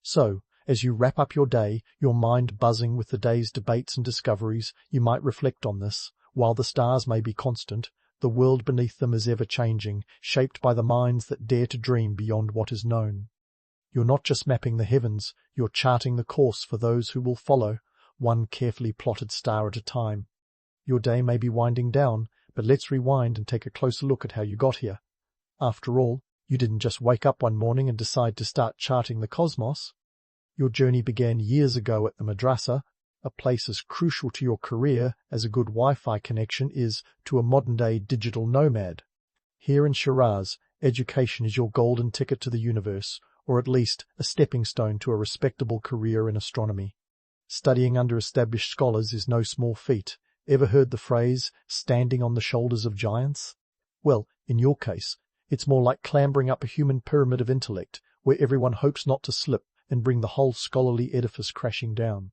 So, as you wrap up your day, your mind buzzing with the day's debates and discoveries, you might reflect on this. While the stars may be constant, the world beneath them is ever-changing, shaped by the minds that dare to dream beyond what is known. You're not just mapping the heavens, you're charting the course for those who will follow, one carefully plotted star at a time. Your day may be winding down, but let's rewind and take a closer look at how you got here. After all, you didn't just wake up one morning and decide to start charting the cosmos. Your journey began years ago at the madrasa, a place as crucial to your career as a good Wi-Fi connection is to a modern-day digital nomad. Here in Shiraz, education is your golden ticket to the universe, or at least a stepping stone to a respectable career in astronomy. Studying under established scholars is no small feat. Ever heard the phrase, standing on the shoulders of giants? Well, in your case, it's more like clambering up a human pyramid of intellect, where everyone hopes not to slip and bring the whole scholarly edifice crashing down.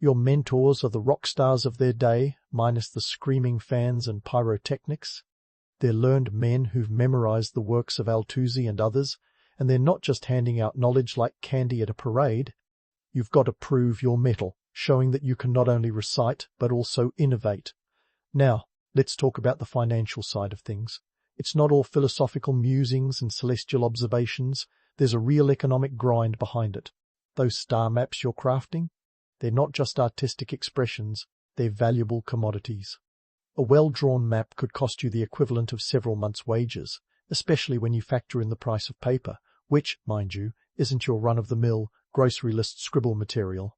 Your mentors are the rock stars of their day, minus the screaming fans and pyrotechnics. They're learned men who've memorized the works of Althussi and others, and they're not just handing out knowledge like candy at a parade. You've got to prove your mettle, showing that you can not only recite, but also innovate. Now, let's talk about the financial side of things. It's not all philosophical musings and celestial observations. There's a real economic grind behind it. Those star maps you're crafting, they're not just artistic expressions, they're valuable commodities. A well-drawn map could cost you the equivalent of several months' wages, especially when you factor in the price of paper, which, mind you, isn't your run-of-the-mill, grocery list scribble material.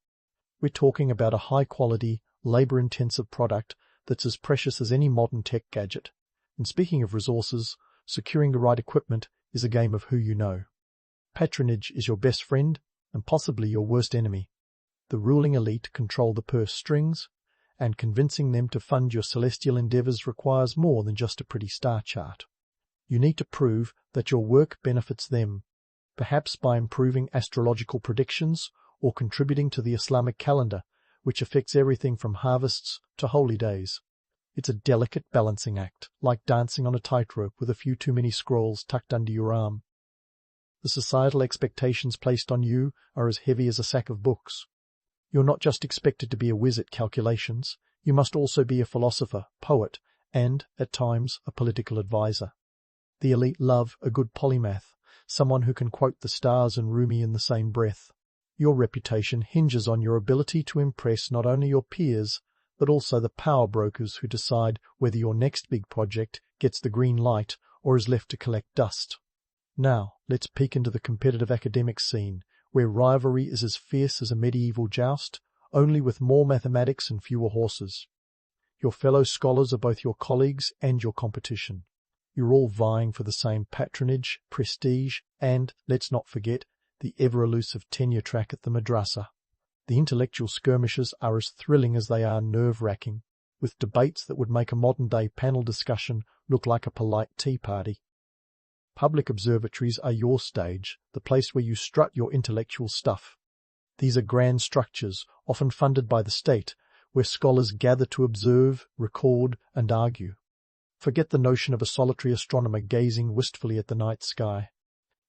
We're talking about a high-quality, labor-intensive product that's as precious as any modern tech gadget. And speaking of resources, securing the right equipment is a game of who you know. Patronage is your best friend and possibly your worst enemy. The ruling elite control the purse strings, and convincing them to fund your celestial endeavors requires more than just a pretty star chart. You need to prove that your work benefits them, perhaps by improving astrological predictions or contributing to the Islamic calendar, which affects everything from harvests to holy days. It's a delicate balancing act, like dancing on a tightrope with a few too many scrolls tucked under your arm. The societal expectations placed on you are as heavy as a sack of books. You're not just expected to be a whiz at calculations, you must also be a philosopher, poet, and, at times, a political advisor. The elite love a good polymath, someone who can quote the stars and Rumi in the same breath. Your reputation hinges on your ability to impress not only your peers, but also the power brokers who decide whether your next big project gets the green light or is left to collect dust. Now, let's peek into the competitive academic scene, where rivalry is as fierce as a medieval joust, only with more mathematics and fewer horses. Your fellow scholars are both your colleagues and your competition. You're all vying for the same patronage, prestige, and, let's not forget, the ever-elusive tenure track at the madrasa. The intellectual skirmishes are as thrilling as they are nerve-wracking, with debates that would make a modern-day panel discussion look like a polite tea party. Public observatories are your stage, the place where you strut your intellectual stuff. These are grand structures, often funded by the state, where scholars gather to observe, record, and argue. Forget the notion of a solitary astronomer gazing wistfully at the night sky.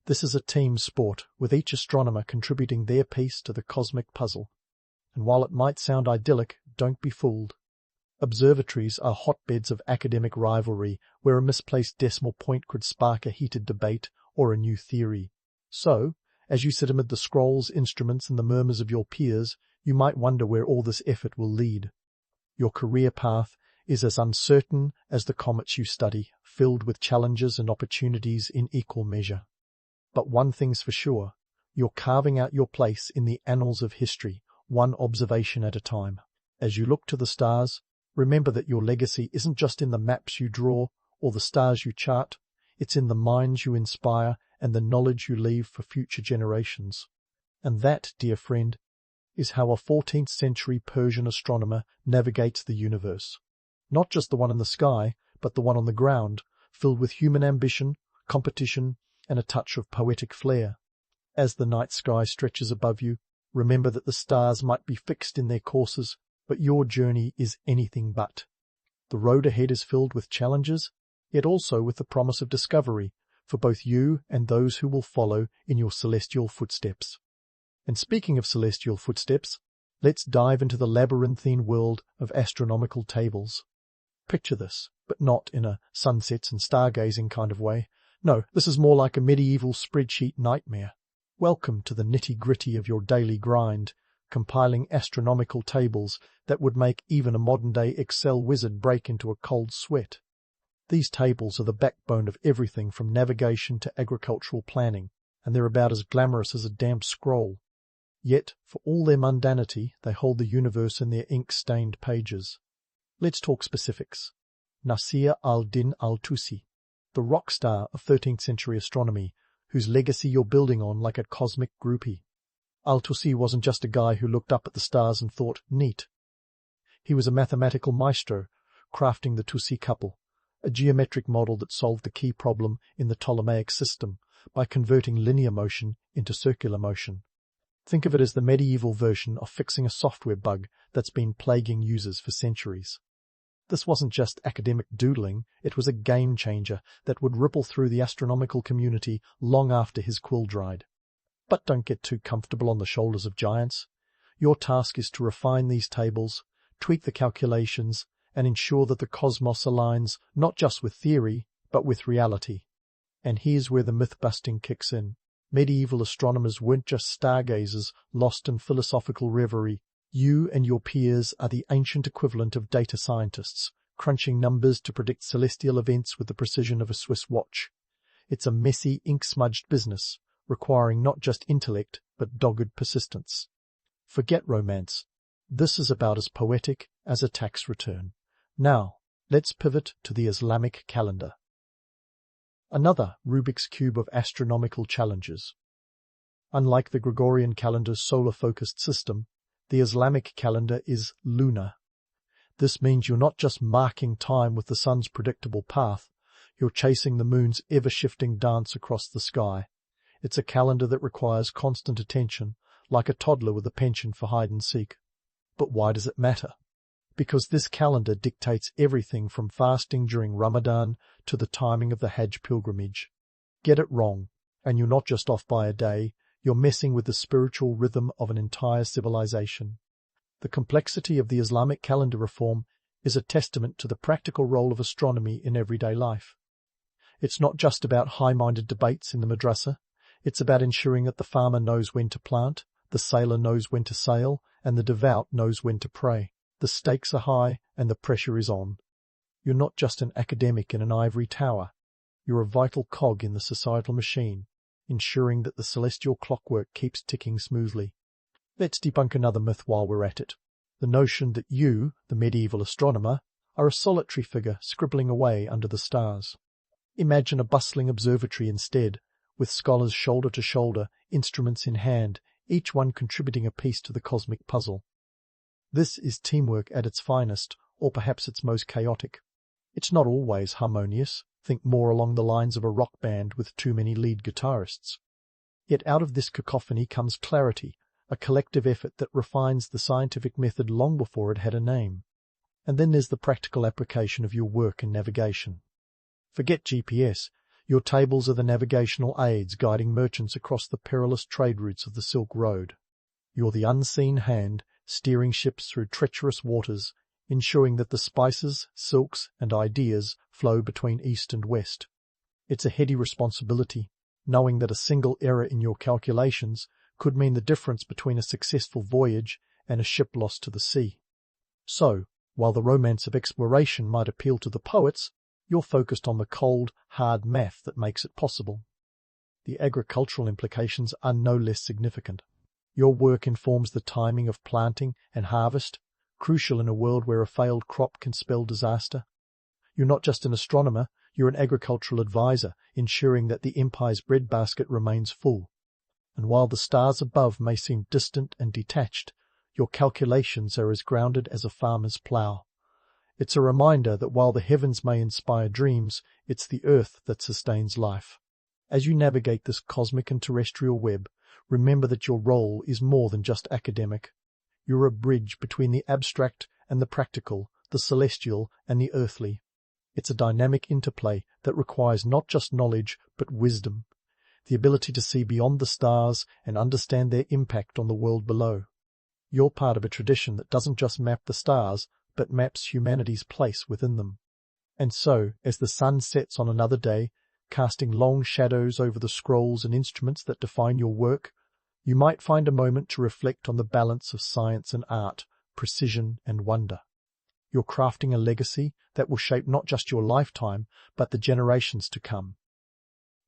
This is a team sport, with each astronomer contributing their piece to the cosmic puzzle. And while it might sound idyllic, don't be fooled. Observatories are hotbeds of academic rivalry, where a misplaced decimal point could spark a heated debate or a new theory. So, as you sit amid the scrolls, instruments, and the murmurs of your peers, you might wonder where all this effort will lead. Your career path is as uncertain as the comets you study, filled with challenges and opportunities in equal measure. But one thing's for sure, you're carving out your place in the annals of history, one observation at a time. As you look to the stars, remember that your legacy isn't just in the maps you draw or the stars you chart, it's in the minds you inspire and the knowledge you leave for future generations. And that, dear friend, is how a 14th century Persian astronomer navigates the universe. Not just the one in the sky, but the one on the ground, filled with human ambition, competition, and a touch of poetic flair. As the night sky stretches above you, remember that the stars might be fixed in their courses, but your journey is anything but. The road ahead is filled with challenges, yet also with the promise of discovery for both you and those who will follow in your celestial footsteps. And speaking of celestial footsteps, let's dive into the labyrinthine world of astronomical tables. Picture this, but not in a sunsets and stargazing kind of way. No, this is more like a medieval spreadsheet nightmare. Welcome to the nitty-gritty of your daily grind, compiling astronomical tables that would make even a modern-day Excel wizard break into a cold sweat. These tables are the backbone of everything from navigation to agricultural planning, and they're about as glamorous as a damp scroll. Yet, for all their mundanity, they hold the universe in their ink-stained pages. Let's talk specifics. Nasir al-Din al-Tusi, the rock star of 13th century astronomy, whose legacy you're building on like a cosmic groupie. Al-Tusi wasn't just a guy who looked up at the stars and thought, neat. He was a mathematical maestro, crafting the Tusi couple, a geometric model that solved the key problem in the Ptolemaic system by converting linear motion into circular motion. Think of it as the medieval version of fixing a software bug that's been plaguing users for centuries. This wasn't just academic doodling, it was a game changer that would ripple through the astronomical community long after his quill dried. But don't get too comfortable on the shoulders of giants. Your task is to refine these tables, tweak the calculations, and ensure that the cosmos aligns not just with theory, but with reality. And here's where the myth-busting kicks in. Medieval astronomers weren't just stargazers lost in philosophical reverie. You and your peers are the ancient equivalent of data scientists, crunching numbers to predict celestial events with the precision of a Swiss watch. It's a messy, ink-smudged business, requiring not just intellect, but dogged persistence. Forget romance. This is about as poetic as a tax return. Now, let's pivot to the Islamic calendar. Another Rubik's Cube of astronomical challenges. Unlike the Gregorian calendar's solar-focused system, the Islamic calendar is lunar. This means you're not just marking time with the sun's predictable path, you're chasing the moon's ever-shifting dance across the sky. It's a calendar that requires constant attention, like a toddler with a penchant for hide-and-seek. But why does it matter? Because this calendar dictates everything from fasting during Ramadan to the timing of the Hajj pilgrimage. Get it wrong, and you're not just off by a day, you're messing with the spiritual rhythm of an entire civilization. The complexity of the Islamic calendar reform is a testament to the practical role of astronomy in everyday life. It's not just about high-minded debates in the madrasa, it's about ensuring that the farmer knows when to plant, the sailor knows when to sail, and the devout knows when to pray. The stakes are high and the pressure is on. You're not just an academic in an ivory tower. You're a vital cog in the societal machine, ensuring that the celestial clockwork keeps ticking smoothly. Let's debunk another myth while we're at it. The notion that you, the medieval astronomer, are a solitary figure scribbling away under the stars. Imagine a bustling observatory instead, with scholars shoulder to shoulder, instruments in hand, each one contributing a piece to the cosmic puzzle. This is teamwork at its finest, or perhaps its most chaotic. It's not always harmonious. Think more along the lines of a rock band with too many lead guitarists. Yet out of this cacophony comes clarity, a collective effort that refines the scientific method long before it had a name. And then there's the practical application of your work and navigation. Forget GPS. Your tables are the navigational aids guiding merchants across the perilous trade routes of the Silk Road. You're the unseen hand steering ships through treacherous waters, ensuring that the spices, silks, and ideas flow between east and west. It's a heady responsibility, knowing that a single error in your calculations could mean the difference between a successful voyage and a ship lost to the sea. So, while the romance of exploration might appeal to the poets, you're focused on the cold, hard math that makes it possible. The agricultural implications are no less significant. Your work informs the timing of planting and harvest, crucial in a world where a failed crop can spell disaster. You're not just an astronomer, you're an agricultural advisor, ensuring that the empire's breadbasket remains full. And while the stars above may seem distant and detached, your calculations are as grounded as a farmer's plough. It's a reminder that while the heavens may inspire dreams, it's the earth that sustains life. As you navigate this cosmic and terrestrial web, remember that your role is more than just academic. You're a bridge between the abstract and the practical, the celestial and the earthly. It's a dynamic interplay that requires not just knowledge, but wisdom, the ability to see beyond the stars and understand their impact on the world below. You're part of a tradition that doesn't just map the stars, but maps humanity's place within them. And so, as the sun sets on another day, casting long shadows over the scrolls and instruments that define your work, you might find a moment to reflect on the balance of science and art, precision and wonder. You're crafting a legacy that will shape not just your lifetime, but the generations to come.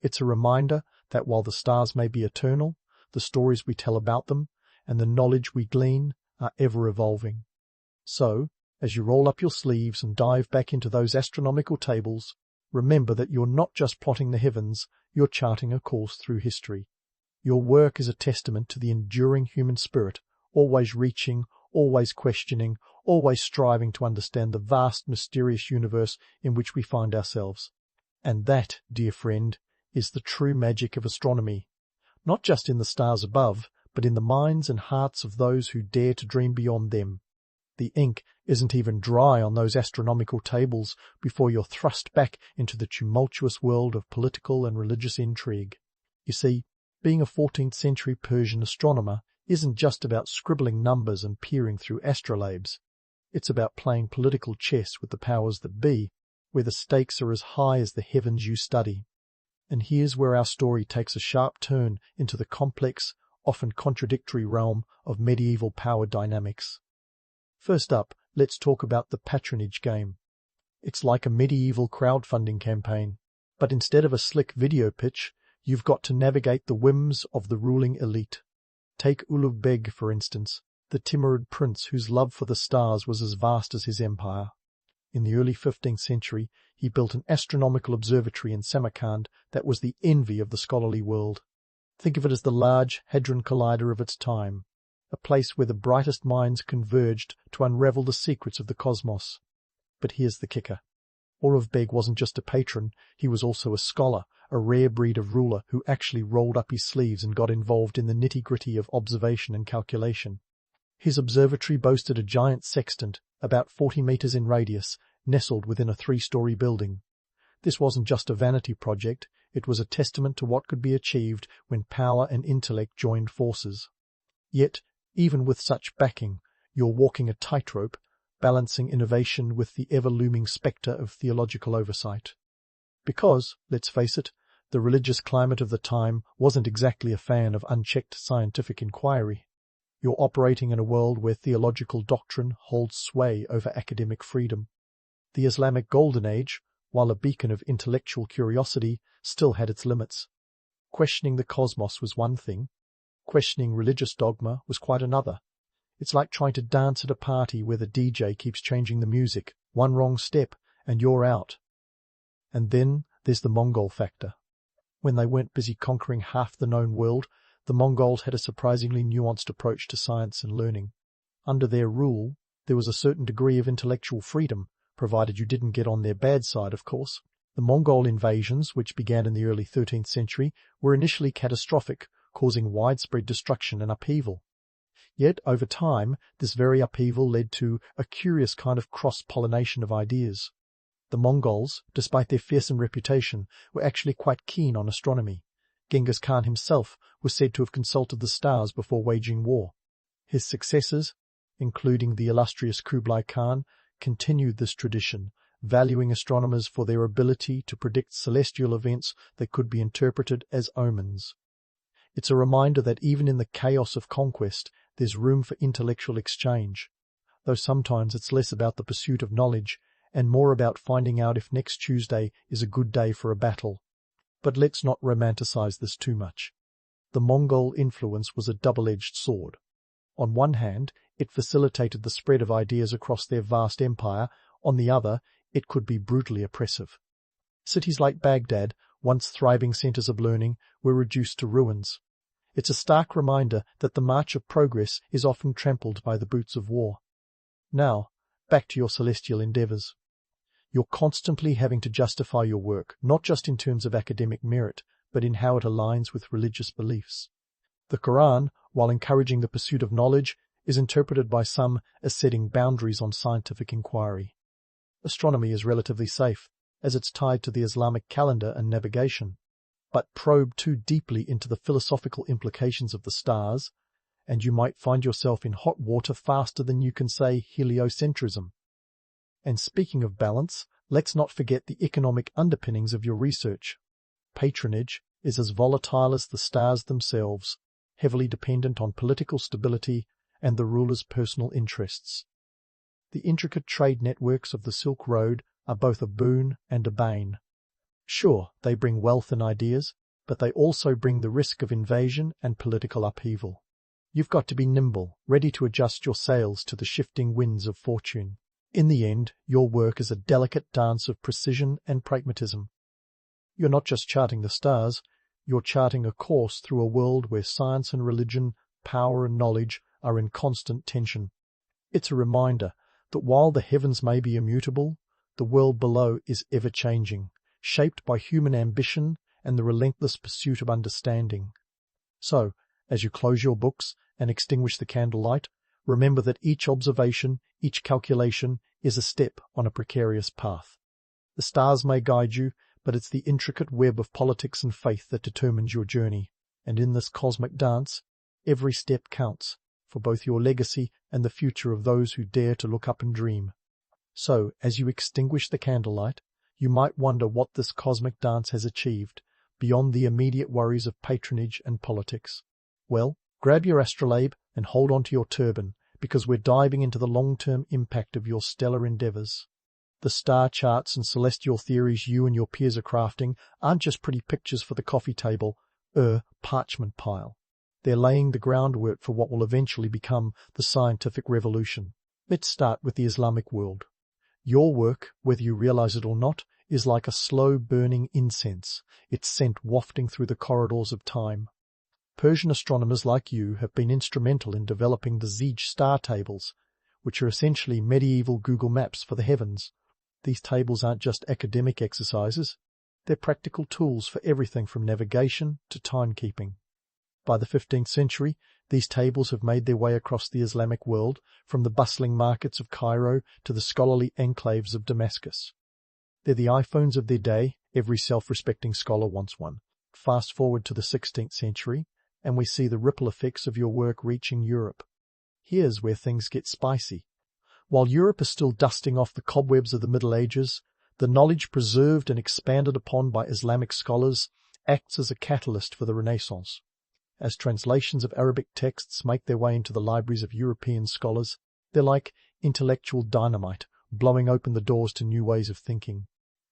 It's a reminder that while the stars may be eternal, the stories we tell about them and the knowledge we glean are ever evolving. So, as you roll up your sleeves and dive back into those astronomical tables, remember that you're not just plotting the heavens, you're charting a course through history. Your work is a testament to the enduring human spirit, always reaching, always questioning, always striving to understand the vast, mysterious universe in which we find ourselves. And that, dear friend, is the true magic of astronomy, not just in the stars above, but in the minds and hearts of those who dare to dream beyond them. The ink isn't even dry on those astronomical tables before you're thrust back into the tumultuous world of political and religious intrigue. You see, being a 14th century Persian astronomer isn't just about scribbling numbers and peering through astrolabes. It's about playing political chess with the powers that be, where the stakes are as high as the heavens you study. And here's where our story takes a sharp turn into the complex, often contradictory realm of medieval power dynamics. First up, let's talk about the patronage game. It's like a medieval crowdfunding campaign, but instead of a slick video pitch, you've got to navigate the whims of the ruling elite. Take Ulugh Beg, for instance, the Timurid prince whose love for the stars was as vast as his empire. In the early 15th century, he built an astronomical observatory in Samarkand that was the envy of the scholarly world. Think of it as the large Hadron Collider of its time, a place where the brightest minds converged to unravel the secrets of the cosmos. But here's the kicker. Ulugh Beg wasn't just a patron, he was also a scholar, a rare breed of ruler who actually rolled up his sleeves and got involved in the nitty-gritty of observation and calculation. His observatory boasted a giant sextant, about 40 meters in radius, nestled within a 3-story building. This wasn't just a vanity project, it was a testament to what could be achieved when power and intellect joined forces. Yet, even with such backing, you're walking a tightrope, balancing innovation with the ever-looming spectre of theological oversight. Because, let's face it, the religious climate of the time wasn't exactly a fan of unchecked scientific inquiry. You're operating in a world where theological doctrine holds sway over academic freedom. The Islamic Golden Age, while a beacon of intellectual curiosity, still had its limits. Questioning the cosmos was one thing. Questioning religious dogma was quite another. It's like trying to dance at a party where the DJ keeps changing the music. One wrong step, and you're out. And then there's the Mongol factor. When they weren't busy conquering half the known world, the Mongols had a surprisingly nuanced approach to science and learning. Under their rule, there was a certain degree of intellectual freedom, provided you didn't get on their bad side, of course. The Mongol invasions, which began in the early 13th century, were initially catastrophic, causing widespread destruction and upheaval. Yet, over time, this very upheaval led to a curious kind of cross-pollination of ideas. The Mongols, despite their fearsome reputation, were actually quite keen on astronomy. Genghis Khan himself was said to have consulted the stars before waging war. His successors, including the illustrious Kublai Khan, continued this tradition, valuing astronomers for their ability to predict celestial events that could be interpreted as omens. It's a reminder that even in the chaos of conquest, there's room for intellectual exchange, though sometimes it's less about the pursuit of knowledge and more about finding out if next Tuesday is a good day for a battle. But let's not romanticize this too much. The Mongol influence was a double-edged sword. On one hand, it facilitated the spread of ideas across their vast empire. On the other, it could be brutally oppressive. Cities like Baghdad, once thriving centers of learning, were reduced to ruins. It's a stark reminder that the march of progress is often trampled by the boots of war. Now, back to your celestial endeavors. You're constantly having to justify your work, not just in terms of academic merit, but in how it aligns with religious beliefs. The Quran, while encouraging the pursuit of knowledge, is interpreted by some as setting boundaries on scientific inquiry. Astronomy is relatively safe, as it's tied to the Islamic calendar and navigation. But probe too deeply into the philosophical implications of the stars, and you might find yourself in hot water faster than you can say heliocentrism. And speaking of balance, let's not forget the economic underpinnings of your research. Patronage is as volatile as the stars themselves, heavily dependent on political stability and the ruler's personal interests. The intricate trade networks of the Silk Road are both a boon and a bane. Sure, they bring wealth and ideas, but they also bring the risk of invasion and political upheaval. You've got to be nimble, ready to adjust your sails to the shifting winds of fortune. In the end, your work is a delicate dance of precision and pragmatism. You're not just charting the stars, you're charting a course through a world where science and religion, power and knowledge are in constant tension. It's a reminder that while the heavens may be immutable, the world below is ever-changing, shaped by human ambition and the relentless pursuit of understanding. So, as you close your books and extinguish the candlelight, remember that each observation, each calculation, is a step on a precarious path. The stars may guide you, but it's the intricate web of politics and faith that determines your journey. And in this cosmic dance, every step counts, for both your legacy and the future of those who dare to look up and dream. So, as you extinguish the candlelight, you might wonder what this cosmic dance has achieved, beyond the immediate worries of patronage and politics. Well, grab your astrolabe and hold on to your turban, because we're diving into the long-term impact of your stellar endeavors. The star charts and celestial theories you and your peers are crafting aren't just pretty pictures for the coffee table, parchment pile. They're laying the groundwork for what will eventually become the scientific revolution. Let's start with the Islamic world. Your work, whether you realize it or not, is like a slow-burning incense, its scent wafting through the corridors of time. Persian astronomers like you have been instrumental in developing the Zij star tables, which are essentially medieval Google Maps for the heavens. These tables aren't just academic exercises, they're practical tools for everything from navigation to timekeeping. By the 15th century, these tables have made their way across the Islamic world, from the bustling markets of Cairo to the scholarly enclaves of Damascus. They're the iPhones of their day. Every self-respecting scholar wants one. Fast forward to the 16th century, and we see the ripple effects of your work reaching Europe. Here's where things get spicy. While Europe is still dusting off the cobwebs of the Middle Ages, the knowledge preserved and expanded upon by Islamic scholars acts as a catalyst for the Renaissance. As translations of Arabic texts make their way into the libraries of European scholars, they're like intellectual dynamite, blowing open the doors to new ways of thinking.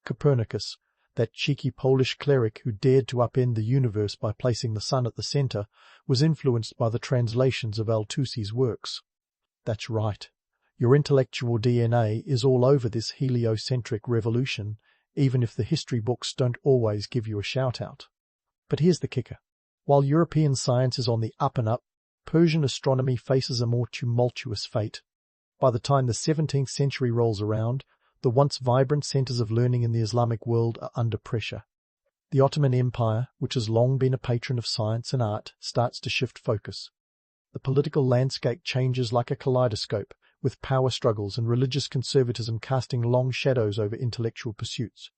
Copernicus, that cheeky Polish cleric who dared to upend the universe by placing the sun at the center, was influenced by the translations of Al-Tusi's works. That's right. Your intellectual DNA is all over this heliocentric revolution, even if the history books don't always give you a shout-out. But here's the kicker. While European science is on the up and up, Persian astronomy faces a more tumultuous fate. By the time the 17th century rolls around, the once vibrant centers of learning in the Islamic world are under pressure. The Ottoman Empire, which has long been a patron of science and art, starts to shift focus. The political landscape changes like a kaleidoscope, with power struggles and religious conservatism casting long shadows over intellectual pursuits.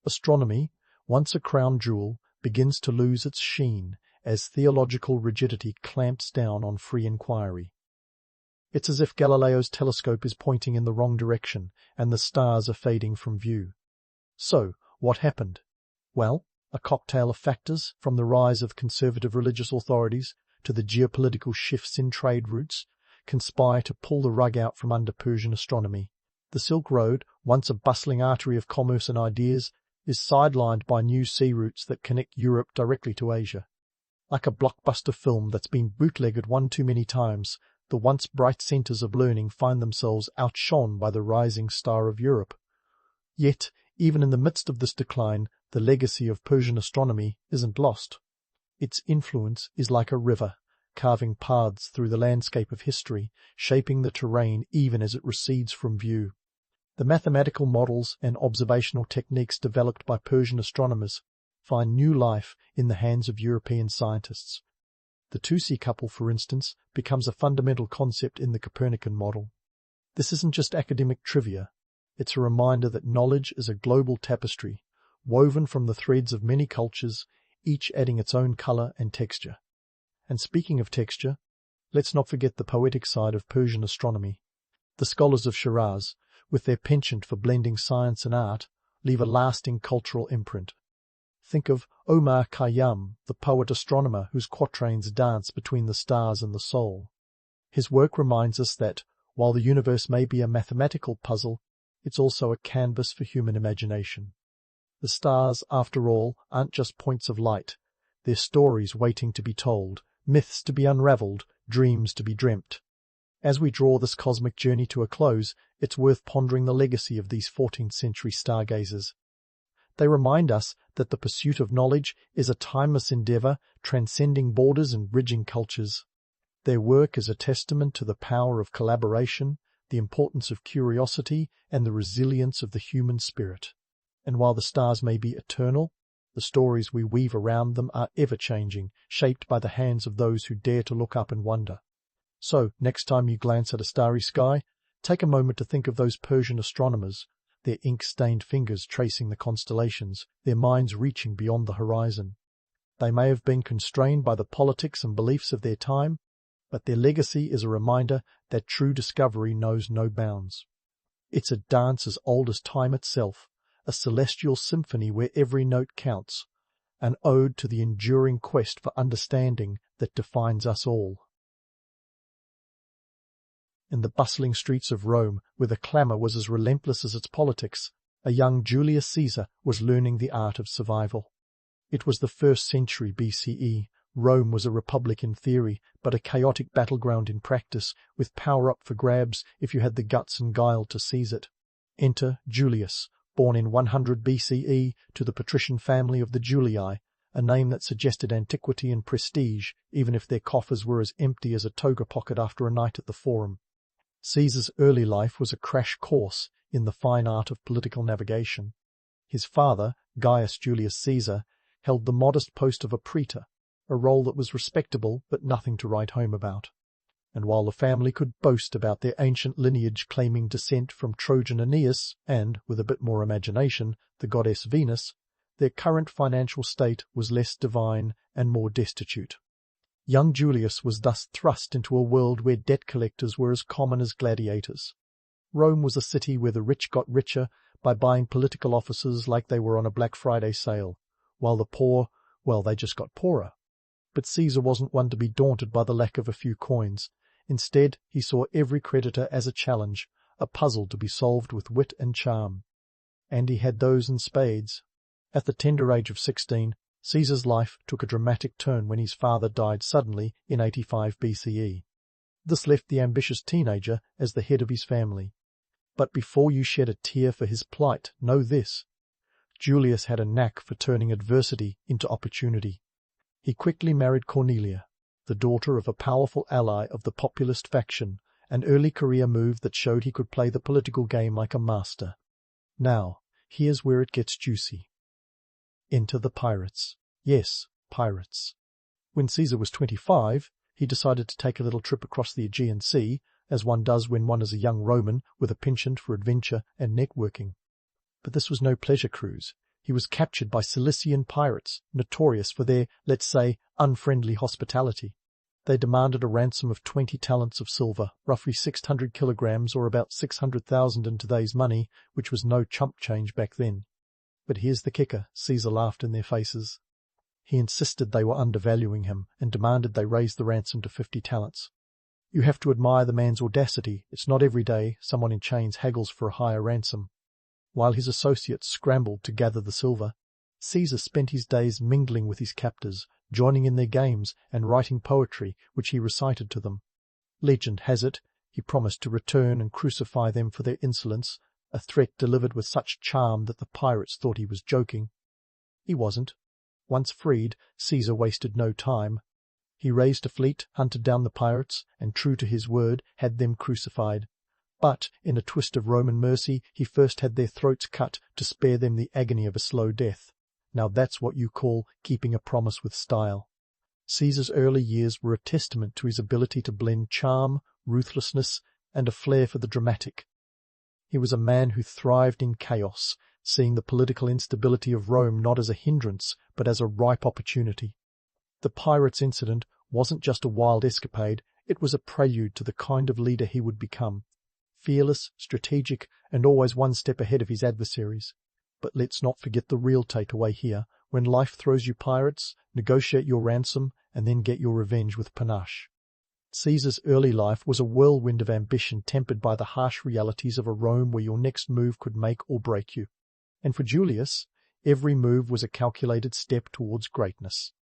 Astronomy, once a crown jewel, begins to lose its sheen as theological rigidity clamps down on free inquiry. It's as if Galileo's telescope is pointing in the wrong direction and the stars are fading from view. So, what happened? Well, a cocktail of factors, from the rise of conservative religious authorities to the geopolitical shifts in trade routes, conspire to pull the rug out from under Persian astronomy. The Silk Road, once a bustling artery of commerce and ideas, is sidelined by new sea routes that connect Europe directly to Asia. Like a blockbuster film that's been bootlegged one too many times, the once bright centres of learning find themselves outshone by the rising star of Europe. Yet, even in the midst of this decline, the legacy of Persian astronomy isn't lost. Its influence is like a river, carving paths through the landscape of history, shaping the terrain even as it recedes from view. The mathematical models and observational techniques developed by Persian astronomers find new life in the hands of European scientists. The two-sea couple, for instance, becomes a fundamental concept in the Copernican model. This isn't just academic trivia. It's a reminder that knowledge is a global tapestry, woven from the threads of many cultures, each adding its own colour and texture. And speaking of texture, let's not forget the poetic side of Persian astronomy. The scholars of Shiraz, with their penchant for blending science and art, leave a lasting cultural imprint. Think of Omar Khayyam, the poet-astronomer whose quatrains dance between the stars and the soul. His work reminds us that, while the universe may be a mathematical puzzle, it's also a canvas for human imagination. The stars, after all, aren't just points of light. They're stories waiting to be told, myths to be unravelled, dreams to be dreamt. As we draw this cosmic journey to a close, it's worth pondering the legacy of these 14th century stargazers. They remind us that the pursuit of knowledge is a timeless endeavour, transcending borders and bridging cultures. Their work is a testament to the power of collaboration, the importance of curiosity, and the resilience of the human spirit. And while the stars may be eternal, the stories we weave around them are ever-changing, shaped by the hands of those who dare to look up and wonder. So, next time you glance at a starry sky, take a moment to think of those Persian astronomers, their ink-stained fingers tracing the constellations, their minds reaching beyond the horizon. They may have been constrained by the politics and beliefs of their time, but their legacy is a reminder that true discovery knows no bounds. It's a dance as old as time itself, a celestial symphony where every note counts, an ode to the enduring quest for understanding that defines us all. In the bustling streets of Rome, where the clamour was as relentless as its politics, a young Julius Caesar was learning the art of survival. It was the 1st century BCE. Rome was a republic in theory, but a chaotic battleground in practice, with power up for grabs if you had the guts and guile to seize it. Enter Julius, born in 100 BCE to the patrician family of the Julii, a name that suggested antiquity and prestige, even if their coffers were as empty as a toga pocket after a night at the Forum. Caesar's early life was a crash course in the fine art of political navigation. His father, Gaius Julius Caesar, held the modest post of a praetor, a role that was respectable but nothing to write home about. And while the family could boast about their ancient lineage claiming descent from Trojan Aeneas and, with a bit more imagination, the goddess Venus, their current financial state was less divine and more destitute. Young Julius was thus thrust into a world where debt collectors were as common as gladiators. Rome was a city where the rich got richer by buying political offices like they were on a Black Friday sale, while the poor, well, they just got poorer. But Caesar wasn't one to be daunted by the lack of a few coins. Instead, he saw every creditor as a challenge, a puzzle to be solved with wit and charm. And he had those in spades. At the tender age of 16, Caesar's life took a dramatic turn when his father died suddenly in 85 BCE. This left the ambitious teenager as the head of his family. But before you shed a tear for his plight, know this. Julius had a knack for turning adversity into opportunity. He quickly married Cornelia, the daughter of a powerful ally of the populist faction, an early career move that showed he could play the political game like a master. Now, here's where it gets juicy. Enter the pirates. Yes, pirates. When Caesar was 25, he decided to take a little trip across the Aegean Sea, as one does when one is a young Roman with a penchant for adventure and networking. But this was no pleasure cruise. He was captured by Cilician pirates, notorious for their, let's say, unfriendly hospitality. They demanded a ransom of 20 talents of silver, roughly 600 kilograms or about 600,000 in today's money, which was no chump change back then. But here's the kicker, Caesar laughed in their faces. He insisted they were undervaluing him and demanded they raise the ransom to 50 talents. You have to admire the man's audacity. It's not every day someone in chains haggles for a higher ransom. while his associates scrambled to gather the silver. Caesar spent his days mingling with his captors, joining in their games and writing poetry which he recited to them. Legend has it, he promised to return and crucify them for their insolence, a threat delivered with such charm that the pirates thought he was joking. He wasn't. Once freed, Caesar wasted no time. He raised a fleet, hunted down the pirates, and true to his word, had them crucified. But, in a twist of Roman mercy, he first had their throats cut to spare them the agony of a slow death. Now that's what you call keeping a promise with style. Caesar's early years were a testament to his ability to blend charm, ruthlessness, and a flair for the dramatic. He was a man who thrived in chaos, seeing the political instability of Rome not as a hindrance, but as a ripe opportunity. The pirates' incident wasn't just a wild escapade, it was a prelude to the kind of leader he would become. Fearless, strategic, and always one step ahead of his adversaries. But let's not forget the real takeaway here. When life throws you pirates, negotiate your ransom, and then get your revenge with panache. Caesar's early life was a whirlwind of ambition tempered by the harsh realities of a Rome where your next move could make or break you. And for Julius, every move was a calculated step towards greatness.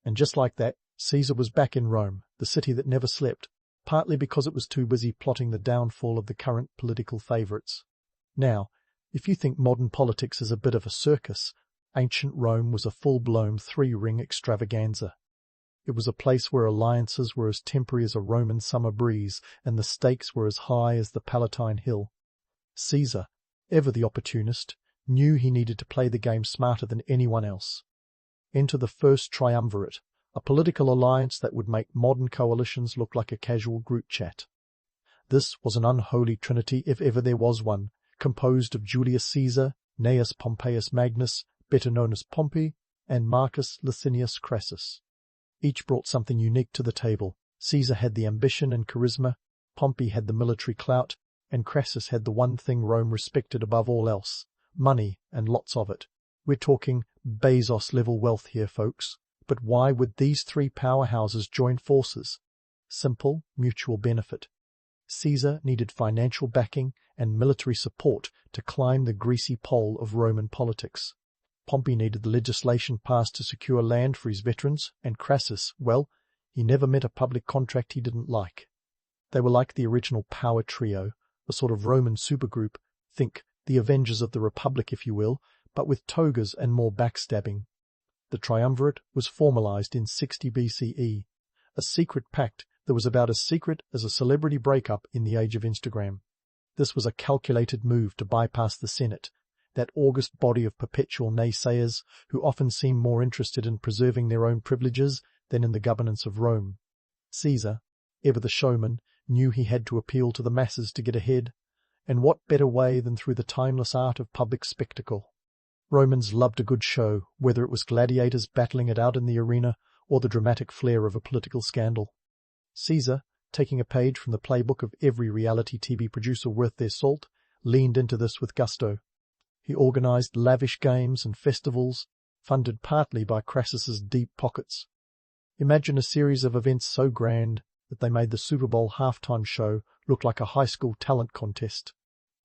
And just like that, Caesar was back in Rome, the city that never slept, partly because it was too busy plotting the downfall of the current political favourites. Now, if you think modern politics is a bit of a circus, ancient Rome was a full-blown three-ring extravaganza. It was a place where alliances were as temporary as a Roman summer breeze, and the stakes were as high as the Palatine Hill. Caesar, ever the opportunist, knew he needed to play the game smarter than anyone else. Enter the first triumvirate, a political alliance that would make modern coalitions look like a casual group chat. This was an unholy trinity if ever there was one, composed of Julius Caesar, Gnaeus Pompeius Magnus, better known as Pompey, and Marcus Licinius Crassus. Each brought something unique to the table. Caesar had the ambition and charisma, Pompey had the military clout, and Crassus had the one thing Rome respected above all else, money, and lots of it. We're talking Bezos-level wealth here, folks. But why would these three powerhouses join forces? Simple, mutual benefit. Caesar needed financial backing and military support to climb the greasy pole of Roman politics. Pompey needed the legislation passed to secure land for his veterans, and Crassus, well, he never met a public contract he didn't like. They were like the original power trio, a sort of Roman supergroup, think the Avengers of the Republic if you will, but with togas and more backstabbing. The triumvirate was formalized in 60 BCE, a secret pact that was about as secret as a celebrity breakup in the age of Instagram. This was a calculated move to bypass the Senate, that august body of perpetual naysayers who often seem more interested in preserving their own privileges than in the governance of Rome. Caesar, ever the showman, knew he had to appeal to the masses to get ahead, and what better way than through the timeless art of public spectacle? Romans loved a good show, whether it was gladiators battling it out in the arena or the dramatic flair of a political scandal. Caesar, taking a page from the playbook of every reality TV producer worth their salt, leaned into this with gusto. He organized lavish games and festivals, funded partly by Crassus's deep pockets. Imagine a series of events so grand that they made the Super Bowl halftime show look like a high school talent contest.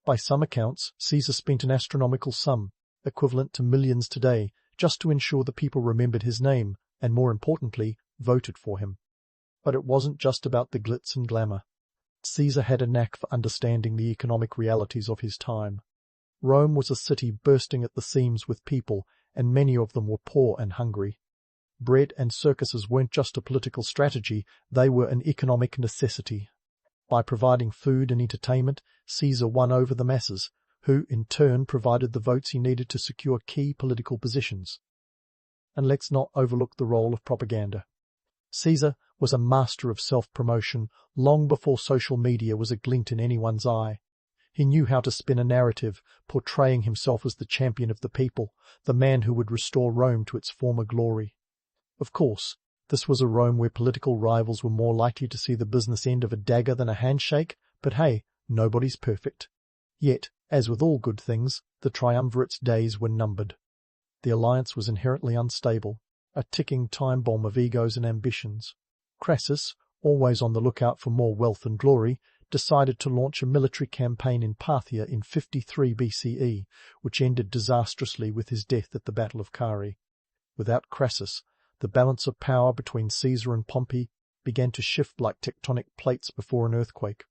By some accounts, Caesar spent an astronomical sum, equivalent to millions today, just to ensure the people remembered his name, and more importantly, voted for him. But it wasn't just about the glitz and glamour. Caesar had a knack for understanding the economic realities of his time. Rome was a city bursting at the seams with people, and many of them were poor and hungry. Bread and circuses weren't just a political strategy, they were an economic necessity. By providing food and entertainment, Caesar won over the masses, who in turn provided the votes he needed to secure key political positions. And let's not overlook the role of propaganda. Caesar was a master of self-promotion long before social media was a glint in anyone's eye. He knew how to spin a narrative, portraying himself as the champion of the people, the man who would restore Rome to its former glory. Of course, this was a Rome where political rivals were more likely to see the business end of a dagger than a handshake, but hey, nobody's perfect. Yet, as with all good things, the triumvirate's days were numbered. The alliance was inherently unstable, a ticking time bomb of egos and ambitions. Crassus, always on the lookout for more wealth and glory, decided to launch a military campaign in Parthia in 53 BCE, which ended disastrously with his death at the Battle of Carrhae. Without Crassus, the balance of power between Caesar and Pompey began to shift like tectonic plates before an earthquake.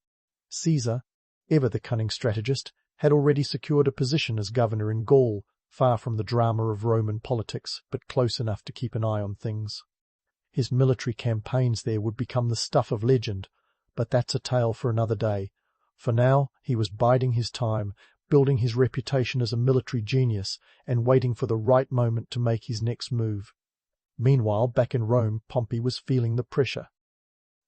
Caesar, ever the cunning strategist, had already secured a position as governor in Gaul, far from the drama of Roman politics, but close enough to keep an eye on things. His military campaigns there would become the stuff of legend, but that's a tale for another day. For now, he was biding his time, building his reputation as a military genius, and waiting for the right moment to make his next move. Meanwhile, back in Rome, Pompey was feeling the pressure.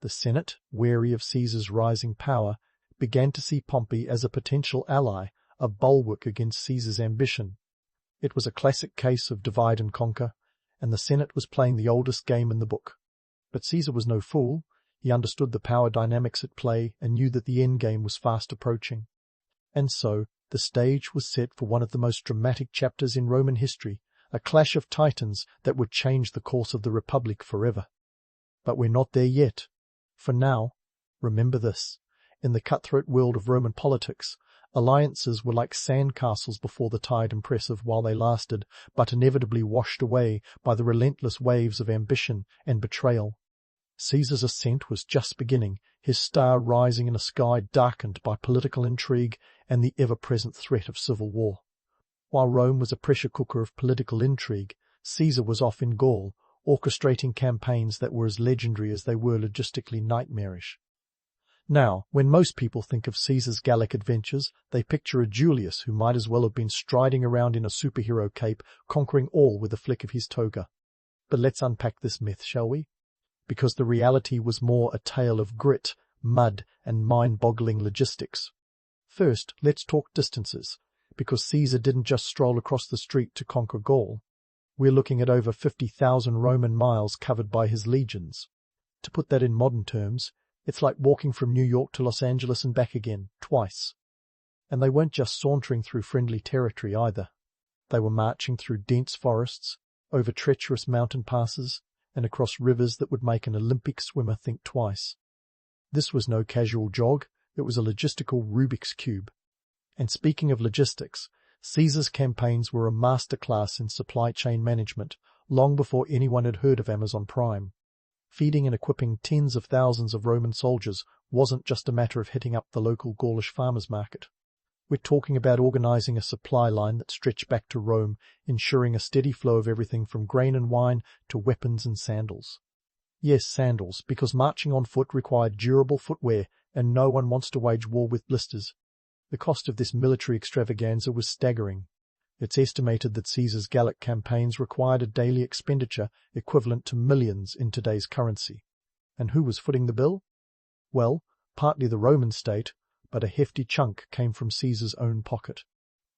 The Senate, wary of Caesar's rising power, began to see Pompey as a potential ally, a bulwark against Caesar's ambition. It was a classic case of divide and conquer, and the Senate was playing the oldest game in the book. But Caesar was no fool. He understood the power dynamics at play and knew that the endgame was fast approaching. And so, the stage was set for one of the most dramatic chapters in Roman history, a clash of titans that would change the course of the Republic forever. But we're not there yet. For now, remember this. In the cutthroat world of Roman politics, alliances were like sandcastles before the tide, impressive while they lasted, but inevitably washed away by the relentless waves of ambition and betrayal. Caesar's ascent was just beginning, his star rising in a sky darkened by political intrigue and the ever-present threat of civil war. While Rome was a pressure cooker of political intrigue, Caesar was off in Gaul, orchestrating campaigns that were as legendary as they were logistically nightmarish. Now, when most people think of Caesar's Gallic adventures, they picture a Julius who might as well have been striding around in a superhero cape, conquering all with a flick of his toga. But let's unpack this myth, shall we? Because the reality was more a tale of grit, mud, and mind-boggling logistics. First, let's talk distances, because Caesar didn't just stroll across the street to conquer Gaul. We're looking at over 50,000 Roman miles covered by his legions. To put that in modern terms, it's like walking from New York to Los Angeles and back again, twice. And they weren't just sauntering through friendly territory either. They were marching through dense forests, over treacherous mountain passes, and across rivers that would make an Olympic swimmer think twice. This was no casual jog, it was a logistical Rubik's Cube. And speaking of logistics, Caesar's campaigns were a masterclass in supply chain management, long before anyone had heard of Amazon Prime. Feeding and equipping tens of thousands of Roman soldiers wasn't just a matter of hitting up the local Gaulish farmers' market. We're talking about organizing a supply line that stretched back to Rome, ensuring a steady flow of everything from grain and wine to weapons and sandals. Yes, sandals, because marching on foot required durable footwear, and no one wants to wage war with blisters. The cost of this military extravaganza was staggering. It's estimated that Caesar's Gallic campaigns required a daily expenditure equivalent to millions in today's currency. And who was footing the bill? Well, partly the Roman state, but a hefty chunk came from Caesar's own pocket.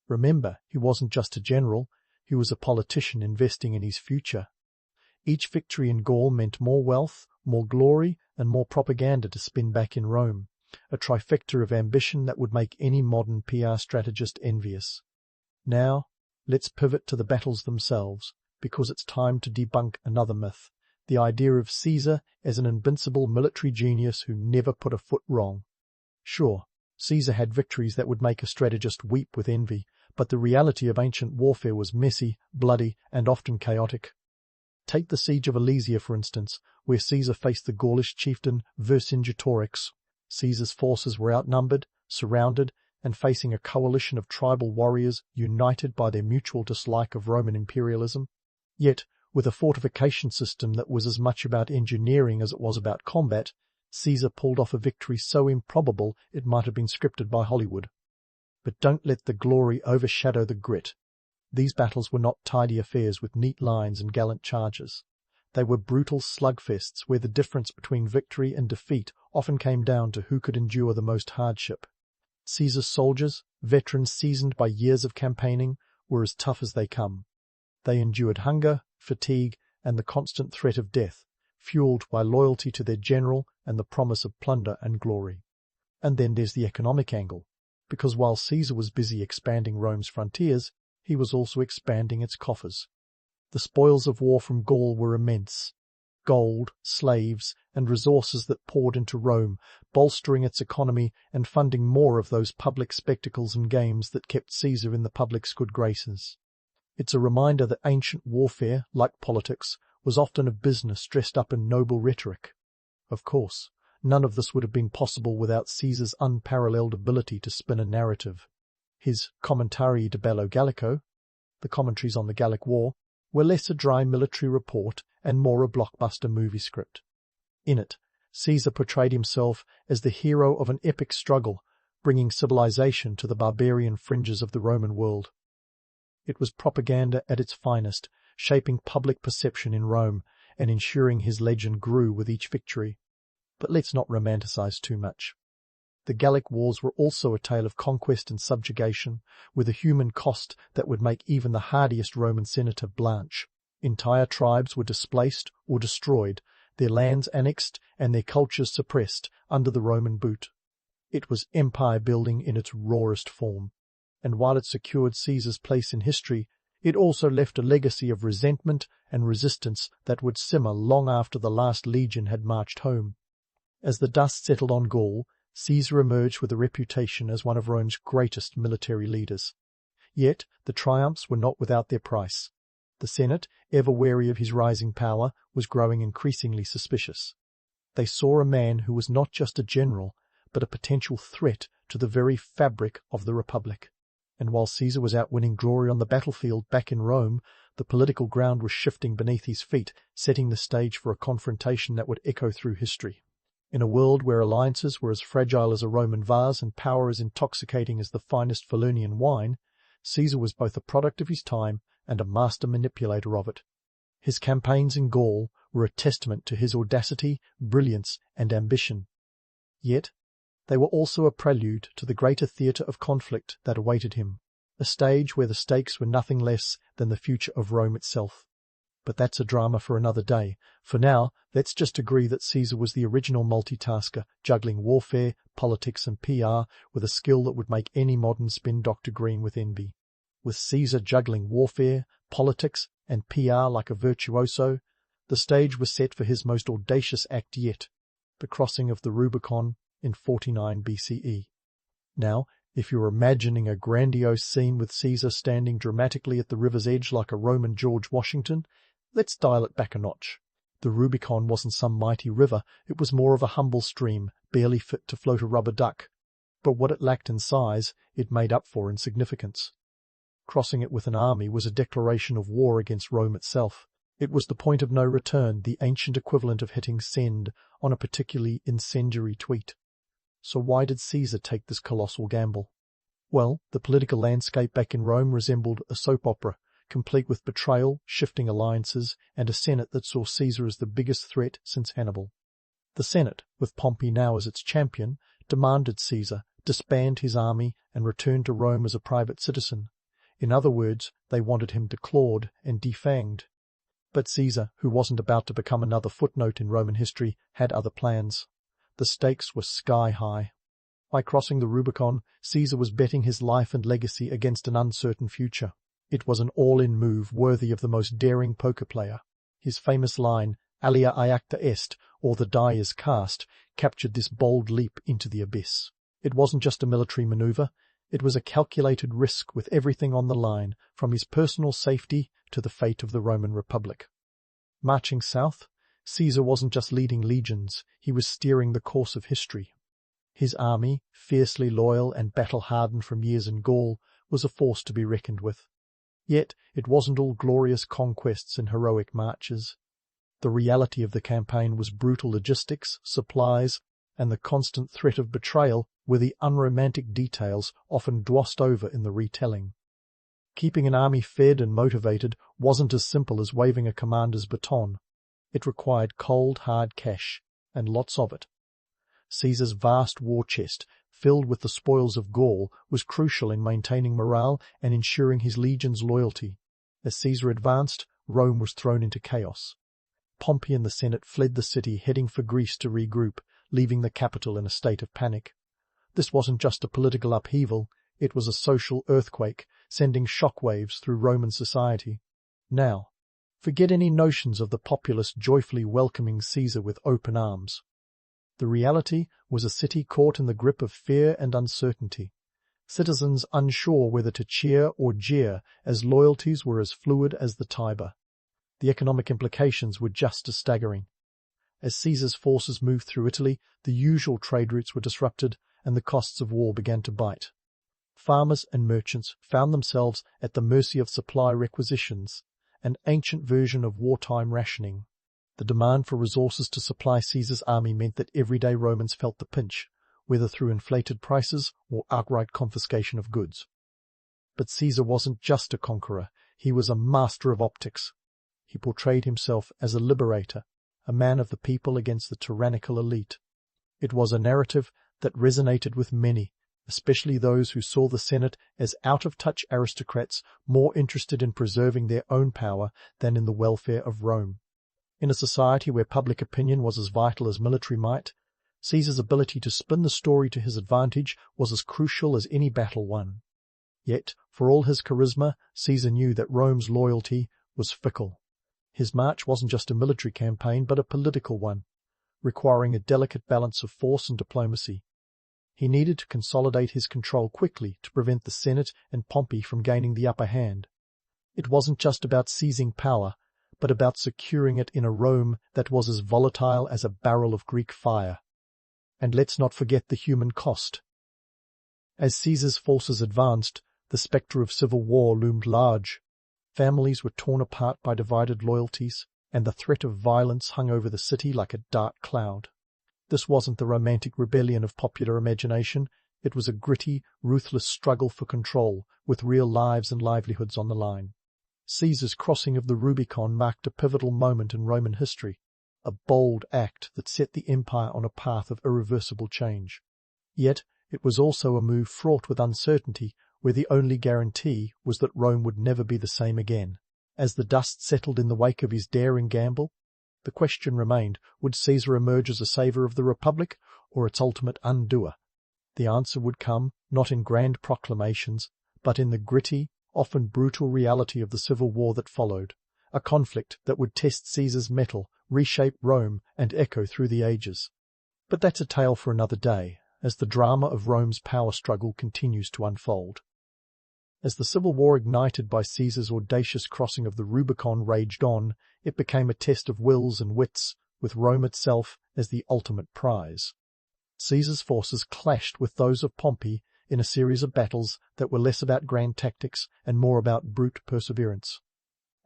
Remember, he wasn't just a general, he was a politician investing in his future. Each victory in Gaul meant more wealth, more glory, and more propaganda to spin back in Rome, a trifecta of ambition that would make any modern PR strategist envious. Now, let's pivot to the battles themselves, because it's time to debunk another myth, the idea of Caesar as an invincible military genius who never put a foot wrong. Sure, Caesar had victories that would make a strategist weep with envy, but the reality of ancient warfare was messy, bloody, and often chaotic. Take the siege of Alesia, for instance, where Caesar faced the Gaulish chieftain Vercingetorix. Caesar's forces were outnumbered, surrounded, and facing a coalition of tribal warriors united by their mutual dislike of Roman imperialism. Yet, with a fortification system that was as much about engineering as it was about combat, Caesar pulled off a victory so improbable it might have been scripted by Hollywood. But don't let the glory overshadow the grit. These battles were not tidy affairs with neat lines and gallant charges. They were brutal slugfests where the difference between victory and defeat often came down to who could endure the most hardship. Caesar's soldiers, veterans seasoned by years of campaigning, were as tough as they come. They endured hunger, fatigue, and the constant threat of death, fueled by loyalty to their general and the promise of plunder and glory. And then there's the economic angle, because while Caesar was busy expanding Rome's frontiers, he was also expanding its coffers. The spoils of war from Gaul were immense. gold, slaves, and resources that poured into Rome, bolstering its economy and funding more of those public spectacles and games that kept Caesar in the public's good graces. It's a reminder that ancient warfare, like politics, was often a business dressed up in noble rhetoric. Of course, none of this would have been possible without Caesar's unparalleled ability to spin a narrative. His Commentarii de Bello Gallico, the commentaries on the Gallic War, were less a dry military report and more a blockbuster movie script. In it, Caesar portrayed himself as the hero of an epic struggle, bringing civilization to the barbarian fringes of the Roman world. It was propaganda at its finest, shaping public perception in Rome and ensuring his legend grew with each victory. But let's not romanticize too much. The Gallic Wars were also a tale of conquest and subjugation, with a human cost that would make even the hardiest Roman senator blanch. Entire tribes were displaced or destroyed, their lands annexed and their cultures suppressed under the Roman boot. It was empire-building in its rawest form, and while it secured Caesar's place in history, it also left a legacy of resentment and resistance that would simmer long after the last legion had marched home. As the dust settled on Gaul, Caesar emerged with a reputation as one of Rome's greatest military leaders. Yet the triumphs were not without their price. The Senate, ever wary of his rising power, was growing increasingly suspicious. They saw a man who was not just a general, but a potential threat to the very fabric of the Republic. And while Caesar was out winning glory on the battlefield back in Rome, the political ground was shifting beneath his feet, setting the stage for a confrontation that would echo through history. In a world where alliances were as fragile as a Roman vase and power as intoxicating as the finest Falernian wine, Caesar was both a product of his time and a master manipulator of it. His campaigns in Gaul were a testament to his audacity, brilliance, and ambition. Yet, they were also a prelude to the greater theatre of conflict that awaited him, a stage where the stakes were nothing less than the future of Rome itself. But that's a drama for another day. For now, let's just agree that Caesar was the original multitasker, juggling warfare, politics, and PR with a skill that would make any modern spin doctor green with envy. With Caesar juggling warfare, politics, and PR like a virtuoso, the stage was set for his most audacious act yet, the crossing of the Rubicon in 49 BCE. Now, if you're imagining a grandiose scene with Caesar standing dramatically at the river's edge like a Roman George Washington, let's dial it back a notch. The Rubicon wasn't some mighty river, it was more of a humble stream, barely fit to float a rubber duck. But what it lacked in size, it made up for in significance. Crossing it with an army was a declaration of war against Rome itself. It was the point of no return, the ancient equivalent of hitting send on a particularly incendiary tweet. So why did Caesar take this colossal gamble? Well, the political landscape back in Rome resembled a soap opera, complete with betrayal, shifting alliances, and a Senate that saw Caesar as the biggest threat since Hannibal. The Senate, with Pompey now as its champion, demanded Caesar disband his army and return to Rome as a private citizen. In other words, they wanted him declawed and defanged. But Caesar, who wasn't about to become another footnote in Roman history, had other plans. The stakes were sky high. By crossing the Rubicon, Caesar was betting his life and legacy against an uncertain future. It was an all-in move worthy of the most daring poker player. His famous line, alia iacta est, or the die is cast, captured this bold leap into the abyss. It wasn't just a military maneuver, it was a calculated risk with everything on the line, from his personal safety to the fate of the Roman Republic. Marching south, Caesar wasn't just leading legions, he was steering the course of history. His army, fiercely loyal and battle-hardened from years in Gaul, was a force to be reckoned with. Yet it wasn't all glorious conquests and heroic marches. The reality of the campaign was brutal logistics, supplies, and the constant threat of betrayal were the unromantic details often glossed over in the retelling. Keeping an army fed and motivated wasn't as simple as waving a commander's baton. It required cold, hard cash, and lots of it. Caesar's vast war chest, filled with the spoils of Gaul, was crucial in maintaining morale and ensuring his legion's loyalty. As Caesar advanced, Rome was thrown into chaos. Pompey and the Senate fled the city, heading for Greece to regroup, leaving the capital in a state of panic. This wasn't just a political upheaval, it was a social earthquake, sending shockwaves through Roman society. Now, Forget any notions of the populace joyfully welcoming Caesar with open arms. The reality was a city caught in the grip of fear and uncertainty, citizens unsure whether to cheer or jeer as loyalties were as fluid as the Tiber. The economic implications were just as staggering. As Caesar's forces moved through Italy, the usual trade routes were disrupted and the costs of war began to bite. Farmers and merchants found themselves at the mercy of supply requisitions, an ancient version of wartime rationing. The demand for resources to supply Caesar's army meant that everyday Romans felt the pinch, whether through inflated prices or outright confiscation of goods. But Caesar wasn't just a conqueror, he was a master of optics. He portrayed himself as a liberator, a man of the people against the tyrannical elite. It was a narrative that resonated with many, especially those who saw the Senate as out-of-touch aristocrats more interested in preserving their own power than in the welfare of Rome. In a society where public opinion was as vital as military might, Caesar's ability to spin the story to his advantage was as crucial as any battle won. Yet, for all his charisma, Caesar knew that Rome's loyalty was fickle. His march wasn't just a military campaign, but a political one, requiring a delicate balance of force and diplomacy. He needed to consolidate his control quickly to prevent the Senate and Pompey from gaining the upper hand. It wasn't just about seizing power, but about securing it in a Rome that was as volatile as a barrel of Greek fire. And let's not forget the human cost. As Caesar's forces advanced, the spectre of civil war loomed large. Families were torn apart by divided loyalties, and the threat of violence hung over the city like a dark cloud. This wasn't the romantic rebellion of popular imagination, it was a gritty, ruthless struggle for control, with real lives and livelihoods on the line. Caesar's crossing of the Rubicon marked a pivotal moment in Roman history, a bold act that set the empire on a path of irreversible change. Yet it was also a move fraught with uncertainty, where the only guarantee was that Rome would never be the same again. As the dust settled in the wake of his daring gamble, the question remained, would Caesar emerge as a savior of the Republic or its ultimate undoer? The answer would come not in grand proclamations, but in the gritty, often brutal reality of the civil war that followed, a conflict that would test Caesar's mettle, reshape Rome, and echo through the ages. But that's a tale for another day, as the drama of Rome's power struggle continues to unfold. As the civil war ignited by Caesar's audacious crossing of the Rubicon raged on, it became a test of wills and wits, with Rome itself as the ultimate prize. Caesar's forces clashed with those of Pompey in a series of battles that were less about grand tactics and more about brute perseverance.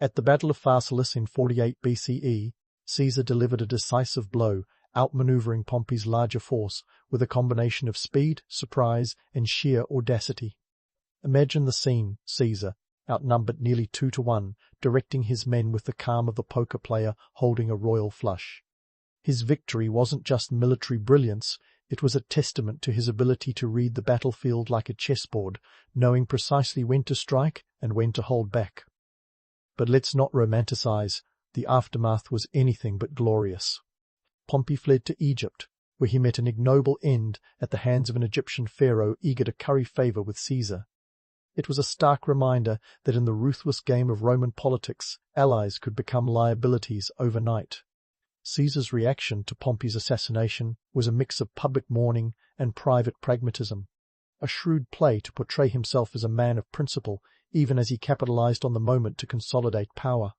At the Battle of Pharsalus in 48 BCE, Caesar delivered a decisive blow, outmaneuvering Pompey's larger force with a combination of speed, surprise, and sheer audacity. Imagine the scene, Caesar, outnumbered nearly 2-1, directing his men with the calm of the poker player holding a royal flush. His victory wasn't just military brilliance, it was a testament to his ability to read the battlefield like a chessboard, knowing precisely when to strike and when to hold back. But let's not romanticize, the aftermath was anything but glorious. Pompey fled to Egypt, where he met an ignoble end at the hands of an Egyptian pharaoh eager to curry favor with Caesar. It was a stark reminder that in the ruthless game of Roman politics, allies could become liabilities overnight. Caesar's reaction to Pompey's assassination was a mix of public mourning and private pragmatism, a shrewd play to portray himself as a man of principle, even as he capitalized on the moment to consolidate power.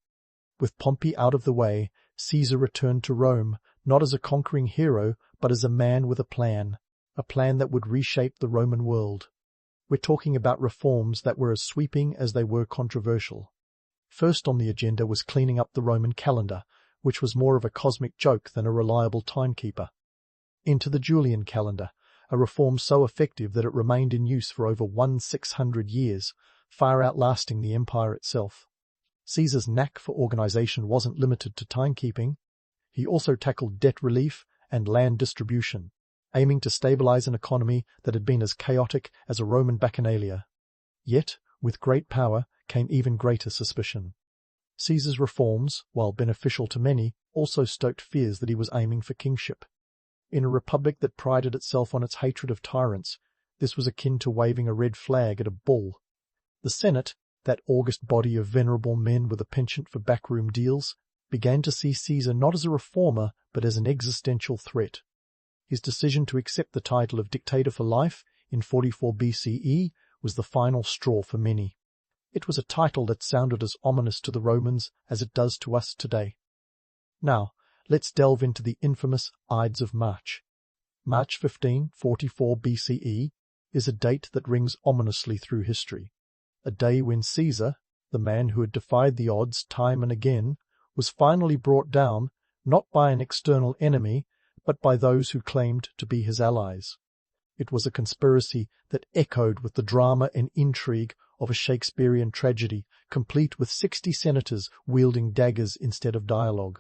With Pompey out of the way, Caesar returned to Rome, not as a conquering hero, but as a man with a plan that would reshape the Roman world. We're talking about reforms that were as sweeping as they were controversial. First on the agenda was cleaning up the Roman calendar, which was more of a cosmic joke than a reliable timekeeper. Into the Julian calendar, a reform so effective that it remained in use for over 1,600 years, far outlasting the empire itself. Caesar's knack for organization wasn't limited to timekeeping. He also tackled debt relief and land distribution, aiming to stabilize an economy that had been as chaotic as a Roman bacchanalia. Yet, with great power came even greater suspicion. Caesar's reforms, while beneficial to many, also stoked fears that he was aiming for kingship. In a republic that prided itself on its hatred of tyrants, this was akin to waving a red flag at a bull. The Senate, that august body of venerable men with a penchant for backroom deals, began to see Caesar not as a reformer but as an existential threat. His decision to accept the title of dictator for life in 44 BCE was the final straw for many. It was a title that sounded as ominous to the Romans as it does to us today. Now, let's delve into the infamous Ides of March. March 15, 44 BCE, is a date that rings ominously through history. A day when Caesar, the man who had defied the odds time and again, was finally brought down not by an external enemy, but by those who claimed to be his allies. It was a conspiracy that echoed with the drama and intrigue of a Shakespearean tragedy, complete with 60 senators wielding daggers instead of dialogue.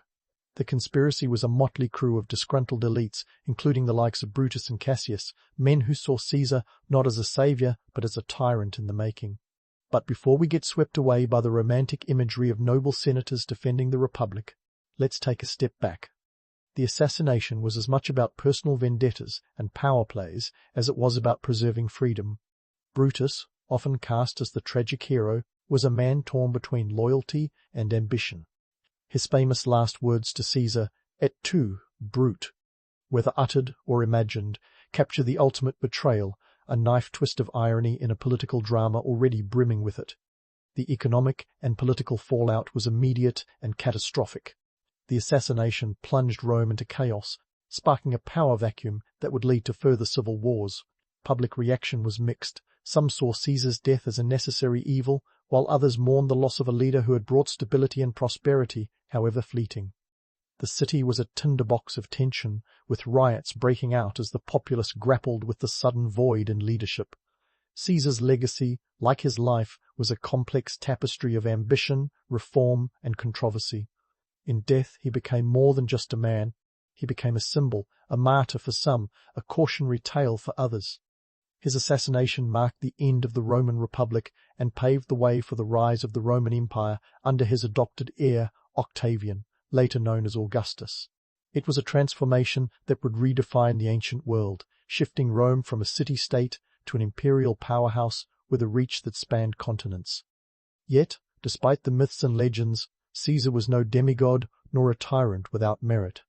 The conspiracy was a motley crew of disgruntled elites, including the likes of Brutus and Cassius, men who saw Caesar not as a saviour but as a tyrant in the making. But before we get swept away by the romantic imagery of noble senators defending the Republic, let's take a step back. The assassination was as much about personal vendettas and power plays as it was about preserving freedom. Brutus, often cast as the tragic hero, was a man torn between loyalty and ambition. His famous last words to Caesar, "Et tu, brute," whether uttered or imagined, capture the ultimate betrayal, a knife twist of irony in a political drama already brimming with it. The economic and political fallout was immediate and catastrophic. The assassination plunged Rome into chaos, sparking a power vacuum that would lead to further civil wars. Public reaction was mixed. Some saw Caesar's death as a necessary evil, while others mourned the loss of a leader who had brought stability and prosperity, however fleeting. The city was a tinderbox of tension, with riots breaking out as the populace grappled with the sudden void in leadership. Caesar's legacy, like his life, was a complex tapestry of ambition, reform, and controversy. In death he became more than just a man. He became a symbol, a martyr for some, a cautionary tale for others. His assassination marked the end of the Roman Republic and paved the way for the rise of the Roman Empire under his adopted heir, Octavian, later known as Augustus. It was a transformation that would redefine the ancient world, shifting Rome from a city-state to an imperial powerhouse with a reach that spanned continents. Yet, despite the myths and legends, Caesar was no demigod nor a tyrant without merit.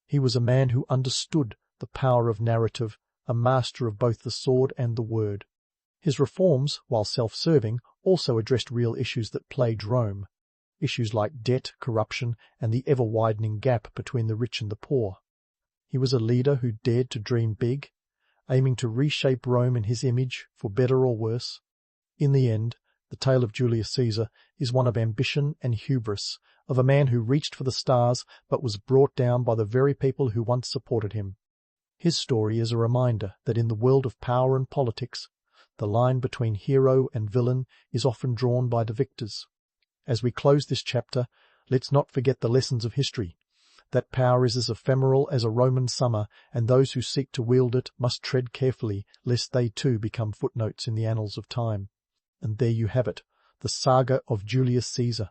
He was a man who understood the power of narrative, a master of both the sword and the word. His reforms, while self-serving, also addressed real issues that plagued Rome, issues like debt, corruption, and the ever-widening gap between the rich and the poor. He was a leader who dared to dream big, aiming to reshape Rome in his image, for better or worse. In the end, the tale of Julius Caesar is one of ambition and hubris, of a man who reached for the stars but was brought down by the very people who once supported him. His story is a reminder that in the world of power and politics, the line between hero and villain is often drawn by the victors. As we close this chapter, let's not forget the lessons of history, that power is as ephemeral as a Roman summer, and those who seek to wield it must tread carefully, lest they too become footnotes in the annals of time. And there you have it, the saga of Julius Caesar,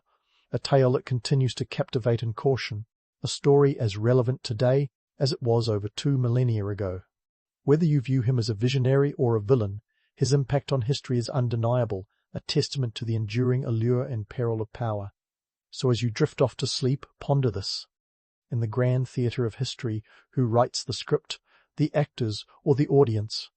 a tale that continues to captivate and caution, a story as relevant today as it was over 2 millennia ago. Whether you view him as a visionary or a villain, his impact on history is undeniable, a testament to the enduring allure and peril of power. So as you drift off to sleep, ponder this. In the grand theatre of history, who writes the script, the actors or the audience?